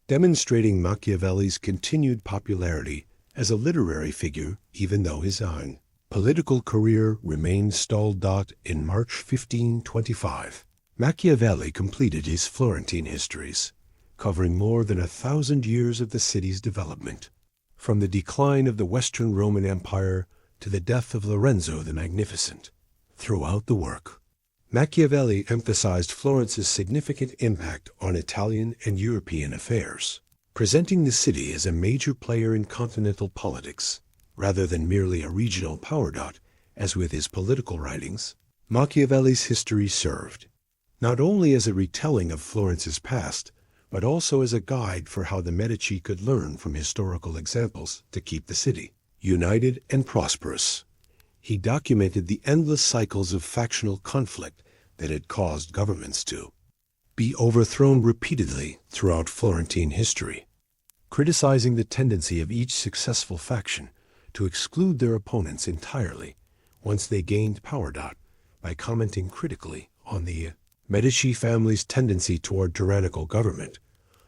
demonstrating Machiavelli's continued popularity as a literary figure even though his own political career remained stalled. In March 1525, Machiavelli completed his Florentine histories, covering more than 1,000 years of the city's development, from the decline of the Western Roman Empire to the death of Lorenzo the Magnificent. Throughout the work, Machiavelli emphasized Florence's significant impact on Italian and European affairs, presenting the city as a major player in continental politics, rather than merely a regional power. As with his political writings, Machiavelli's history served not only as a retelling of Florence's past, but also as a guide for how the Medici could learn from historical examples to keep the city united and prosperous. He documented the endless cycles of factional conflict that had caused governments to be overthrown repeatedly throughout Florentine history, criticizing the tendency of each successful faction to exclude their opponents entirely once they gained power. By commenting critically on the Medici family's tendency toward tyrannical government,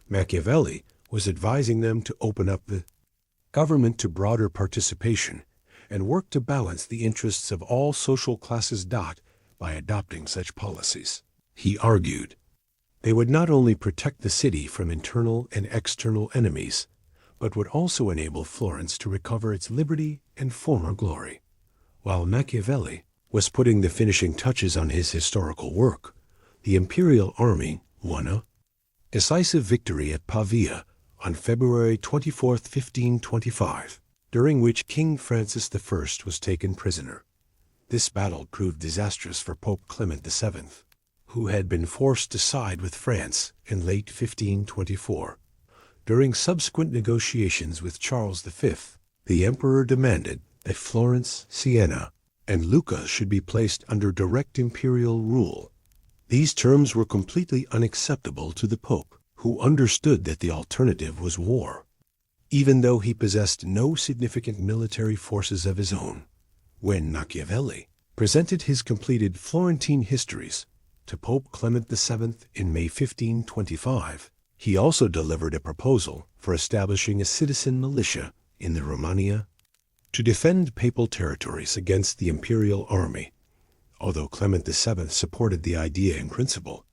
Machiavelli was advising them to open up the government to broader participation and work to balance the interests of all social classes. By adopting such policies, he argued, they would not only protect the city from internal and external enemies, but would also enable Florence to recover its liberty and former glory. While Machiavelli was putting the finishing touches on his historical work, the imperial army won a decisive victory at Pavia on February 24, 1525, during which King Francis I was taken prisoner. This battle proved disastrous for Pope Clement VII, who had been forced to side with France in late 1524. During subsequent negotiations with Charles V, the emperor demanded that Florence, Siena, and Lucca should be placed under direct imperial rule. These terms were completely unacceptable to the Pope, who understood that the alternative was war, even though he possessed no significant military forces of his own. When Machiavelli presented his completed Florentine histories to Pope Clement VII in May 1525, he also delivered a proposal for establishing a citizen militia in the Romagna to defend papal territories against the imperial army. although Clement VII supported the idea in principle.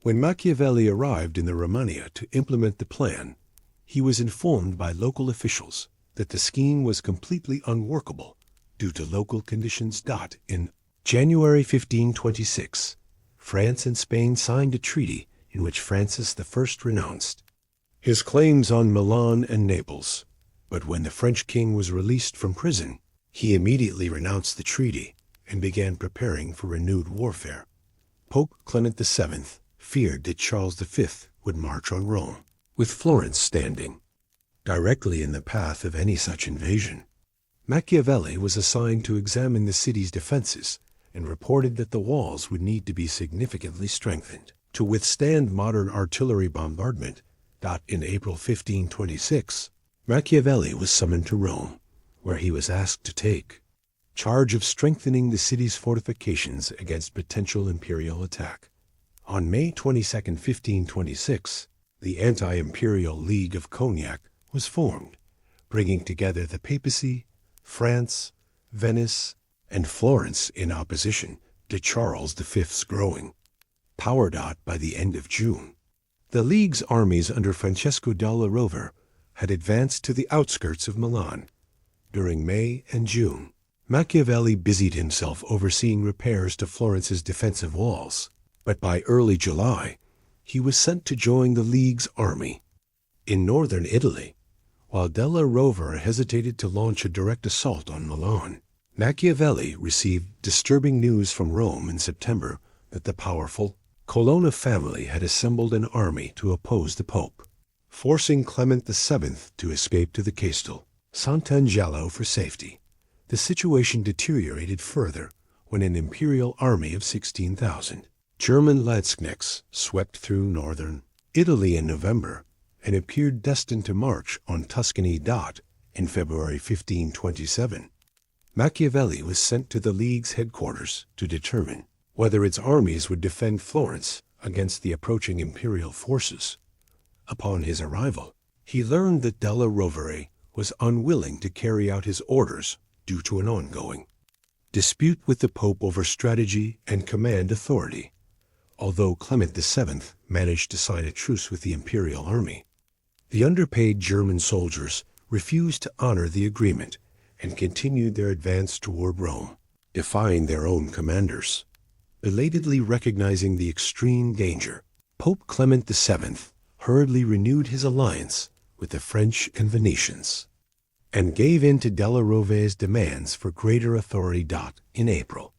When Machiavelli arrived in the Romagna to implement the plan, he was informed by local officials that the scheme was completely unworkable due to local conditions. In January 1526, France and Spain signed a treaty in which Francis I renounced his claims on Milan and Naples, but when the French king was released from prison, he immediately renounced the treaty and began preparing for renewed warfare. Pope Clement VII feared that Charles V would march on Rome, with Florence standing directly in the path of any such invasion. Machiavelli was assigned to examine the city's defenses and reported that the walls would need to be significantly strengthened to withstand modern artillery bombardment. In April 1526, Machiavelli was summoned to Rome, where he was asked to take charge of strengthening the city's fortifications against potential imperial attack. On May 22, 1526, the Anti-Imperial League of Cognac was formed, bringing together the papacy, France, Venice, and Florence in opposition to Charles V's growing power. By the end of June, the League's armies under Francesco della Rovere had advanced to the outskirts of Milan. During May and June, Machiavelli busied himself overseeing repairs to Florence's defensive walls, but by early July, he was sent to join the League's army in northern Italy. While della Rovere hesitated to launch a direct assault on Milan, Machiavelli received disturbing news from Rome in September that the powerful Colonna family had assembled an army to oppose the Pope, forcing Clement VII to escape to the Castel Sant'Angelo for safety. The situation deteriorated further when an imperial army of 16,000 German Landsknechts swept through northern Italy in November and appeared destined to march on Tuscany. In February 1527, Machiavelli was sent to the League's headquarters to determine whether its armies would defend Florence against the approaching imperial forces. Upon his arrival, he learned that della Rovere was unwilling to carry out his orders due to an ongoing dispute with the Pope over strategy and command authority. Although Clement VII managed to sign a truce with the imperial army, the underpaid German soldiers refused to honor the agreement and continued their advance toward Rome, defying their own commanders. Belatedly recognizing the extreme danger, Pope Clement VII hurriedly renewed his alliance with the French and Venetians and gave in to della Rovere's demands for greater authority. In April,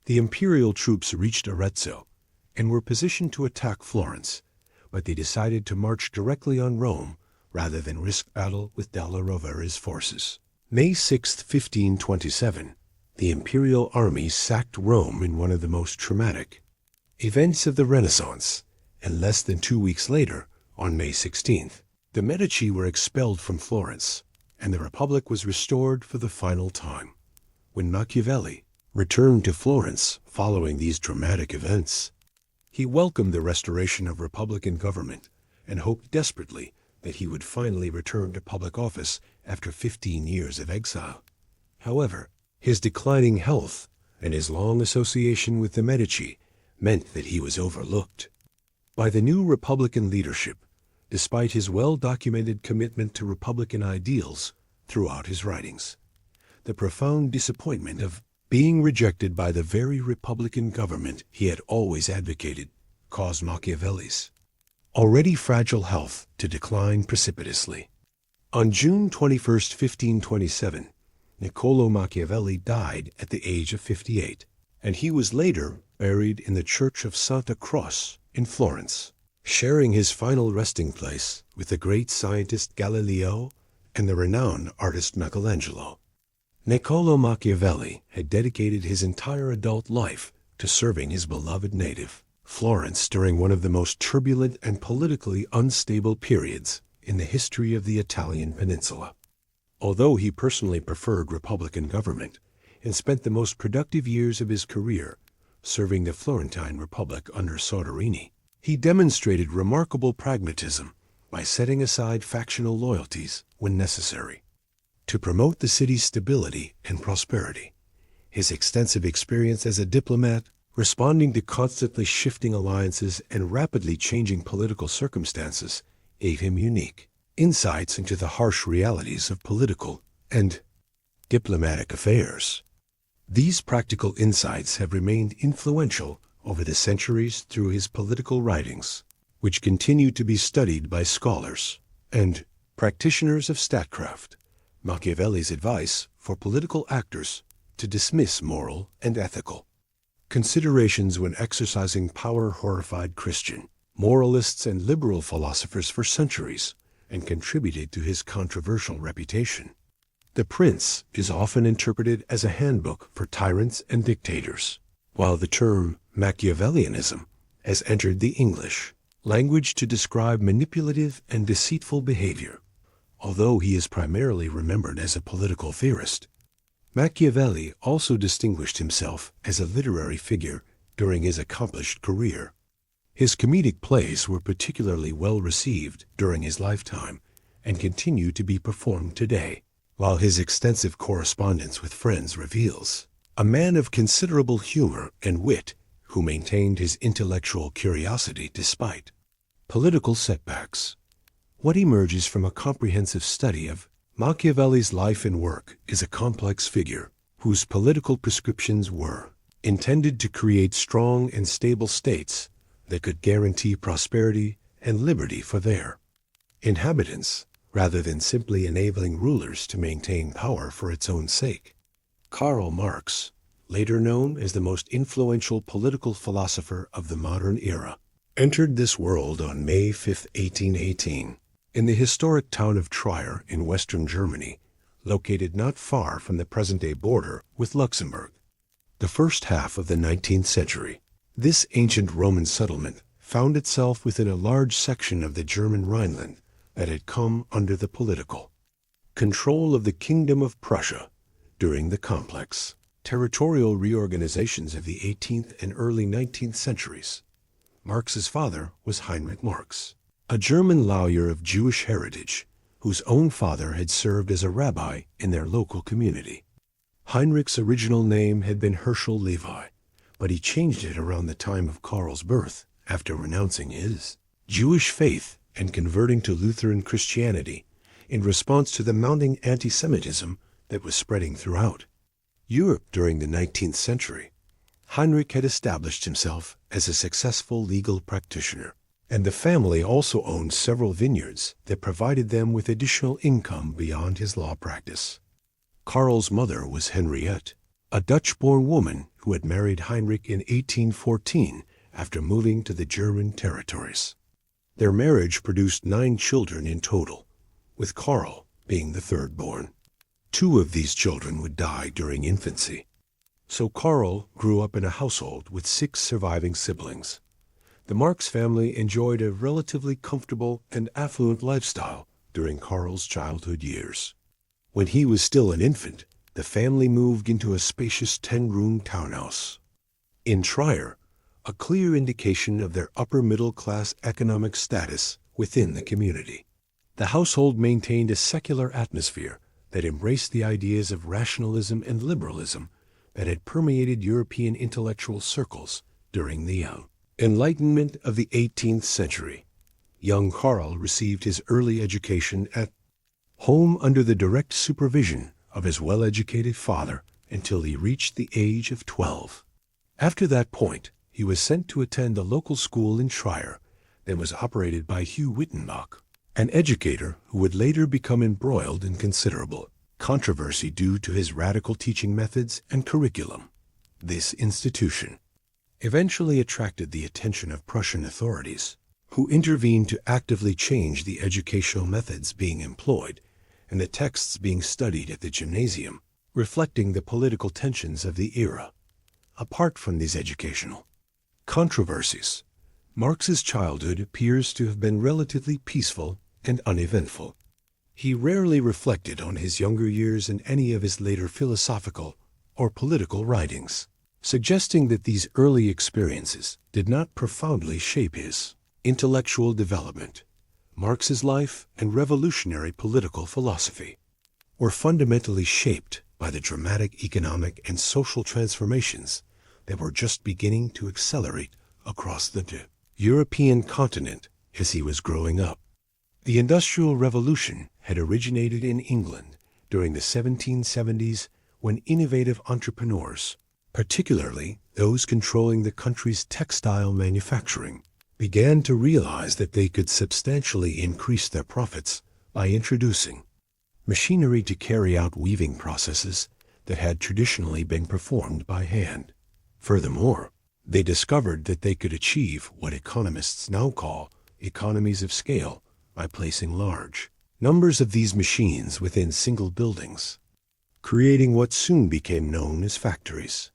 the imperial troops reached Arezzo and were positioned to attack Florence, but they decided to march directly on Rome rather than risk battle with della Rovere's forces. May 6, 1527, the imperial army sacked Rome in one of the most traumatic events of the Renaissance, and less than 2 weeks later, on May 16th, the Medici were expelled from Florence, and the Republic was restored for the final time. When Machiavelli returned to Florence following these dramatic events, he welcomed the restoration of Republican government and hoped desperately that he would finally return to public office after 15 years of exile. However, his declining health and his long association with the Medici meant that he was overlooked by the new Republican leadership, despite his well-documented commitment to Republican ideals throughout his writings. The profound disappointment of being rejected by the very Republican government he had always advocated caused Machiavelli's already fragile health to decline precipitously. On June 21, 1527, Niccolò Machiavelli died at the age of 58, and he was later buried in the Church of Santa Croce in Florence, sharing his final resting place with the great scientist Galileo and the renowned artist Michelangelo. Niccolò Machiavelli had dedicated his entire adult life to serving his beloved native, Florence, during one of the most turbulent and politically unstable periods in the history of the Italian peninsula. Although he personally preferred Republican government and spent the most productive years of his career serving the Florentine Republic under Soderini, he demonstrated remarkable pragmatism by setting aside factional loyalties when necessary to promote the city's stability and prosperity. His extensive experience as a diplomat, responding to constantly shifting alliances and rapidly changing political circumstances, gave him unique insights into the harsh realities of political and diplomatic affairs. These practical insights have remained influential over the centuries through his political writings, which continue to be studied by scholars and practitioners of statecraft. Machiavelli's advice for political actors to dismiss moral and ethical considerations when exercising power horrified Christian moralists and liberal philosophers for centuries and contributed to his controversial reputation. The Prince is often interpreted as a handbook for tyrants and dictators, while the term Machiavellianism has entered the English language to describe manipulative and deceitful behavior. Although he is primarily remembered as a political theorist, Machiavelli also distinguished himself as a literary figure during his accomplished career. His comedic plays were particularly well received during his lifetime and continue to be performed today, while his extensive correspondence with friends reveals a man of considerable humor and wit who maintained his intellectual curiosity despite political setbacks. What emerges from a comprehensive study of Machiavelli's life and work is a complex figure whose political prescriptions were intended to create strong and stable states that could guarantee prosperity and liberty for their inhabitants, rather than simply enabling rulers to maintain power for its own sake. Karl Marx, later known as the most influential political philosopher of the modern era, entered this world on May 5, 1818. In the historic town of Trier in western Germany, located not far from the present-day border with Luxembourg. The first half of the 19th century, this ancient Roman settlement found itself within a large section of the German Rhineland that had come under the political control of the Kingdom of Prussia during the complex territorial reorganizations of the 18th and early 19th centuries. Marx's father was Heinrich Marx, a German lawyer of Jewish heritage, whose own father had served as a rabbi in their local community. Heinrich's original name had been Herschel Levi, but he changed it around the time of Karl's birth after renouncing his Jewish faith and converting to Lutheran Christianity in response to the mounting anti-Semitism that was spreading throughout Europe during the 19th century. Heinrich had established himself as a successful legal practitioner, and the family also owned several vineyards that provided them with additional income beyond his law practice. Karl's mother was Henriette, a Dutch-born woman who had married Heinrich in 1814 after moving to the German territories. Their marriage produced 9 children in total, with Karl being the third born. 2 of these children would die during infancy. So Karl grew up in a household with 6 surviving siblings. The Marx family enjoyed a relatively comfortable and affluent lifestyle during Karl's childhood years. When he was still an infant, the family moved into a spacious 10-room townhouse in Trier, a clear indication of their upper-middle-class economic status within the community. The household maintained a secular atmosphere that embraced the ideas of rationalism and liberalism that had permeated European intellectual circles during the Enlightenment of the 18th century. Young Karl received his early education at home under the direct supervision of his well-educated father until he reached the age of 12. After that point, he was sent to attend a local school in Trier that was operated by Hugh Wittenbach, an educator who would later become embroiled in considerable controversy due to his radical teaching methods and curriculum. This institution eventually attracted the attention of Prussian authorities, who intervened to actively change the educational methods being employed and the texts being studied at the gymnasium, reflecting the political tensions of the era. Apart from these educational controversies, Marx's childhood appears to have been relatively peaceful and uneventful. He rarely reflected on his younger years in any of his later philosophical or political writings, suggesting that these early experiences did not profoundly shape his intellectual development. Marx's life and revolutionary political philosophy were fundamentally shaped by the dramatic economic and social transformations that were just beginning to accelerate across the European continent as he was growing up. The Industrial Revolution had originated in England during the 1770s when innovative entrepreneurs, particularly those controlling the country's textile manufacturing, began to realize that they could substantially increase their profits by introducing machinery to carry out weaving processes that had traditionally been performed by hand. Furthermore, they discovered that they could achieve what economists now call economies of scale by placing large numbers of these machines within single buildings, creating what soon became known as factories.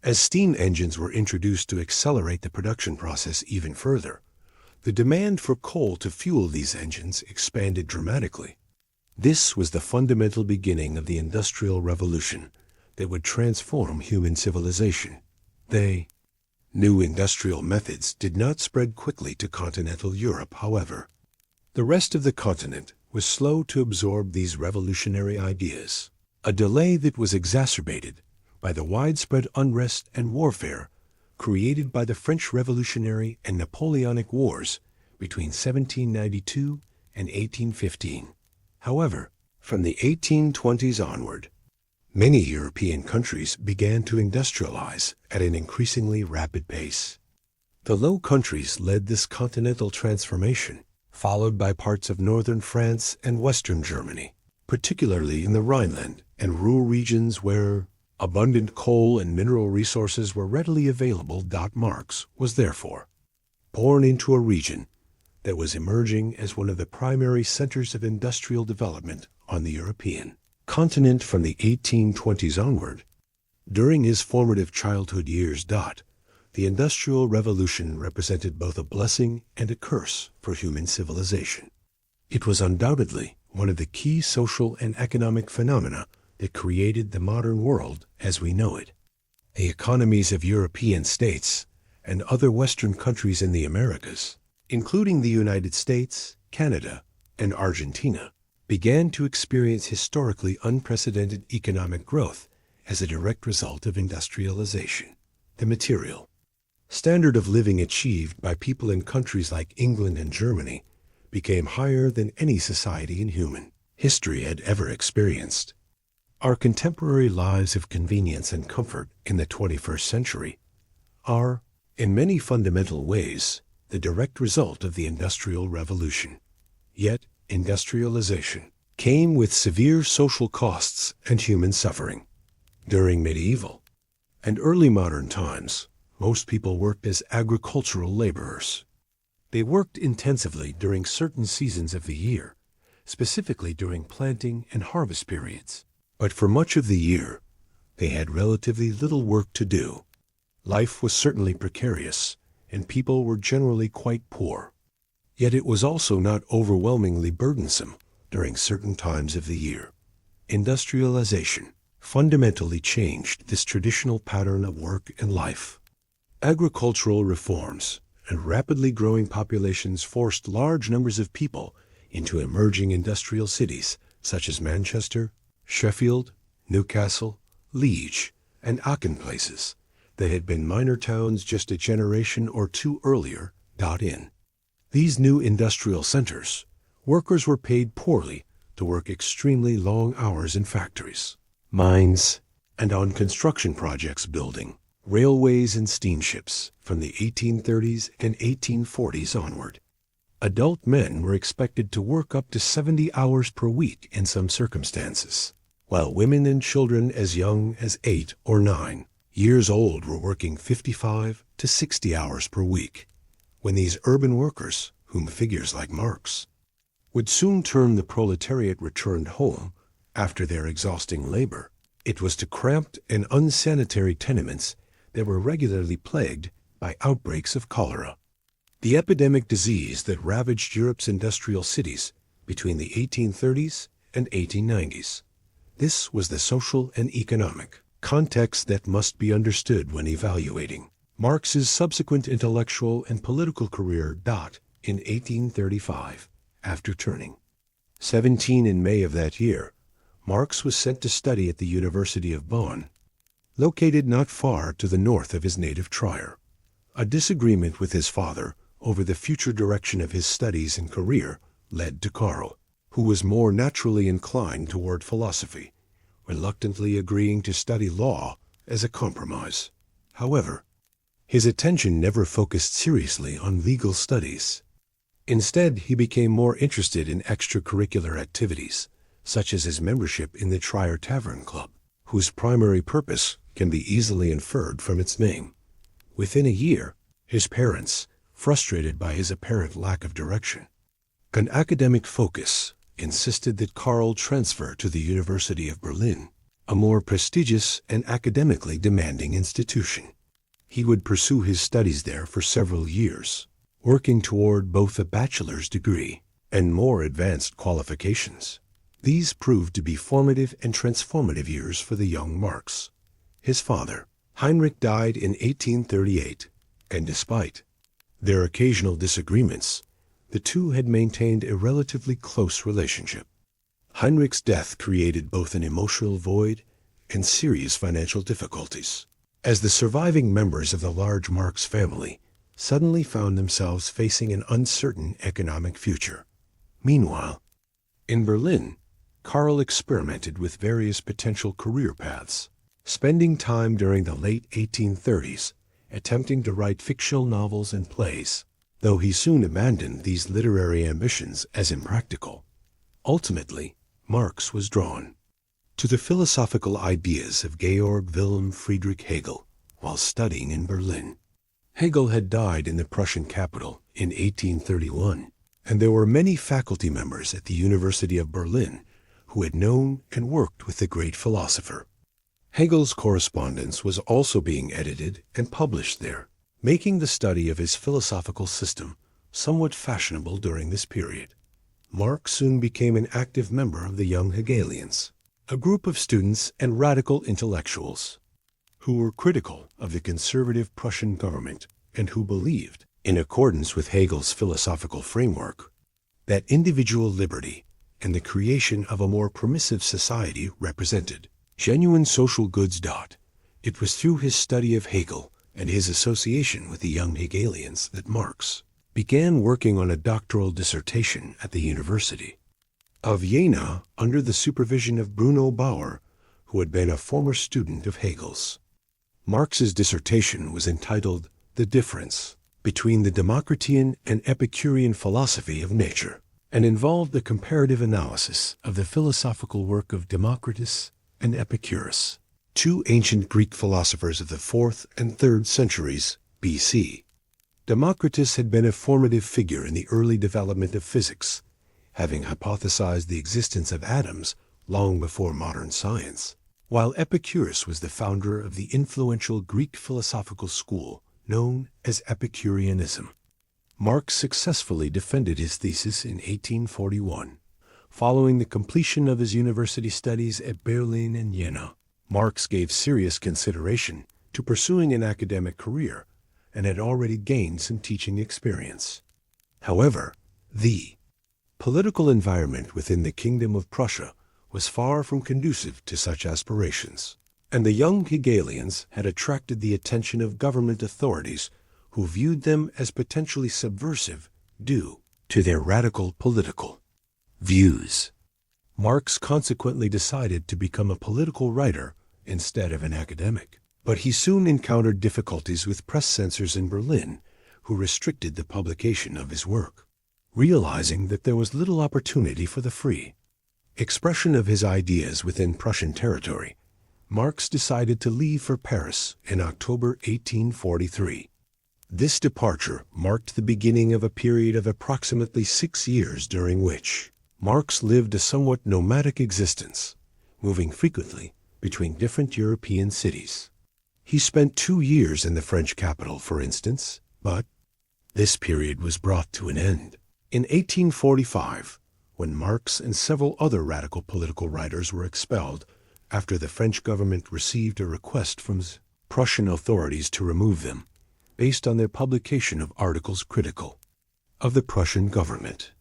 As steam engines were introduced to accelerate the production process even further, the demand for coal to fuel these engines expanded dramatically. This was the fundamental beginning of the Industrial Revolution that would transform human civilization. New industrial methods did not spread quickly to continental Europe, however. The rest of the continent was slow to absorb these revolutionary ideas, a delay that was exacerbated by the widespread unrest and warfare created by the French Revolutionary and Napoleonic Wars between 1792 and 1815. However, from the 1820s onward, many European countries began to industrialize at an increasingly rapid pace. The Low Countries led this continental transformation, followed by parts of northern France and western Germany, particularly in the Rhineland and rural regions where abundant coal and mineral resources were readily available. Marx was therefore born into a region that was emerging as one of the primary centers of industrial development on the European continent from the 1820s onward. During his formative childhood years, the Industrial Revolution represented both a blessing and a curse for human civilization. It was undoubtedly one of the key social and economic phenomena that created the modern world as we know it. The economies of European states and other Western countries in the Americas, including the United States, Canada, and Argentina, began to experience historically unprecedented economic growth as a direct result of industrialization. The material standard of living achieved by people in countries like England and Germany became higher than any society in human history had ever experienced. Our contemporary lives of convenience and comfort in the 21st century are, in many fundamental ways, the direct result of the Industrial Revolution. Yet, industrialization came with severe social costs and human suffering. During medieval and early modern times, most people worked as agricultural laborers. They worked intensively during certain seasons of the year, specifically during planting and harvest periods. But for much of the year, they had relatively little work to do. Life was certainly precarious, and people were generally quite poor. Yet it was also not overwhelmingly burdensome during certain times of the year. Industrialization fundamentally changed this traditional pattern of work and life. Agricultural reforms and rapidly growing populations forced large numbers of people into emerging industrial cities such as Manchester, Sheffield, Newcastle, Liege, and Aachen, places that had been minor towns just a generation or two earlier. In these new industrial centers, workers were paid poorly to work extremely long hours in factories, mines, and on construction projects building railways and steamships from the 1830s and 1840s onward. Adult men were expected to work up to 70 hours per week in some circumstances, while women and children as young as 8 or 9 years old were working 55 to 60 hours per week. When these urban workers, whom figures like Marx would soon term the proletariat, returned home after their exhausting labor, it was to cramped and unsanitary tenements that were regularly plagued by outbreaks of cholera, the epidemic disease that ravaged Europe's industrial cities between the 1830s and 1890s. This was the social and economic context that must be understood when evaluating Marx's subsequent intellectual and political career. In 1835, after turning 17 in May of that year, Marx was sent to study at the University of Bonn, located not far to the north of his native Trier. A disagreement with his father over the future direction of his studies and career led to Karl, who was more naturally inclined toward philosophy, reluctantly agreeing to study law as a compromise. However, his attention never focused seriously on legal studies. Instead, he became more interested in extracurricular activities, such as his membership in the Trier Tavern Club, whose primary purpose can be easily inferred from its name. Within a year, his parents, frustrated by his apparent lack of direction and academic focus, insisted that Karl transfer to the University of Berlin, a more prestigious and academically demanding institution. He would pursue his studies there for several years, working toward both a bachelor's degree and more advanced qualifications. These proved to be formative and transformative years for the young Marx. His father, Heinrich, died in 1838, and despite their occasional disagreements, the two had maintained a relatively close relationship. Heinrich's death created both an emotional void and serious financial difficulties, as the surviving members of the large Marx family suddenly found themselves facing an uncertain economic future. Meanwhile, in Berlin, Karl experimented with various potential career paths, spending time during the late 1830s attempting to write fictional novels and plays, though he soon abandoned these literary ambitions as impractical. Ultimately, Marx was drawn to the philosophical ideas of Georg Wilhelm Friedrich Hegel while studying in Berlin. Hegel had died in the Prussian capital in 1831, and there were many faculty members at the University of Berlin who had known and worked with the great philosopher. Hegel's correspondence was also being edited and published there, making the study of his philosophical system somewhat fashionable during this period. Marx soon became an active member of the Young Hegelians, a group of students and radical intellectuals who were critical of the conservative Prussian government and who believed, in accordance with Hegel's philosophical framework, that individual liberty and the creation of a more permissive society represented genuine social goods. It was through his study of Hegel and his association with the Young Hegelians that Marx began working on a doctoral dissertation at the University of Jena under the supervision of Bruno Bauer, who had been a former student of Hegel's. Marx's dissertation was entitled "The Difference Between the Democritean and Epicurean Philosophy of Nature," and involved the comparative analysis of the philosophical work of Democritus and Epicurus, two ancient Greek philosophers of the 4th and 3rd centuries BC. Democritus had been a formative figure in the early development of physics, having hypothesized the existence of atoms long before modern science, while Epicurus was the founder of the influential Greek philosophical school known as Epicureanism. Marx successfully defended his thesis in 1841. Following the completion of his university studies at Berlin and Jena, Marx gave serious consideration to pursuing an academic career and had already gained some teaching experience. However, the political environment within the Kingdom of Prussia was far from conducive to such aspirations, and the young Hegelians had attracted the attention of government authorities who viewed them as potentially subversive due to their radical political views. Marx consequently decided to become a political writer instead of an academic, but he soon encountered difficulties with press censors in Berlin who restricted the publication of his work. Realizing that there was little opportunity for the free expression of his ideas within Prussian territory, Marx decided to leave for Paris in October 1843. This departure marked the beginning of a period of approximately 6 years during which Marx lived a somewhat nomadic existence, moving frequently between different European cities. He spent 2 years in the French capital, for instance, but this period was brought to an end in 1845, when Marx and several other radical political writers were expelled after the French government received a request from Prussian authorities to remove them, based on their publication of articles critical of the Prussian government.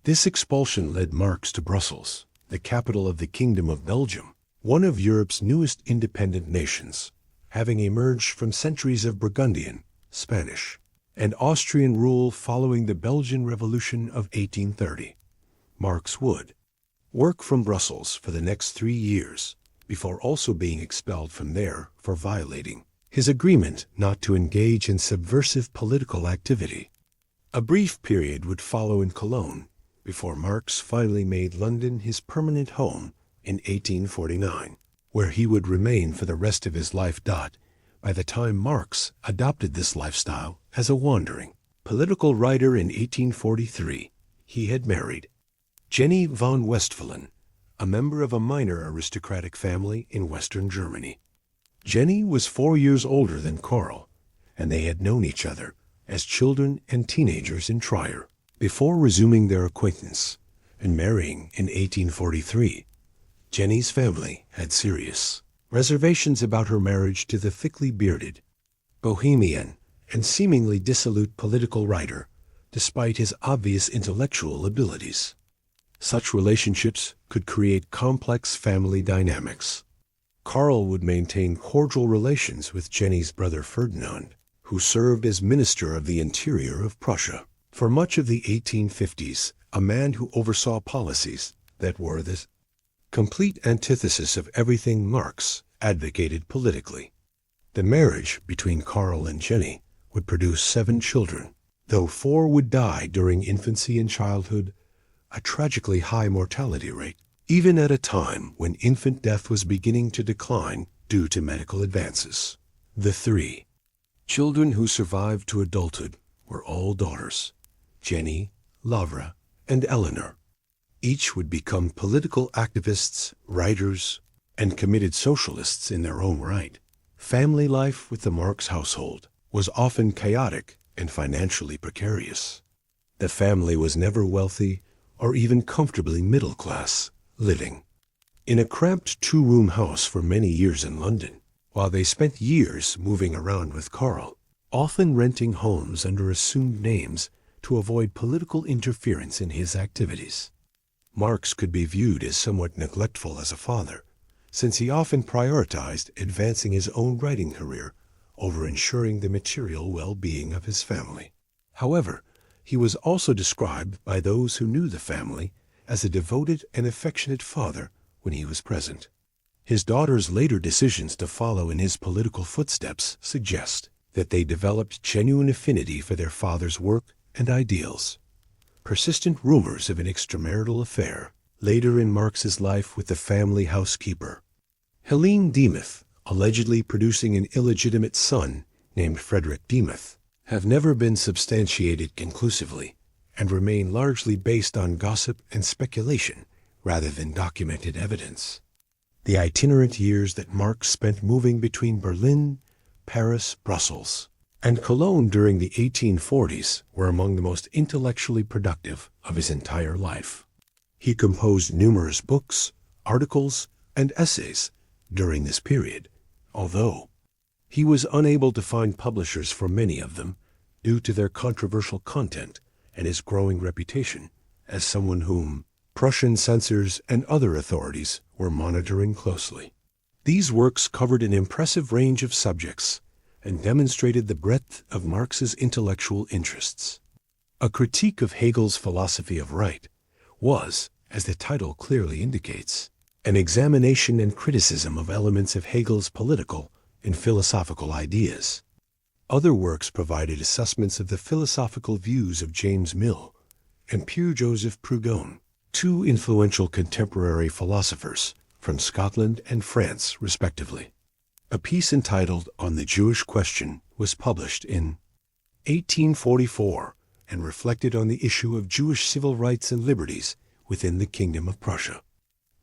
This expulsion led Marx to Brussels, the capital of the Kingdom of Belgium, one of Europe's newest independent nations, having emerged from centuries of Burgundian, Spanish, and Austrian rule following the Belgian Revolution of 1830. Marx would work from Brussels for the next 3 years, before also being expelled from there for violating his agreement not to engage in subversive political activity. A brief period would follow in Cologne, before Marx finally made London his permanent home in 1849, where he would remain for the rest of his life. By the time Marx adopted this lifestyle as a wandering political writer in 1843, he had married Jenny von Westphalen, a member of a minor aristocratic family in Western Germany. Jenny was 4 years older than Karl, and they had known each other as children and teenagers in Trier, before resuming their acquaintance and marrying in 1843. Jenny's family had serious reservations about her marriage to the thickly bearded, bohemian, and seemingly dissolute political writer, despite his obvious intellectual abilities. Such relationships could create complex family dynamics. Karl would maintain cordial relations with Jenny's brother Ferdinand, who served as Minister of the Interior of Prussia for much of the 1850s, a man who oversaw policies that were the complete antithesis of everything Marx advocated politically. The marriage between Karl and Jenny would produce 7 children, though 4 would die during infancy and childhood, a tragically high mortality rate, even at a time when infant death was beginning to decline due to medical advances. The 3 children who survived to adulthood were all daughters: Jenny, Lavra, and Eleanor. Each would become political activists, writers, and committed socialists in their own right. Family life with the Marx household was often chaotic and financially precarious. The family was never wealthy or even comfortably middle class, living in a cramped 2-room house for many years in London, while they spent years moving around with Karl, often renting homes under assumed names to avoid political interference in his activities. Marx could be viewed as somewhat neglectful as a father, since he often prioritized advancing his own writing career over ensuring the material well-being of his family. However, he was also described by those who knew the family as a devoted and affectionate father when he was present. His daughter's later decisions to follow in his political footsteps suggest that they developed genuine affinity for their father's work and ideals. Persistent rumors of an extramarital affair later in Marx's life with the family housekeeper, Helene Demuth, allegedly producing an illegitimate son named Frederick Demuth, have never been substantiated conclusively and remain largely based on gossip and speculation rather than documented evidence. The itinerant years that Marx spent moving between Berlin, Paris, Brussels, and Cologne during the 1840s were among the most intellectually productive of his entire life. He composed numerous books, articles, and essays during this period, although he was unable to find publishers for many of them due to their controversial content and his growing reputation as someone whom Prussian censors and other authorities were monitoring closely. These works covered an impressive range of subjects and demonstrated the breadth of Marx's intellectual interests. A critique of Hegel's philosophy of right was, as the title clearly indicates, an examination and criticism of elements of Hegel's political and philosophical ideas. Other works provided assessments of the philosophical views of James Mill and Pierre-Joseph Proudhon, 2 influential contemporary philosophers from Scotland and France, respectively. A piece entitled On the Jewish Question was published in 1844 and reflected on the issue of Jewish civil rights and liberties within the Kingdom of Prussia.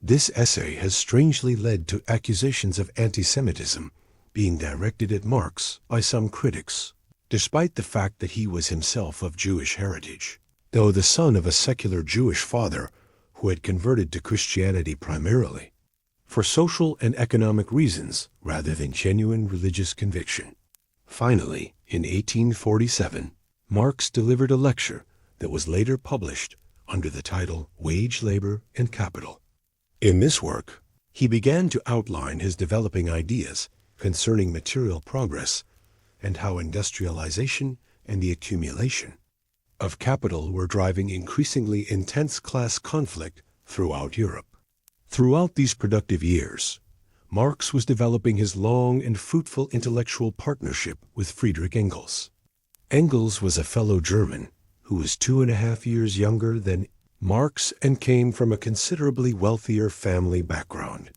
This essay has strangely led to accusations of anti-Semitism being directed at Marx by some critics, despite the fact that he was himself of Jewish heritage, though the son of a secular Jewish father who had converted to Christianity primarily for social and economic reasons rather than genuine religious conviction. Finally, in 1847, Marx delivered a lecture that was later published under the title Wage, Labor, and Capital. In this work, he began to outline his developing ideas concerning material progress and how industrialization and the accumulation of capital were driving increasingly intense class conflict throughout Europe. Throughout these productive years, Marx was developing his long and fruitful intellectual partnership with Friedrich Engels. Engels was a fellow German who was 2.5 years younger than Marx and came from a considerably wealthier family background.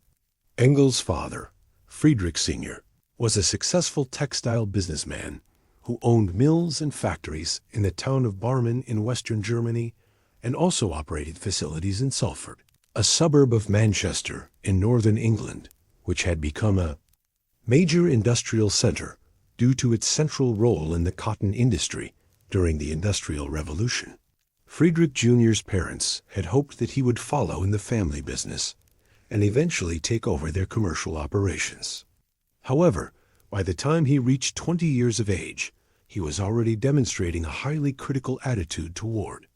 Engels' father, Friedrich Sr., was a successful textile businessman who owned mills and factories in the town of Barmen in western Germany and also operated facilities in Salford, a suburb of Manchester in northern England, which had become a major industrial center due to its central role in the cotton industry during the Industrial Revolution. Friedrich Jr.'s parents had hoped that he would follow in the family business and eventually take over their commercial operations. However, by the time he reached 20 years of age, he was already demonstrating a highly critical attitude toward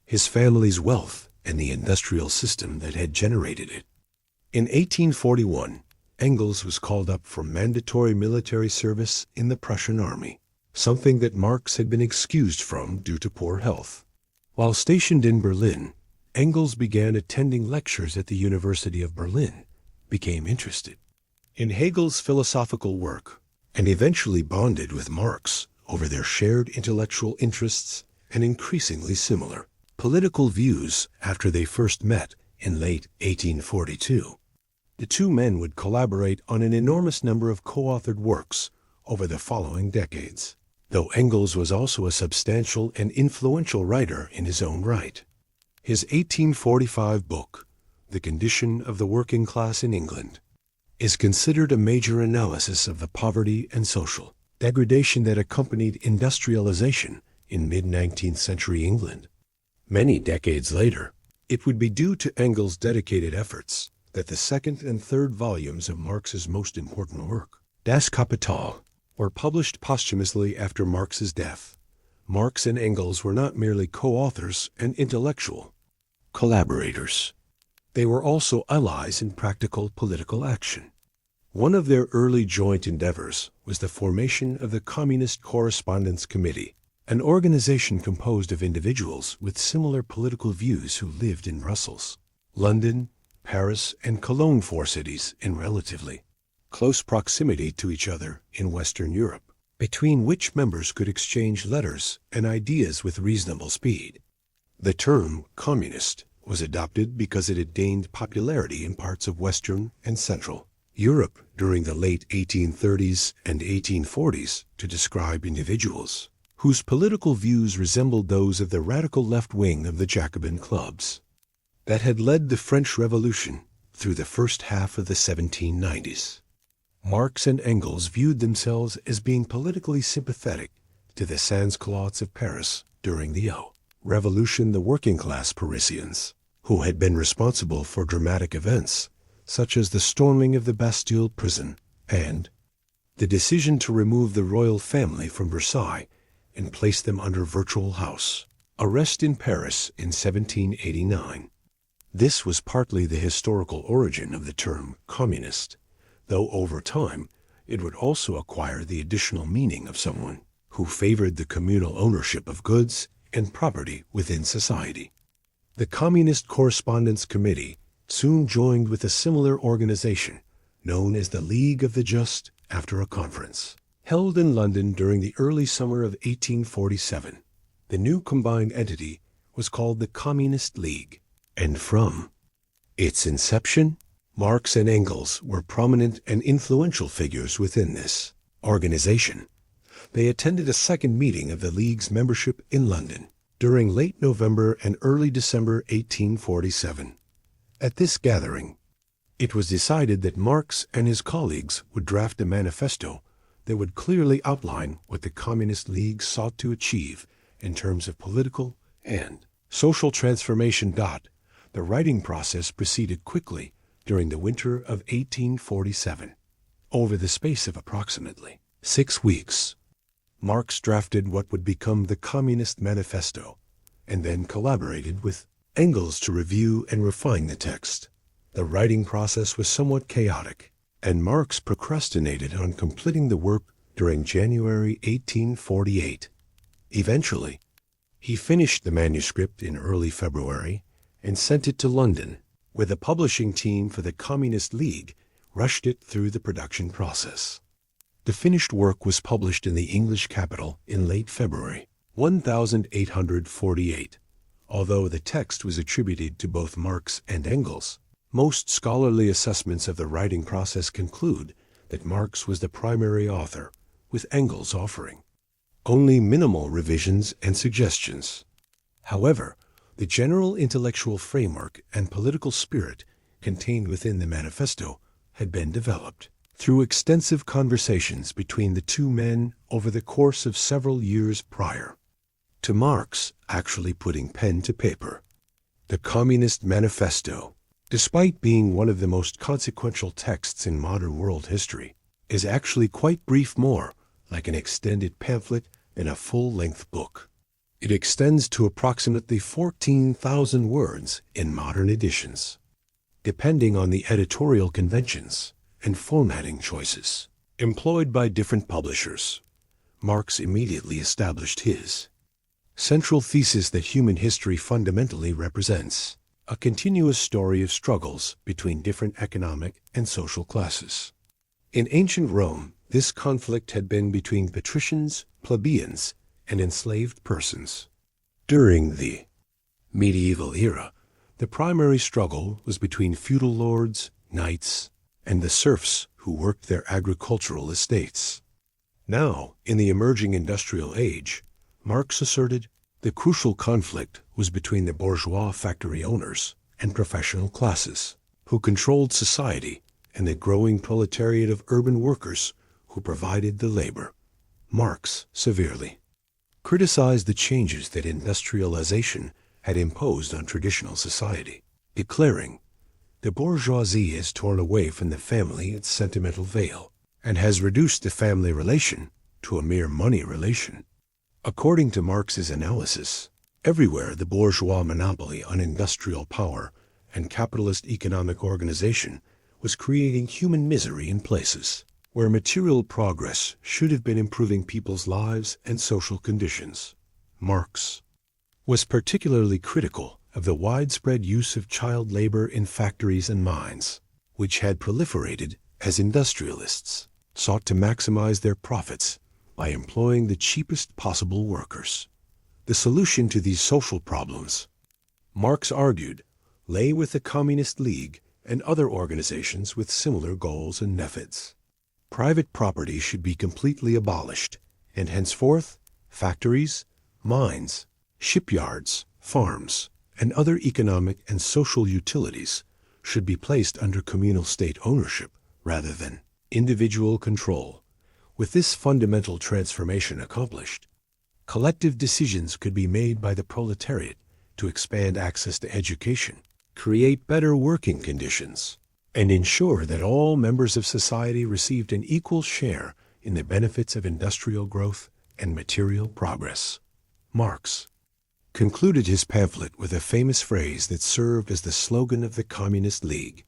his family's wealth and the industrial system that had generated it. In 1841, Engels was called up for mandatory military service in the Prussian army, something that Marx had been excused from due to poor health. While stationed in Berlin, Engels began attending lectures at the University of Berlin, became interested in Hegel's philosophical work, and eventually bonded with Marx over their shared intellectual interests and increasingly similar political views after they first met in late 1842. The two men would collaborate on an enormous number of co-authored works over the following decades, though Engels was also a substantial and influential writer in his own right. His 1845 book, The Condition of the Working Class in England, is considered a major analysis of the poverty and social degradation that accompanied industrialization in mid-19th century England. Many decades later, it would be due to Engels' dedicated efforts that the second and third volumes of Marx's most important work, Das Kapital, were published posthumously after Marx's death. Marx and Engels were not merely co-authors and intellectual collaborators. They were also allies in practical political action. One of their early joint endeavors was the formation of the Communist Correspondence Committee, an organization composed of individuals with similar political views who lived in Brussels, London, Paris, and Cologne, four cities in relatively close proximity to each other in Western Europe, between which members could exchange letters and ideas with reasonable speed. The term communist was adopted because it had gained popularity in parts of Western and Central Europe during the late 1830s and 1840s to describe individuals whose political views resembled those of the radical left wing of the Jacobin clubs that had led the French Revolution through the first half of the 1790s. Marx and Engels viewed themselves as being politically sympathetic to the sans-culottes of Paris during the Revolution, the working-class Parisians, who had been responsible for dramatic events such as the storming of the Bastille prison and the decision to remove the royal family from Versailles and place them under virtual house arrest in Paris in 1789. This was partly the historical origin of the term communist, though over time it would also acquire the additional meaning of someone who favored the communal ownership of goods and property within society. The Communist Correspondence Committee soon joined with a similar organization known as the League of the Just after a conference held in London during the early summer of 1847. The new combined entity was called the Communist League, and from its inception, Marx and Engels were prominent and influential figures within this organization. They attended a second meeting of the League's membership in London during late November and early December 1847. At this gathering, it was decided that Marx and his colleagues would draft a manifesto that would clearly outline what the Communist League sought to achieve in terms of political and social transformation. The writing process proceeded quickly during the winter of 1847. Over the space of approximately 6 weeks, Marx drafted what would become the Communist Manifesto, and then collaborated with Engels to review and refine the text. The writing process was somewhat chaotic, and Marx procrastinated on completing the work during January 1848. Eventually, he finished the manuscript in early February and sent it to London, where the publishing team for the Communist League rushed it through the production process. The finished work was published in the English capital in late February, 1848. Although the text was attributed to both Marx and Engels, most scholarly assessments of the writing process conclude that Marx was the primary author, with Engels offering only minimal revisions and suggestions. However, the general intellectual framework and political spirit contained within the manifesto had been developed through extensive conversations between the two men over the course of several years prior to Marx actually putting pen to paper. The Communist Manifesto, despite being one of the most consequential texts in modern world history, is actually quite brief, more like an extended pamphlet in a full-length book. It extends to approximately 14,000 words in modern editions, depending on the editorial conventions and formatting choices employed by different publishers. Marx immediately established his central thesis that human history fundamentally represents a continuous story of struggles between different economic and social classes. In ancient Rome, this conflict had been between patricians, plebeians, and enslaved persons. During the medieval era, the primary struggle was between feudal lords, knights, and the serfs who worked their agricultural estates. Now, in the emerging industrial age, Marx asserted the crucial conflict was between the bourgeois factory owners and professional classes, who controlled society, and the growing proletariat of urban workers who provided the labor. Marx severely criticized the changes that industrialization had imposed on traditional society, declaring, "The bourgeoisie has torn away from the family its sentimental veil, and has reduced the family relation to a mere money relation." According to Marx's analysis, everywhere the bourgeois monopoly on industrial power and capitalist economic organization was creating human misery in places where material progress should have been improving people's lives and social conditions. Marx was particularly critical of the widespread use of child labor in factories and mines, which had proliferated as industrialists sought to maximize their profits by employing the cheapest possible workers. The solution to these social problems, Marx argued, lay with the Communist League and other organizations with similar goals and methods. Private property should be completely abolished, and henceforth, factories, mines, shipyards, farms, and other economic and social utilities should be placed under communal state ownership rather than individual control. With this fundamental transformation accomplished, collective decisions could be made by the proletariat to expand access to education, create better working conditions, and ensure that all members of society received an equal share in the benefits of industrial growth and material progress. Marx concluded his pamphlet with a famous phrase that served as the slogan of the Communist League: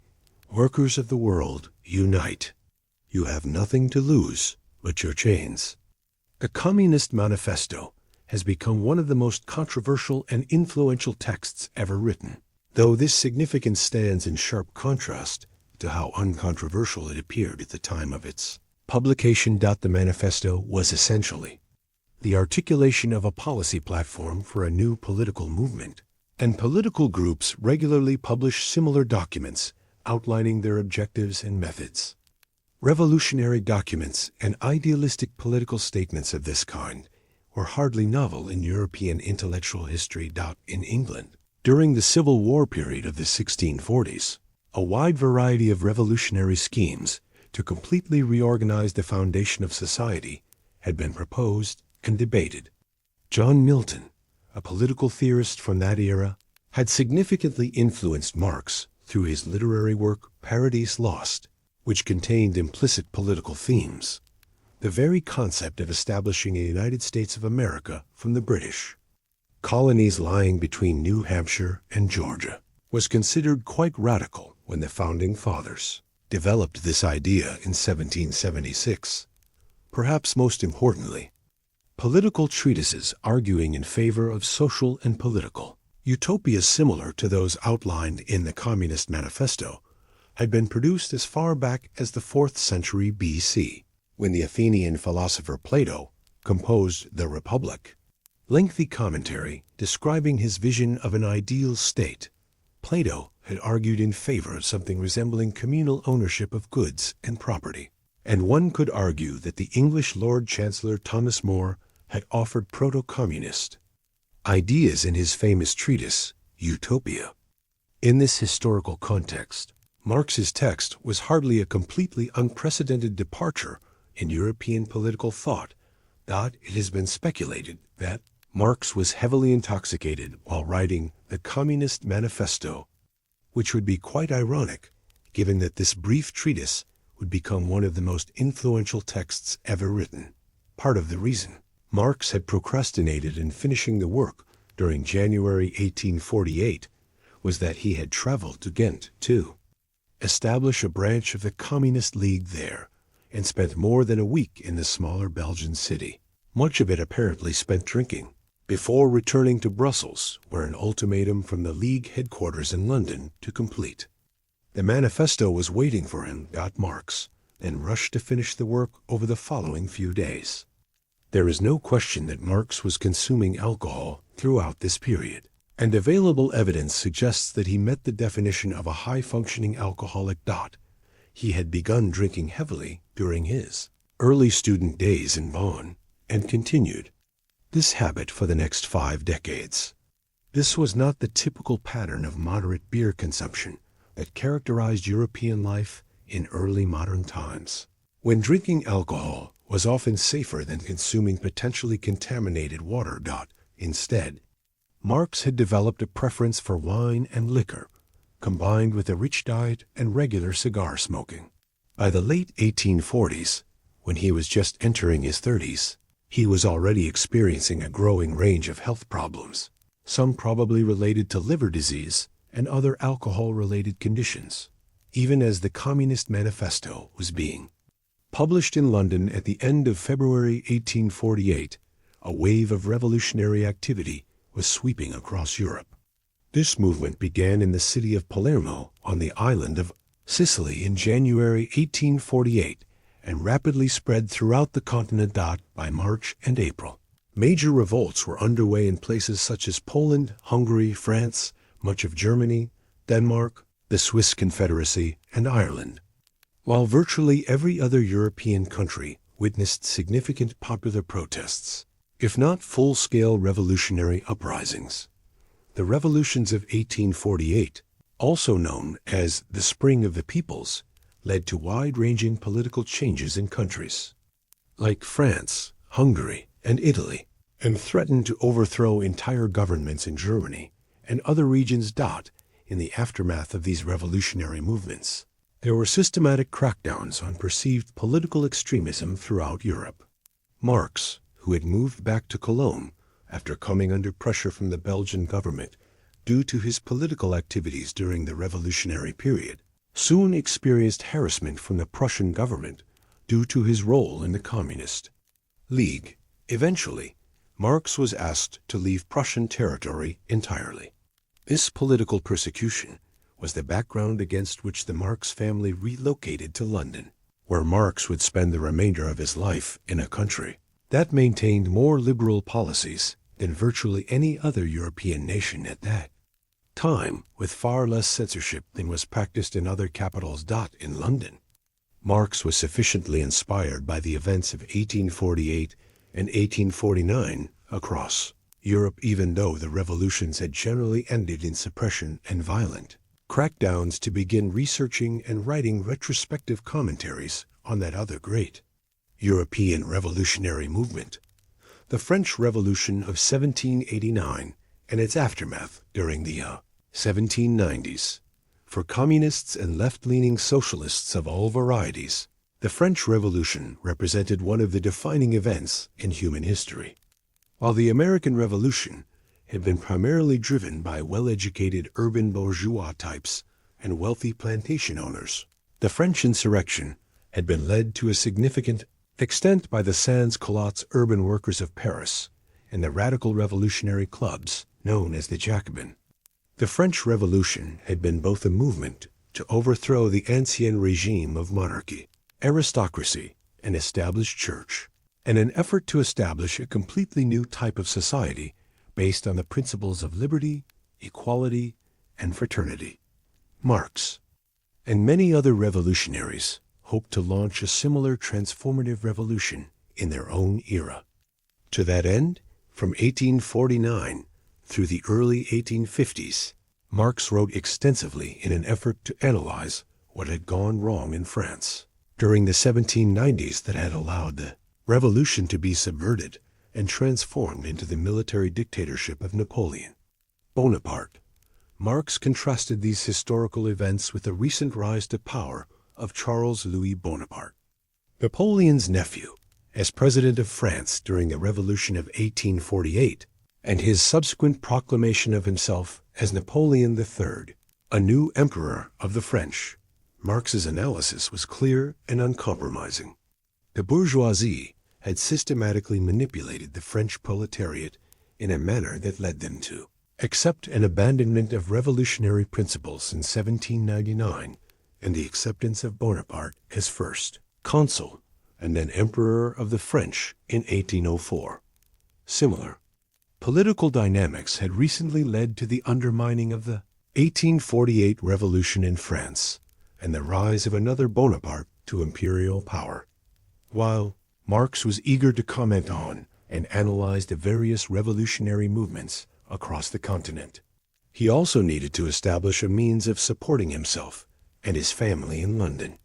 "Workers of the world, unite. You have nothing to lose but your chains." The Communist Manifesto has become one of the most controversial and influential texts ever written, though this significance stands in sharp contrast to how uncontroversial it appeared at the time of its publication. The manifesto was essentially the articulation of a policy platform for a new political movement, and political groups regularly publish similar documents outlining their objectives and methods. Revolutionary documents and idealistic political statements of this kind were hardly novel in European intellectual history. In England, during the Civil War period of the 1640s, a wide variety of revolutionary schemes to completely reorganize the foundation of society had been proposed and debated. John Milton, a political theorist from that era, had significantly influenced Marx through his literary work Paradise Lost, which contained implicit political themes. The very concept of establishing a United States of America from the British colonies lying between New Hampshire and Georgia was considered quite radical when the Founding Fathers developed this idea in 1776. Perhaps most importantly, political treatises arguing in favor of social and political utopias similar to those outlined in the Communist Manifesto had been produced as far back as the 4th century BC, when the Athenian philosopher Plato composed the Republic. Lengthy commentary describing his vision of an ideal state, Plato had argued in favor of something resembling communal ownership of goods and property. And one could argue that the English Lord Chancellor Thomas More had offered proto-communist ideas in his famous treatise, Utopia. In this historical context, Marx's text was hardly a completely unprecedented departure in European political thought. It has been speculated that Marx was heavily intoxicated while writing the Communist Manifesto, which would be quite ironic, given that this brief treatise would become one of the most influential texts ever written. Part of the reason Marx had procrastinated in finishing the work during January 1848 was that he had traveled to Ghent to establish a branch of the Communist League there, and spent more than a week in the smaller Belgian city, much of it apparently spent drinking, before returning to Brussels, where an ultimatum from the League headquarters in London to complete the manifesto was waiting for him. Marx then rushed to finish the work over the following few days. There is no question that Marx was consuming alcohol throughout this period, and available evidence suggests that he met the definition of a high-functioning alcoholic. He had begun drinking heavily during his early student days in Bonn, and continued this habit for the next 5 decades. This was not the typical pattern of moderate beer consumption that characterized European life in early modern times, when drinking alcohol was often safer than consuming potentially contaminated water. Instead, Marx had developed a preference for wine and liquor, combined with a rich diet and regular cigar smoking. By the late 1840s, when he was just entering his 30s, he was already experiencing a growing range of health problems, some probably related to liver disease and other alcohol-related conditions, even as the Communist Manifesto was being published in London at the end of February 1848. A wave of revolutionary activity was sweeping across Europe. This movement began in the city of Palermo on the island of Sicily in January 1848 and rapidly spread throughout the continent. By March and April, major revolts were underway in places such as Poland, Hungary, France, much of Germany, Denmark, the Swiss Confederacy, and Ireland, while virtually every other European country witnessed significant popular protests, if not full-scale revolutionary uprisings. The revolutions of 1848, also known as the Spring of the Peoples, led to wide-ranging political changes in countries like France, Hungary, and Italy, and threatened to overthrow entire governments in Germany and other regions. In the aftermath of these revolutionary movements, there were systematic crackdowns on perceived political extremism throughout Europe. Marx, who had moved back to Cologne after coming under pressure from the Belgian government due to his political activities during the revolutionary period, soon experienced harassment from the Prussian government due to his role in the Communist League. Eventually, Marx was asked to leave Prussian territory entirely. This political persecution was the background against which the Marx family relocated to London, where Marx would spend the remainder of his life in a country that maintained more liberal policies than virtually any other European nation at that time, with far less censorship than was practiced in other capitals. In London, Marx was sufficiently inspired by the events of 1848 and 1849 across Europe, even though the revolutions had generally ended in suppression and violent crackdowns, to begin researching and writing retrospective commentaries on that other great European revolutionary movement, the French Revolution of 1789 and its aftermath during the 1790s. For communists and left-leaning socialists of all varieties, the French Revolution represented one of the defining events in human history. While the American Revolution had been primarily driven by well-educated urban bourgeois types and wealthy plantation owners. The French insurrection had been led to a significant extent by the sans-culottes urban workers of Paris and the radical revolutionary clubs known as the Jacobins. The French Revolution had been both a movement to overthrow the ancien regime of monarchy, aristocracy, and established church, and an effort to establish a completely new type of society based on the principles of liberty, equality, and fraternity. Marx and many other revolutionaries hoped to launch a similar transformative revolution in their own era. To that end, from 1849 through the early 1850s, Marx wrote extensively in an effort to analyze what had gone wrong in France during the 1790s that had allowed the revolution to be subverted and transformed into the military dictatorship of Napoleon Bonaparte. Marx contrasted these historical events with the recent rise to power of Charles Louis Bonaparte, Napoleon's nephew, as president of France during the Revolution of 1848, and his subsequent proclamation of himself as Napoleon III, a new emperor of the French. Marx's analysis was clear and uncompromising. The bourgeoisie had systematically manipulated the French proletariat in a manner that led them to accept an abandonment of revolutionary principles in 1799 and the acceptance of Bonaparte as first consul and then emperor of the French in 1804. Similar political dynamics had recently led to the undermining of the 1848 revolution in France and the rise of another Bonaparte to imperial power. While Marx was eager to comment on and analyze the various revolutionary movements across the continent, he also needed to establish a means of supporting himself and his family in London.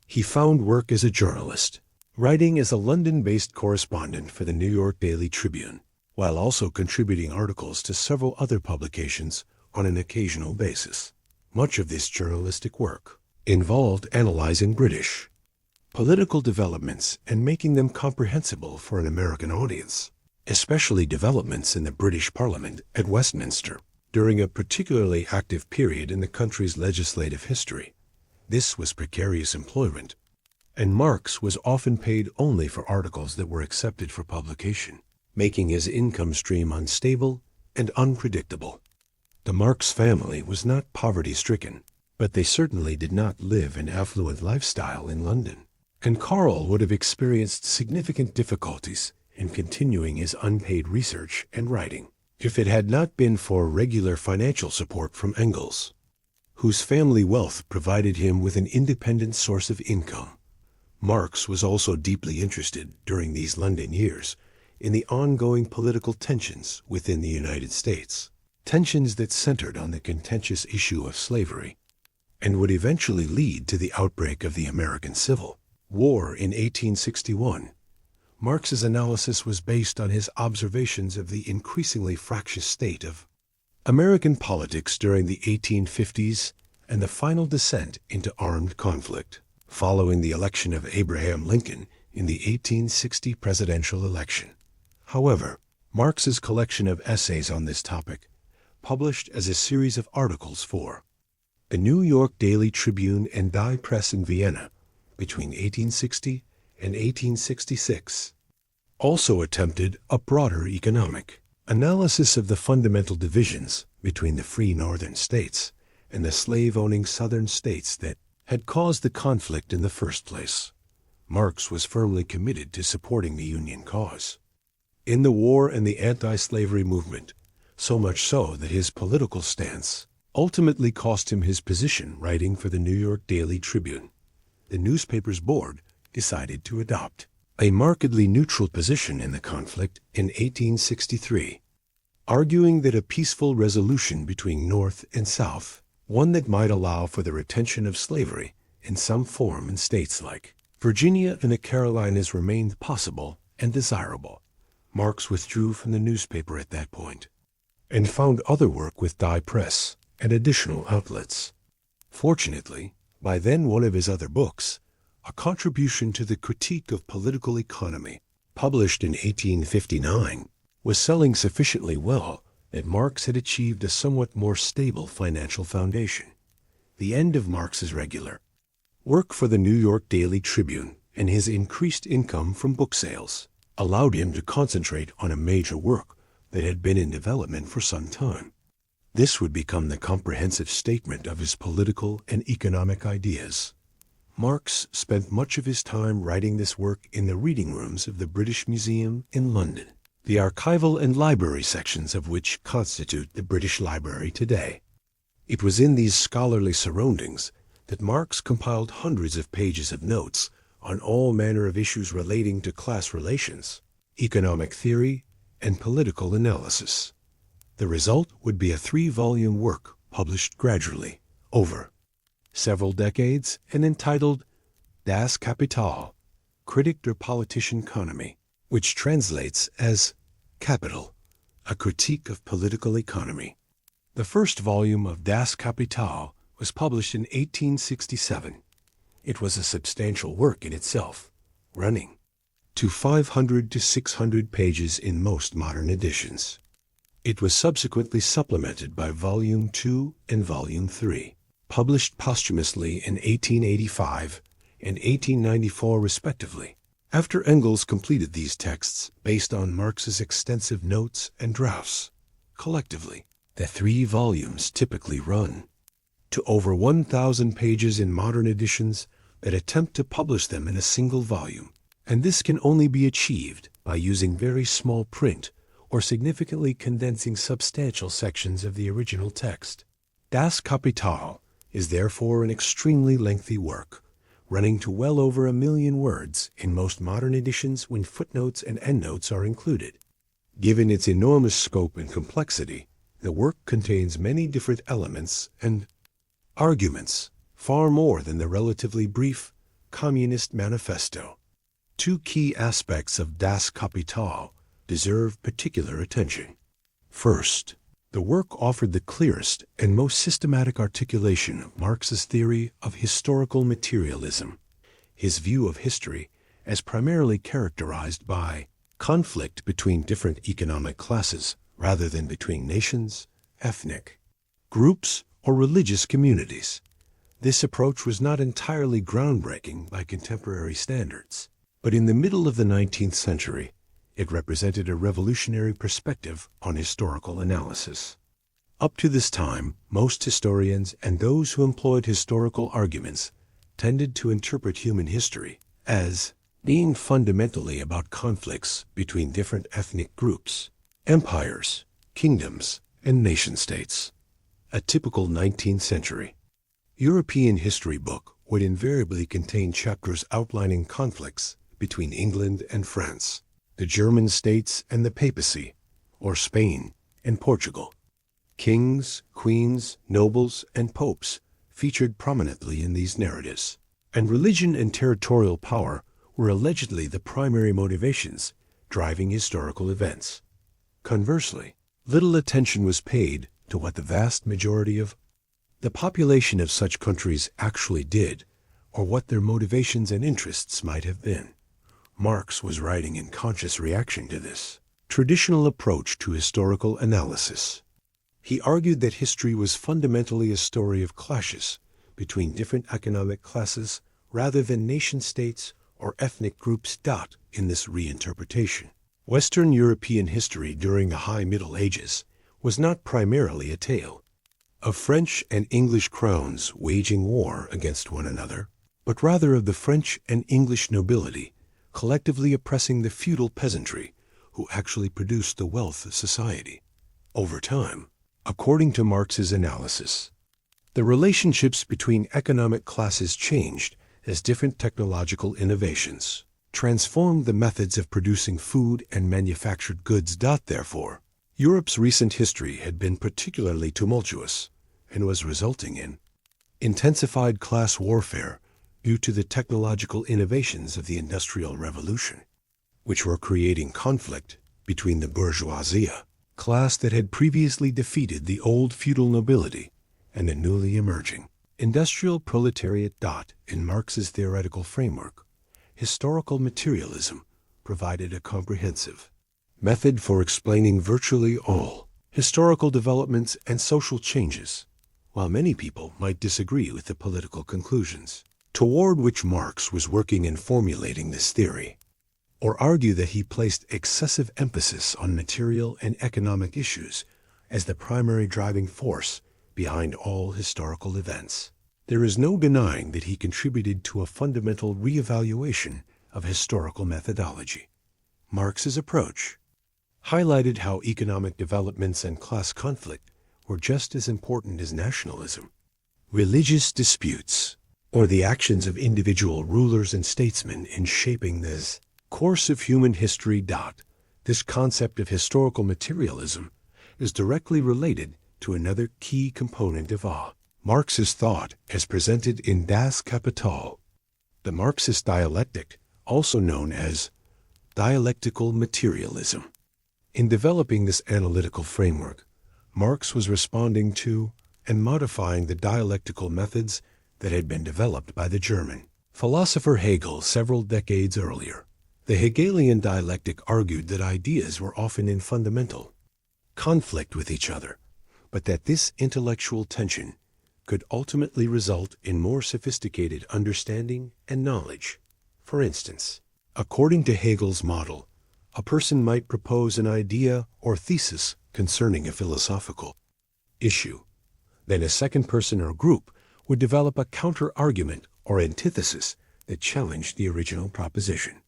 He found work as a journalist, writing as a London-based correspondent for the New York Daily Tribune, while also contributing articles to several other publications on an occasional basis. Much of this journalistic work involved analyzing British political developments and making them comprehensible for an American audience, especially developments in the British Parliament at Westminster during a particularly active period in the country's legislative history. This was precarious employment, and Marx was often paid only for articles that were accepted for publication, making his income stream unstable and unpredictable. The Marx family was not poverty-stricken, but they certainly did not live an affluent lifestyle in London, and Karl would have experienced significant difficulties in continuing his unpaid research and writing if it had not been for regular financial support from Engels, whose family wealth provided him with an independent source of income. Marx was also deeply interested during these London years in the ongoing political tensions within the United States, tensions that centered on the contentious issue of slavery, and would eventually lead to the outbreak of the American Civil War in 1861. Marx's analysis was based on his observations of the increasingly fractious state of American politics during the 1850s and the final descent into armed conflict following the election of Abraham Lincoln in the 1860 presidential election. However, Marx's collection of essays on this topic, published as a series of articles for the New York Daily Tribune and Die Press in Vienna between 1860 and 1866, also attempted a broader economic analysis of the fundamental divisions between the free northern states and the slave-owning southern states that had caused the conflict in the first place. Marx was firmly committed to supporting the Union cause in the war and the anti-slavery movement, so much so that his political stance ultimately cost him his position writing for the New York Daily Tribune. The newspaper's board decided to adopt a markedly neutral position in the conflict in 1863, arguing that a peaceful resolution between North and South, one that might allow for the retention of slavery in some form in states like Virginia and the Carolinas, remained possible and desirable. Marx withdrew from the newspaper at that point and found other work with Die Press and additional outlets. Fortunately, by then one of his other books, A Contribution to the Critique of Political Economy, published in 1859, was selling sufficiently well that Marx had achieved a somewhat more stable financial foundation. the end of Marx's regular work for the New York Daily Tribune and his increased income from book sales allowed him to concentrate on a major work that had been in development for some time. This would become the comprehensive statement of his political and economic ideas. Marx spent much of his time writing this work in the reading rooms of the British Museum in London, the archival and library sections of which constitute the British Library today. It was in these scholarly surroundings that Marx compiled hundreds of pages of notes on all manner of issues relating to class relations, economic theory, and political analysis. The result would be a 3-volume work published gradually over several decades and entitled Das Kapital, Kritik der politischen Ökonomie, which translates as Capital, a critique of political economy. The first volume of Das Kapital was published in 1867. It was a substantial work in itself, running to 500 to 600 pages in most modern editions. It was subsequently supplemented by Volume 2 and Volume 3, published posthumously in 1885 and 1894 respectively. After Engels completed these texts based on Marx's extensive notes and drafts, collectively, the 3 volumes typically run to over 1,000 pages in modern editions that attempt to publish them in a single volume, and this can only be achieved by using very small print or significantly condensing substantial sections of the original text. Das Kapital is therefore an extremely lengthy work, running to well over 1 million words in most modern editions when footnotes and endnotes are included. Given its enormous scope and complexity, the work contains many different elements and arguments, far more than the relatively brief Communist Manifesto. 2 key aspects of Das Kapital deserve particular attention. First, the work offered the clearest and most systematic articulation of Marx's theory of historical materialism, his view of history as primarily characterized by conflict between different economic classes rather than between nations, ethnic groups, or religious communities. This approach was not entirely groundbreaking by contemporary standards, but in the middle of the 19th century, it represented a revolutionary perspective on historical analysis. Up to this time, most historians and those who employed historical arguments tended to interpret human history as being fundamentally about conflicts between different ethnic groups, empires, kingdoms, and nation-states. A typical 19th century European history book would invariably contain chapters outlining conflicts between England and France, the German states and the papacy, or Spain and Portugal. Kings, queens, nobles, and popes featured prominently in these narratives, and religion and territorial power were allegedly the primary motivations driving historical events. Conversely, little attention was paid to what the vast majority of the population of such countries actually did, or what their motivations and interests might have been. Marx was writing in conscious reaction to this traditional approach to historical analysis. He argued that history was fundamentally a story of clashes between different economic classes rather than nation-states or ethnic groups. In this reinterpretation, Western European history during the High Middle Ages was not primarily a tale of French and English crowns waging war against one another, but rather of the French and English nobility collectively oppressing the feudal peasantry who actually produced the wealth of society. Over time, according to Marx's analysis, the relationships between economic classes changed as different technological innovations transformed the methods of producing food and manufactured goods. Therefore, Europe's recent history had been particularly tumultuous and was resulting in intensified class warfare due to the technological innovations of the Industrial Revolution, which were creating conflict between the bourgeoisie, class that had previously defeated the old feudal nobility, and the newly emerging industrial proletariat. In Marx's theoretical framework, historical materialism provided a comprehensive method for explaining virtually all historical developments and social changes, while many people might disagree with the political conclusions toward which Marx was working in formulating this theory, or argue that he placed excessive emphasis on material and economic issues as the primary driving force behind all historical events. There is no denying that he contributed to a fundamental reevaluation of historical methodology. Marx's approach highlighted how economic developments and class conflict were just as important as nationalism. Religious disputes, or the actions of individual rulers and statesmen in shaping this course of human history. This concept of historical materialism is directly related to another key component of Marx's thought as presented in Das Kapital. The Marxist dialectic, also known as dialectical materialism. In developing this analytical framework, Marx was responding to and modifying the dialectical methods that had been developed by the German philosopher Hegel several decades earlier. The Hegelian dialectic argued that ideas were often in fundamental conflict with each other, but that this intellectual tension could ultimately result in more sophisticated understanding and knowledge. For instance, according to Hegel's model, a person might propose an idea or thesis concerning a philosophical issue. Then a second person or group would develop a counter-argument or antithesis that challenged the original proposition.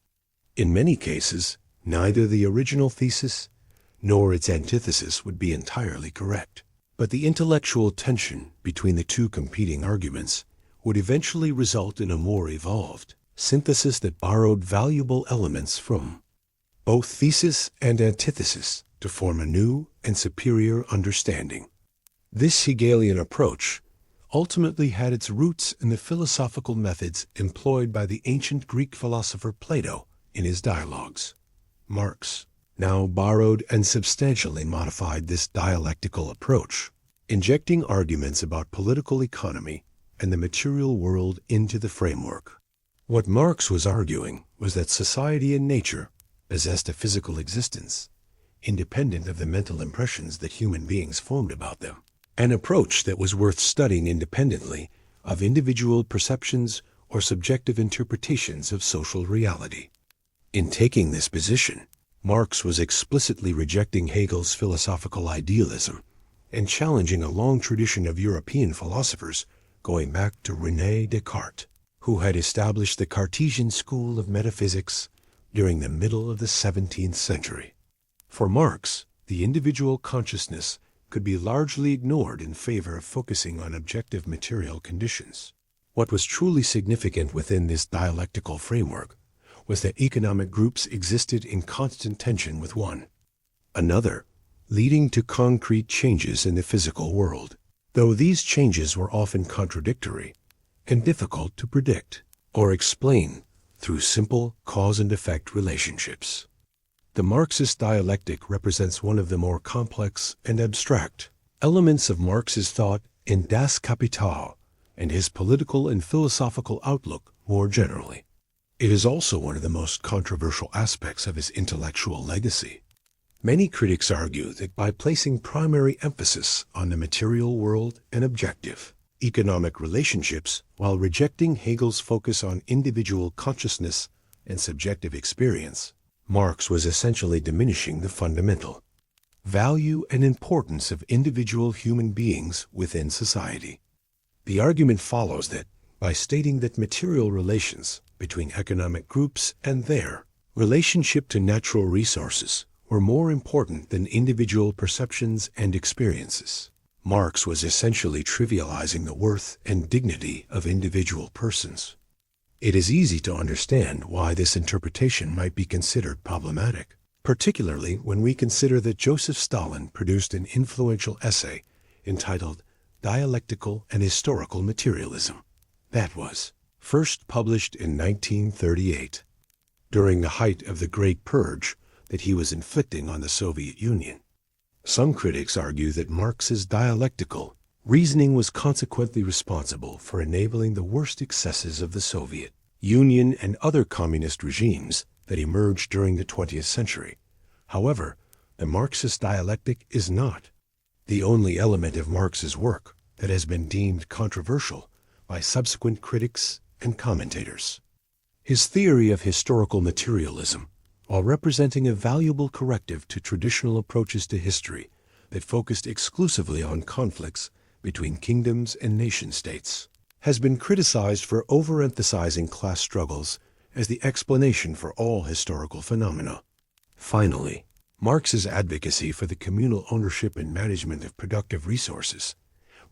In many cases, neither the original thesis nor its antithesis would be entirely correct. But the intellectual tension between the two competing arguments would eventually result in a more evolved synthesis that borrowed valuable elements from both thesis and antithesis to form a new and superior understanding. This Hegelian approach ultimately had its roots in the philosophical methods employed by the ancient Greek philosopher Plato in his dialogues. Marx now borrowed and substantially modified this dialectical approach, injecting arguments about political economy and the material world into the framework. What Marx was arguing was that society and nature possessed a physical existence, independent of the mental impressions that human beings formed about them, an approach that was worth studying independently of individual perceptions or subjective interpretations of social reality. In taking this position, Marx was explicitly rejecting Hegel's philosophical idealism and challenging a long tradition of European philosophers going back to René Descartes, who had established the Cartesian school of metaphysics during the middle of the 17th century. For Marx, the individual consciousness could be largely ignored in favor of focusing on objective material conditions. What was truly significant within this dialectical framework was that economic groups existed in constant tension with one another, leading to concrete changes in the physical world, though these changes were often contradictory and difficult to predict or explain through simple cause and effect relationships. The Marxist dialectic represents one of the more complex and abstract elements of Marx's thought in Das Kapital and his political and philosophical outlook more generally. It is also one of the most controversial aspects of his intellectual legacy. Many critics argue that by placing primary emphasis on the material world and objective economic relationships while rejecting Hegel's focus on individual consciousness and subjective experience, Marx was essentially diminishing the fundamental value and importance of individual human beings within society. The argument follows that by stating that material relations between economic groups and their relationship to natural resources were more important than individual perceptions and experiences, Marx was essentially trivializing the worth and dignity of individual persons. It is easy to understand why this interpretation might be considered problematic, particularly when we consider that Joseph Stalin produced an influential essay entitled Dialectical and Historical Materialism that was first published in 1938, during the height of the Great Purge that he was inflicting on the Soviet Union. Some critics argue that Marx's dialectical reasoning was consequently responsible for enabling the worst excesses of the Soviet Union and other communist regimes that emerged during the 20th century. However, the Marxist dialectic is not the only element of Marx's work that has been deemed controversial by subsequent critics and commentators. His theory of historical materialism, while representing a valuable corrective to traditional approaches to history that focused exclusively on conflicts between kingdoms and nation-states, has been criticized for overemphasizing class struggles as the explanation for all historical phenomena. Finally, Marx's advocacy for the communal ownership and management of productive resources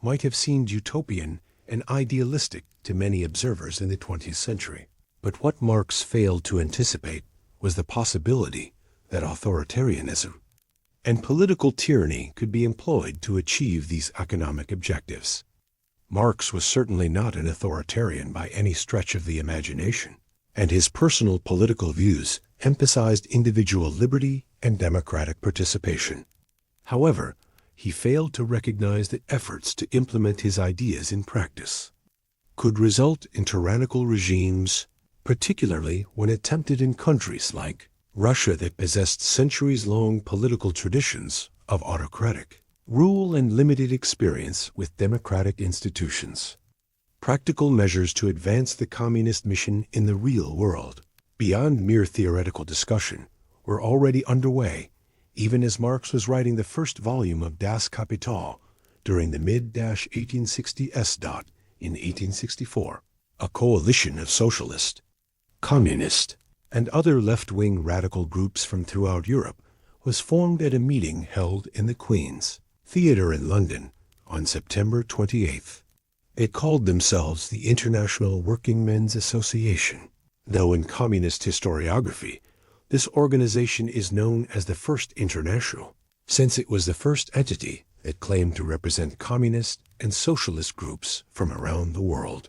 might have seemed utopian and idealistic to many observers in the 20th century. But what Marx failed to anticipate was the possibility that authoritarianism and political tyranny could be employed to achieve these economic objectives. Marx was certainly not an authoritarian by any stretch of the imagination, and his personal political views emphasized individual liberty and democratic participation. However, he failed to recognize that efforts to implement his ideas in practice could result in tyrannical regimes, particularly when attempted in countries like Russia that possessed centuries-long political traditions of autocratic rule and limited experience with democratic institutions. Practical measures to advance the communist mission in the real world, beyond mere theoretical discussion, were already underway, even as Marx was writing the first volume of Das Kapital during the mid-1860s. In 1864. A coalition of socialist, communist, and other left-wing radical groups from throughout Europe was formed at a meeting held in the Queen's Theatre in London on September 28th. It called themselves the International Working Men's Association, though in communist historiography, this organization is known as the First International, since it was the first entity that claimed to represent communist and socialist groups from around the world.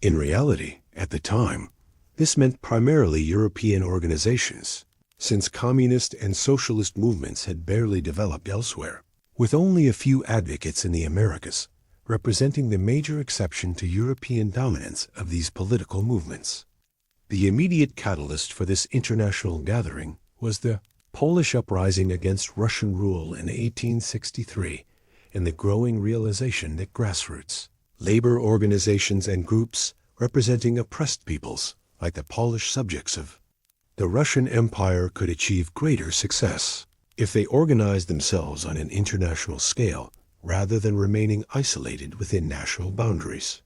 In reality, at the time, this meant primarily European organizations, since communist and socialist movements had barely developed elsewhere, with only a few advocates in the Americas, representing the major exception to European dominance of these political movements. The immediate catalyst for this international gathering was the Polish uprising against Russian rule in 1863 and the growing realization that grassroots, labor organizations and groups representing oppressed peoples like the Polish subjects of the Russian Empire could achieve greater success if they organized themselves on an international scale rather than remaining isolated within national boundaries.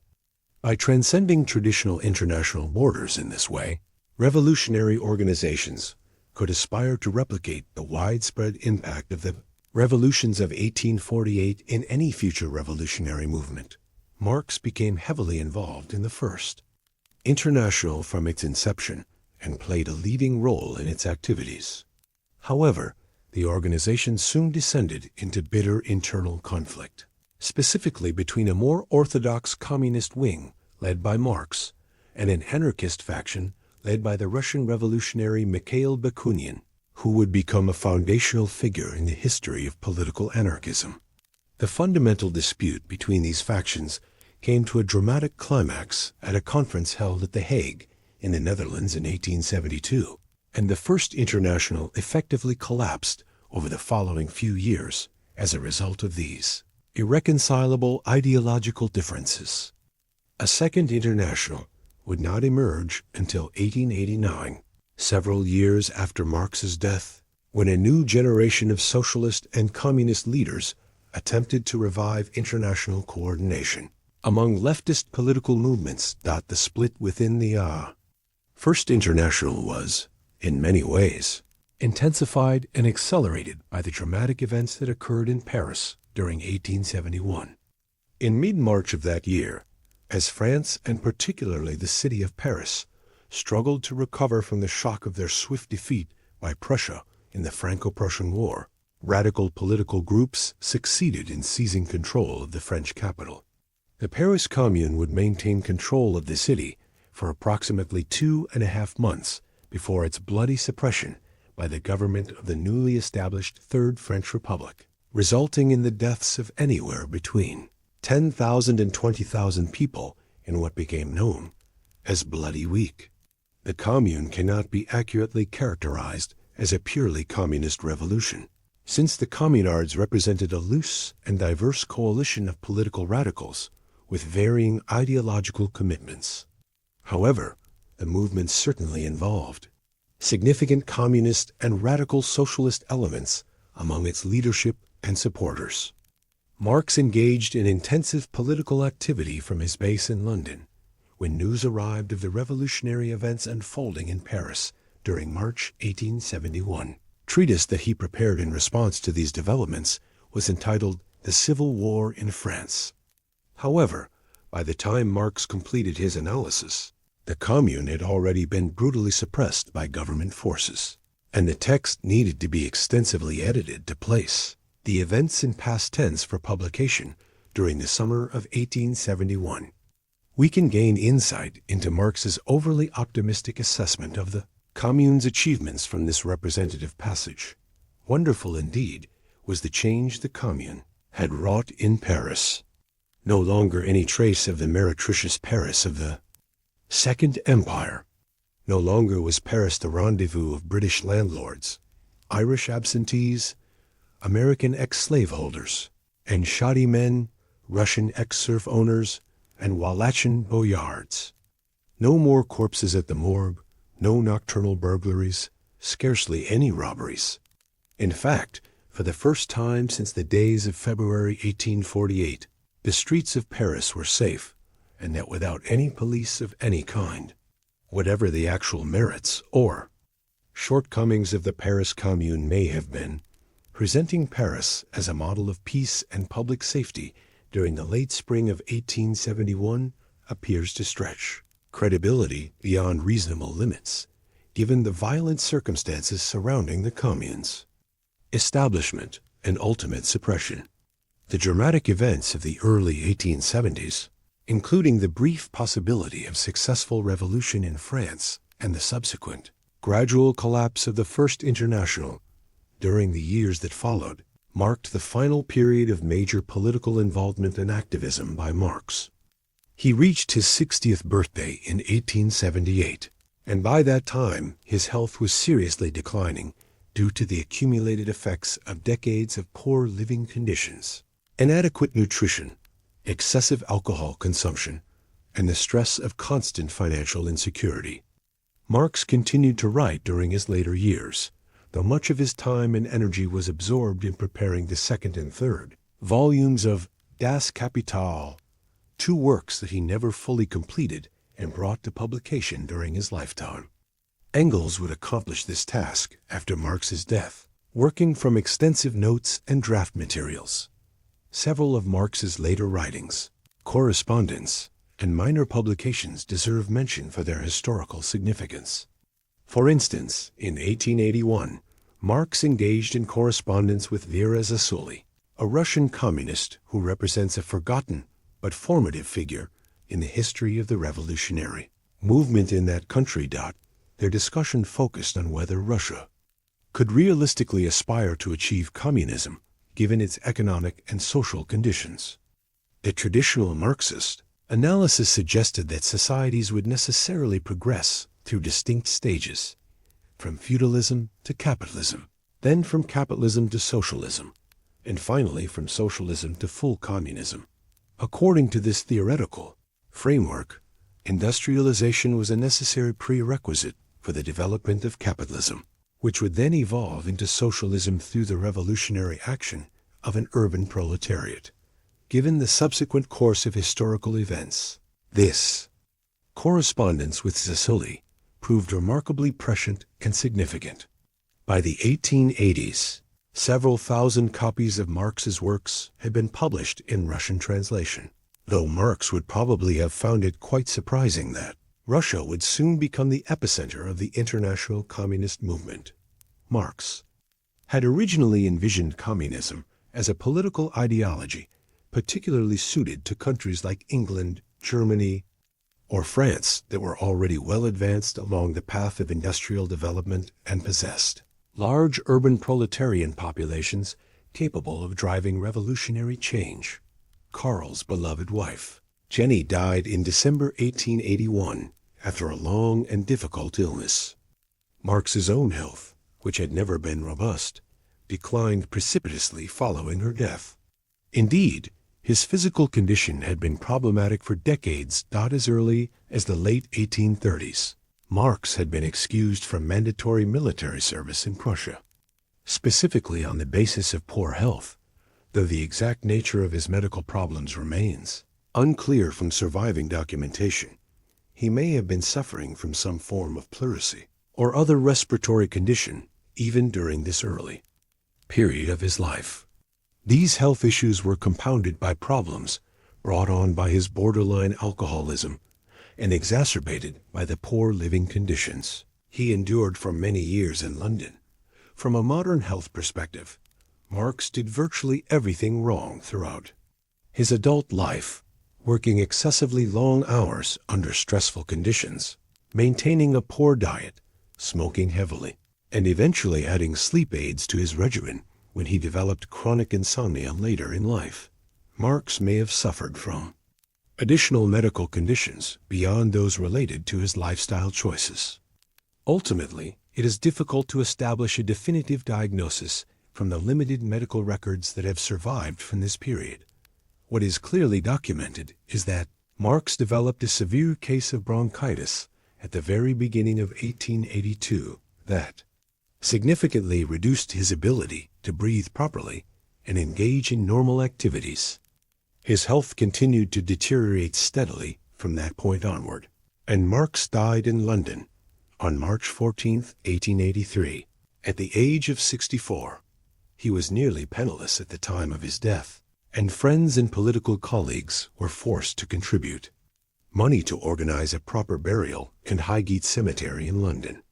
By transcending traditional international borders in this way, revolutionary organizations could aspire to replicate the widespread impact of the revolutions of 1848 in any future revolutionary movement. Marx became heavily involved in the First International from its inception and played a leading role in its activities. However, the organization soon descended into bitter internal conflict, specifically between a more orthodox communist wing led by Marx and an anarchist faction led by the Russian revolutionary Mikhail Bakunin, who would become a foundational figure in the history of political anarchism. The fundamental dispute between these factions came to a dramatic climax at a conference held at The Hague in the Netherlands in 1872, and the First International effectively collapsed over the following few years as a result of these irreconcilable ideological differences. A Second International would not emerge until 1889, several years after Marx's death, when a new generation of socialist and communist leaders attempted to revive international coordination among leftist political movements. The split within the First International was, in many ways, intensified and accelerated by the dramatic events that occurred in Paris during 1871. In mid-March of that year, as France and particularly the city of Paris struggled to recover from the shock of their swift defeat by Prussia in the Franco-Prussian War, radical political groups succeeded in seizing control of the French capital. The Paris Commune would maintain control of the city for approximately 2.5 months before its bloody suppression by the government of the newly established Third French Republic, resulting in the deaths of anywhere between 10,000 and 20,000 people in what became known as Bloody Week. The Commune cannot be accurately characterized as a purely communist revolution. since the communards represented a loose and diverse coalition of political radicals with varying ideological commitments. However, the movement certainly involved significant communist and radical socialist elements among its leadership and supporters. Marx engaged in intensive political activity from his base in London when news arrived of the revolutionary events unfolding in Paris during March 1871. Treatise that he prepared in response to these developments was entitled The Civil War in France. However, by the time Marx completed his analysis, the Commune had already been brutally suppressed by government forces, and the text needed to be extensively edited to place the events in past tense for publication during the summer of 1871. We can gain insight into Marx's overly optimistic assessment of the Commune's achievements from this representative passage. Wonderful indeed was the change the Commune had wrought in Paris. No longer any trace of the meretricious Paris of the Second Empire. No longer was Paris the rendezvous of British landlords, Irish absentees, American ex-slaveholders, and shoddy men, Russian ex-serf owners, and Wallachian boyards. No more corpses at the morgue, no nocturnal burglaries, scarcely any robberies. In fact, for the first time since the days of February 1848, the streets of Paris were safe, and that without any police of any kind. Whatever the actual merits or shortcomings of the Paris Commune may have been, presenting Paris as a model of peace and public safety during the late spring of 1871 appears to stretch credibility beyond reasonable limits, given the violent circumstances surrounding the Commune's establishment and ultimate suppression. The dramatic events of the early 1870s, including the brief possibility of successful revolution in France and the subsequent gradual collapse of the First International during the years that followed, marked the final period of major political involvement and activism by Marx. He reached his 60th birthday in 1878, and by that time his health was seriously declining due to the accumulated effects of decades of poor living conditions, inadequate nutrition, excessive alcohol consumption, and the stress of constant financial insecurity. Marx continued to write during his later years, though much of his time and energy was absorbed in preparing the second and third volumes of Das Kapital, two works that he never fully completed and brought to publication during his lifetime. Engels would accomplish this task after Marx's death, working from extensive notes and draft materials. Several of Marx's later writings, correspondence, and minor publications deserve mention for their historical significance. For instance, in 1881, Marx engaged in correspondence with Vera Zasuli, a Russian communist who represents a forgotten but formative figure in the history of the revolutionary movement in that country. Their discussion focused on whether Russia could realistically aspire to achieve communism given its economic and social conditions. The traditional Marxist analysis suggested that societies would necessarily progress through distinct stages, from feudalism to capitalism, then from capitalism to socialism, and finally from socialism to full communism. According to this theoretical framework, industrialization was a necessary prerequisite for the development of capitalism, which would then evolve into socialism through the revolutionary action of an urban proletariat. Given the subsequent course of historical events, this correspondence with Zasuli proved remarkably prescient and significant. By the 1880s, several thousand copies of Marx's works had been published in Russian translation, though Marx would probably have found it quite surprising that Russia would soon become the epicenter of the international communist movement. Marx had originally envisioned communism as a political ideology particularly suited to countries like England, Germany, or France that were already well advanced along the path of industrial development and possessed large urban proletarian populations capable of driving revolutionary change. Karl's beloved wife, Jenny, died in December 1881 after a long and difficult illness. Marx's own health, which had never been robust, declined precipitously following her death. Indeed, his physical condition had been problematic for decades. As early as the late 1830s, Marx had been excused from mandatory military service in Prussia, specifically on the basis of poor health, though the exact nature of his medical problems remains unclear from surviving documentation. He may have been suffering from some form of pleurisy or other respiratory condition even during this early period of his life. These health issues were compounded by problems brought on by his borderline alcoholism and exacerbated by the poor living conditions he endured for many years in London. From a modern health perspective, Marx did virtually everything wrong throughout his adult life, working excessively long hours under stressful conditions, maintaining a poor diet, smoking heavily, and eventually adding sleep aids to his regimen when he developed chronic insomnia later in life. Marx may have suffered from additional medical conditions beyond those related to his lifestyle choices. Ultimately, it is difficult to establish a definitive diagnosis from the limited medical records that have survived from this period. What is clearly documented is that Marx developed a severe case of bronchitis at the very beginning of 1882 that significantly reduced his ability to breathe properly and engage in normal activities. His health continued to deteriorate steadily from that point onward, and Marx died in London on March 14, 1883, at the age of 64. He was nearly penniless at the time of his death, and friends and political colleagues were forced to contribute money to organize a proper burial in Highgate Cemetery in London.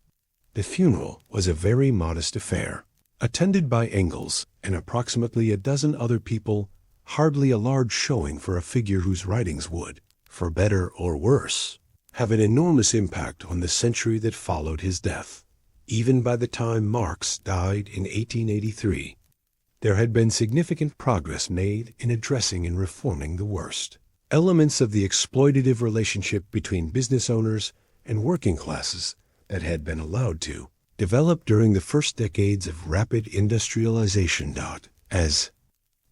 The funeral was a very modest affair, attended by Engels and approximately a dozen other people, hardly a large showing for a figure whose writings would, for better or worse, have an enormous impact on the century that followed his death. Even by the time Marx died in 1883, there had been significant progress made in addressing and reforming the worst elements of the exploitative relationship between business owners and working classes that had been allowed to develop during the first decades of rapid industrialization. As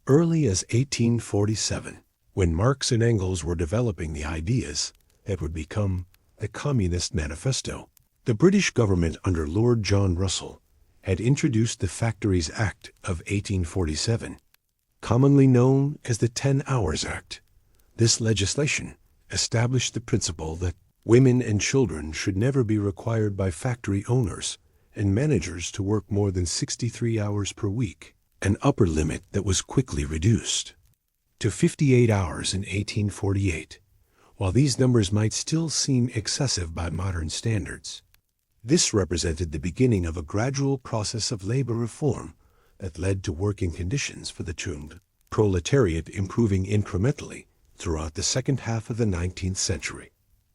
early as 1847, when Marx and Engels were developing the ideas that would become the Communist Manifesto, the British government under Lord John Russell had introduced the Factories Act of 1847, commonly known as the 10 Hours Act. This legislation established the principle that women and children should never be required by factory owners and managers to work more than 63 hours per week, an upper limit that was quickly reduced to 58 hours in 1848. While these numbers might still seem excessive by modern standards, this represented the beginning of a gradual process of labor reform that led to working conditions for the termed proletariat improving incrementally throughout the second half of the 19th century.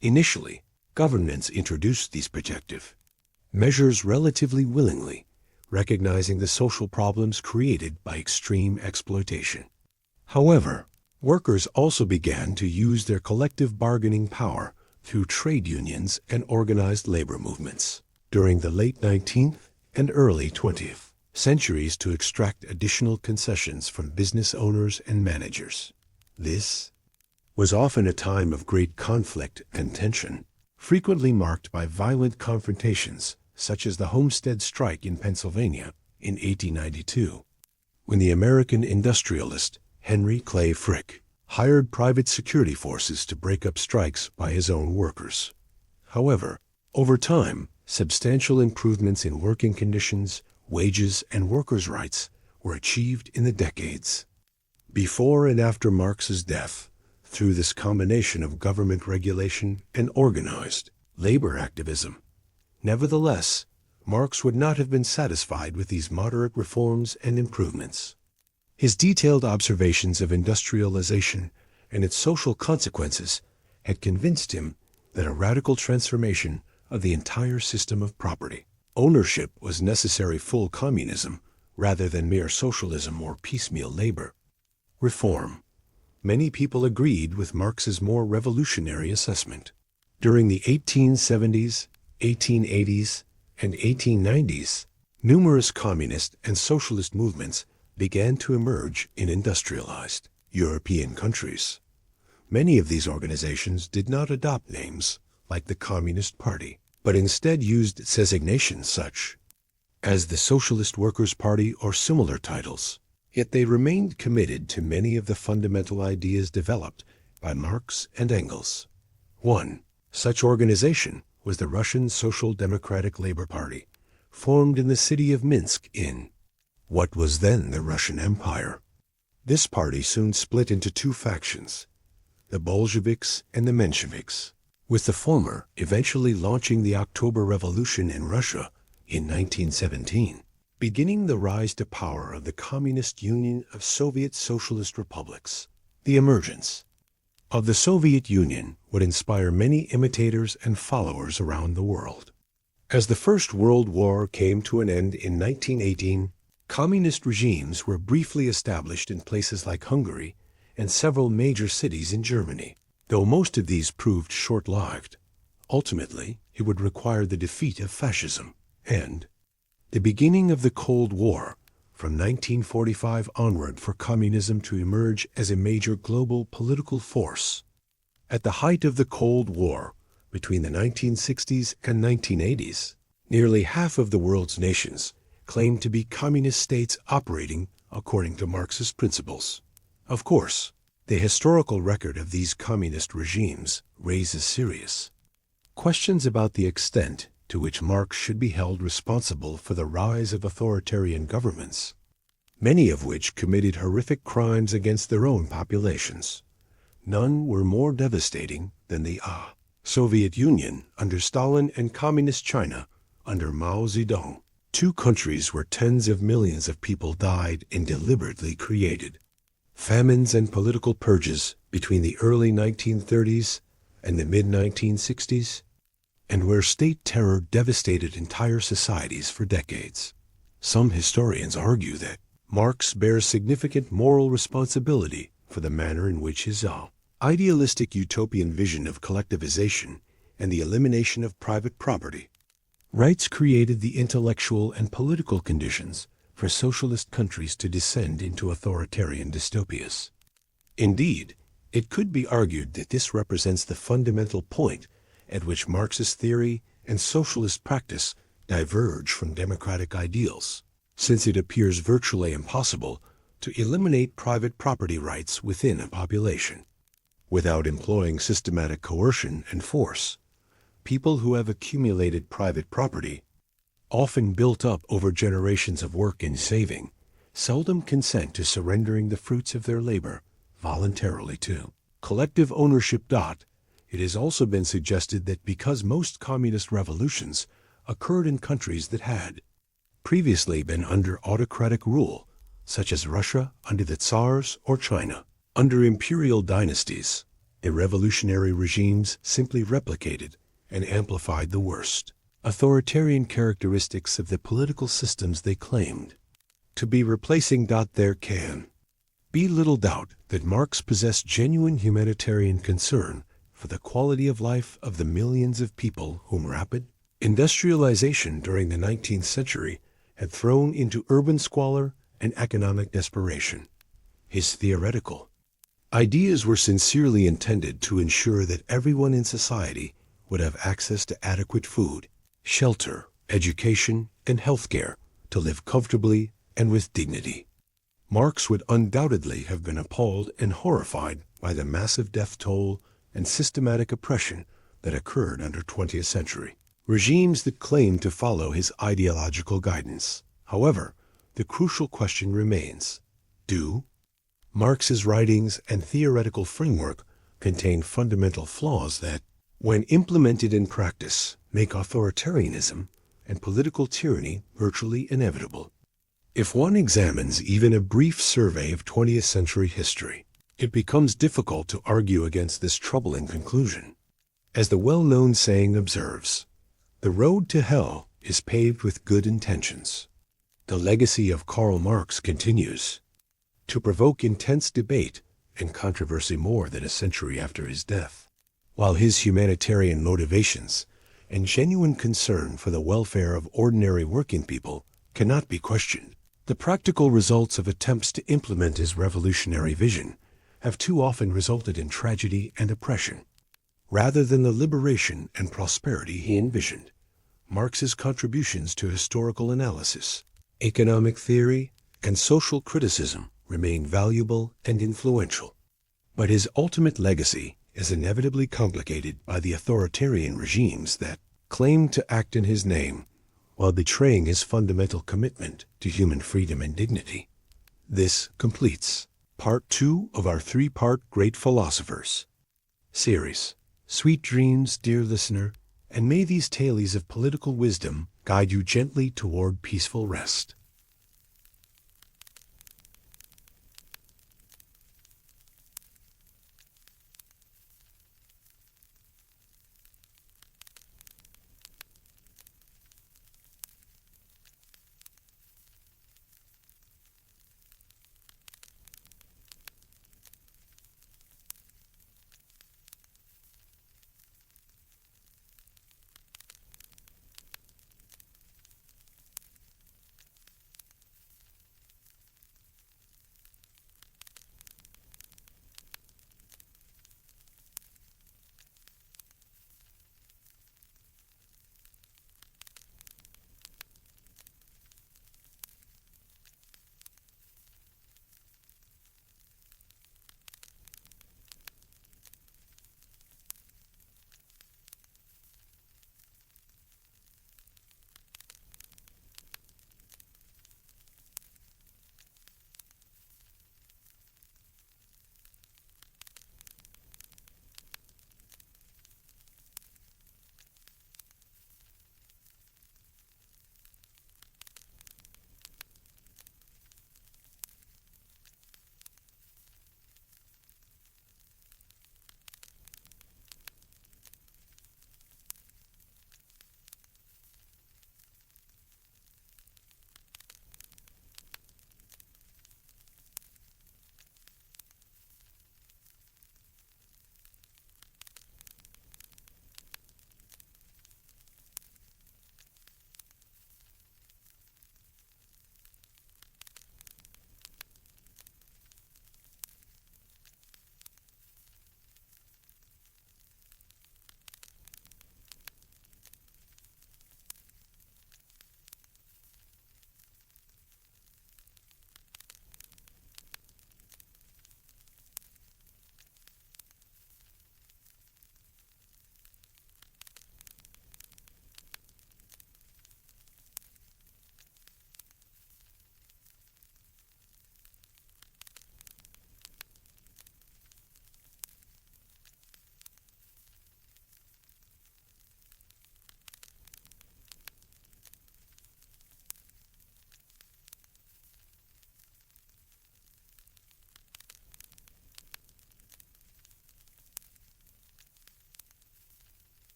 Initially, governments introduced these protective measures relatively willingly, recognizing the social problems created by extreme exploitation. However, workers also began to use their collective bargaining power through trade unions and organized labor movements during the late 19th and early 20th centuries to extract additional concessions from business owners and managers. This was often a time of great conflict and tension, frequently marked by violent confrontations, such as the Homestead Strike in Pennsylvania in 1892, when the American industrialist Henry Clay Frick hired private security forces to break up strikes by his own workers. However, over time, substantial improvements in working conditions, wages, and workers' rights were achieved in the decades before and after Marx's death through this combination of government regulation and organized labor activism. Nevertheless, Marx would not have been satisfied with these moderate reforms and improvements. His detailed observations of industrialization and its social consequences had convinced him that a radical transformation of the entire system of property ownership was necessary full communism rather than mere socialism or piecemeal labor reform. Many people agreed with Marx's more revolutionary assessment. During the 1870s, 1880s, and 1890s, Numerous communist and socialist movements began to emerge in industrialized European countries. Many of these organizations did not adopt names like the Communist Party, but instead used designations such as the Socialist Workers' Party or similar titles. Yet they remained committed to many of the fundamental ideas developed by Marx and Engels. One such organization was the Russian Social Democratic Labor Party, formed in the city of Minsk in what was then the Russian Empire. This party soon split into two factions, the Bolsheviks and the Mensheviks, with the former eventually launching the October Revolution in Russia in 1917, beginning the rise to power of the Communist Union of Soviet Socialist Republics. The emergence of the Soviet Union would inspire many imitators and followers around the world. As the First World War came to an end in 1918, communist regimes were briefly established in places like Hungary and several major cities in Germany. Though most of these proved short-lived, ultimately it would require the defeat of fascism and the beginning of the Cold War from 1945 onward for communism to emerge as a major global political force. At the height of the Cold War, between the 1960s and 1980s, nearly half of the world's nations claimed to be communist states operating according to Marxist principles. Of course, the historical record of these communist regimes raises serious questions about the extent to which Marx should be held responsible for the rise of authoritarian governments, many of which committed horrific crimes against their own populations. None were more devastating than the Soviet Union under Stalin and Communist China under Mao Zedong, two countries where tens of millions of people died in deliberately created famines and political purges between the early 1930s and the mid-1960s, and where state terror devastated entire societies for decades. Some historians argue that Marx bears significant moral responsibility for the manner in which his idealistic utopian vision of collectivization and the elimination of private property rights created the intellectual and political conditions for socialist countries to descend into authoritarian dystopias. Indeed, it could be argued that this represents the fundamental point at which Marxist theory and socialist practice diverge from democratic ideals, since it appears virtually impossible to eliminate private property rights within a population without employing systematic coercion and force. People who have accumulated private property, often built up over generations of work and saving, seldom consent to surrendering the fruits of their labor voluntarily to collective ownership. It has also been suggested that because most communist revolutions occurred in countries that had previously been under autocratic rule, such as Russia under the Tsars or China under imperial dynasties, the revolutionary regimes simply replicated and amplified the worst authoritarian characteristics of the political systems they claimed to be replacing. There can be little doubt that Marx possessed genuine humanitarian concern for the quality of life of the millions of people whom rapid industrialization during the 19th century had thrown into urban squalor and economic desperation. His theoretical ideas were sincerely intended to ensure that everyone in society would have access to adequate food, shelter, education, and healthcare to live comfortably and with dignity. Marx would undoubtedly have been appalled and horrified by the massive death toll and systematic oppression that occurred under 20th century regimes that claimed to follow his ideological guidance. However, the crucial question remains, do Marx's writings and theoretical framework contain fundamental flaws that, when implemented in practice, make authoritarianism and political tyranny virtually inevitable? If one examines even a brief survey of 20th century history, it becomes difficult to argue against this troubling conclusion. As the well-known saying observes, the road to hell is paved with good intentions. The legacy of Karl Marx continues to provoke intense debate and controversy more than a century after his death. While his humanitarian motivations and genuine concern for the welfare of ordinary working people cannot be questioned. The practical results of attempts to implement his revolutionary vision have too often resulted in tragedy and oppression, rather than the liberation and prosperity he envisioned. Marx's contributions to historical analysis, economic theory, and social criticism remain valuable and influential. But his ultimate legacy is inevitably complicated by the authoritarian regimes that claim to act in his name while betraying his fundamental commitment to human freedom and dignity. This completes Part 2 of our 3-part Great Philosophers series. Sweet dreams, dear listener, and may these tales of political wisdom guide you gently toward peaceful rest.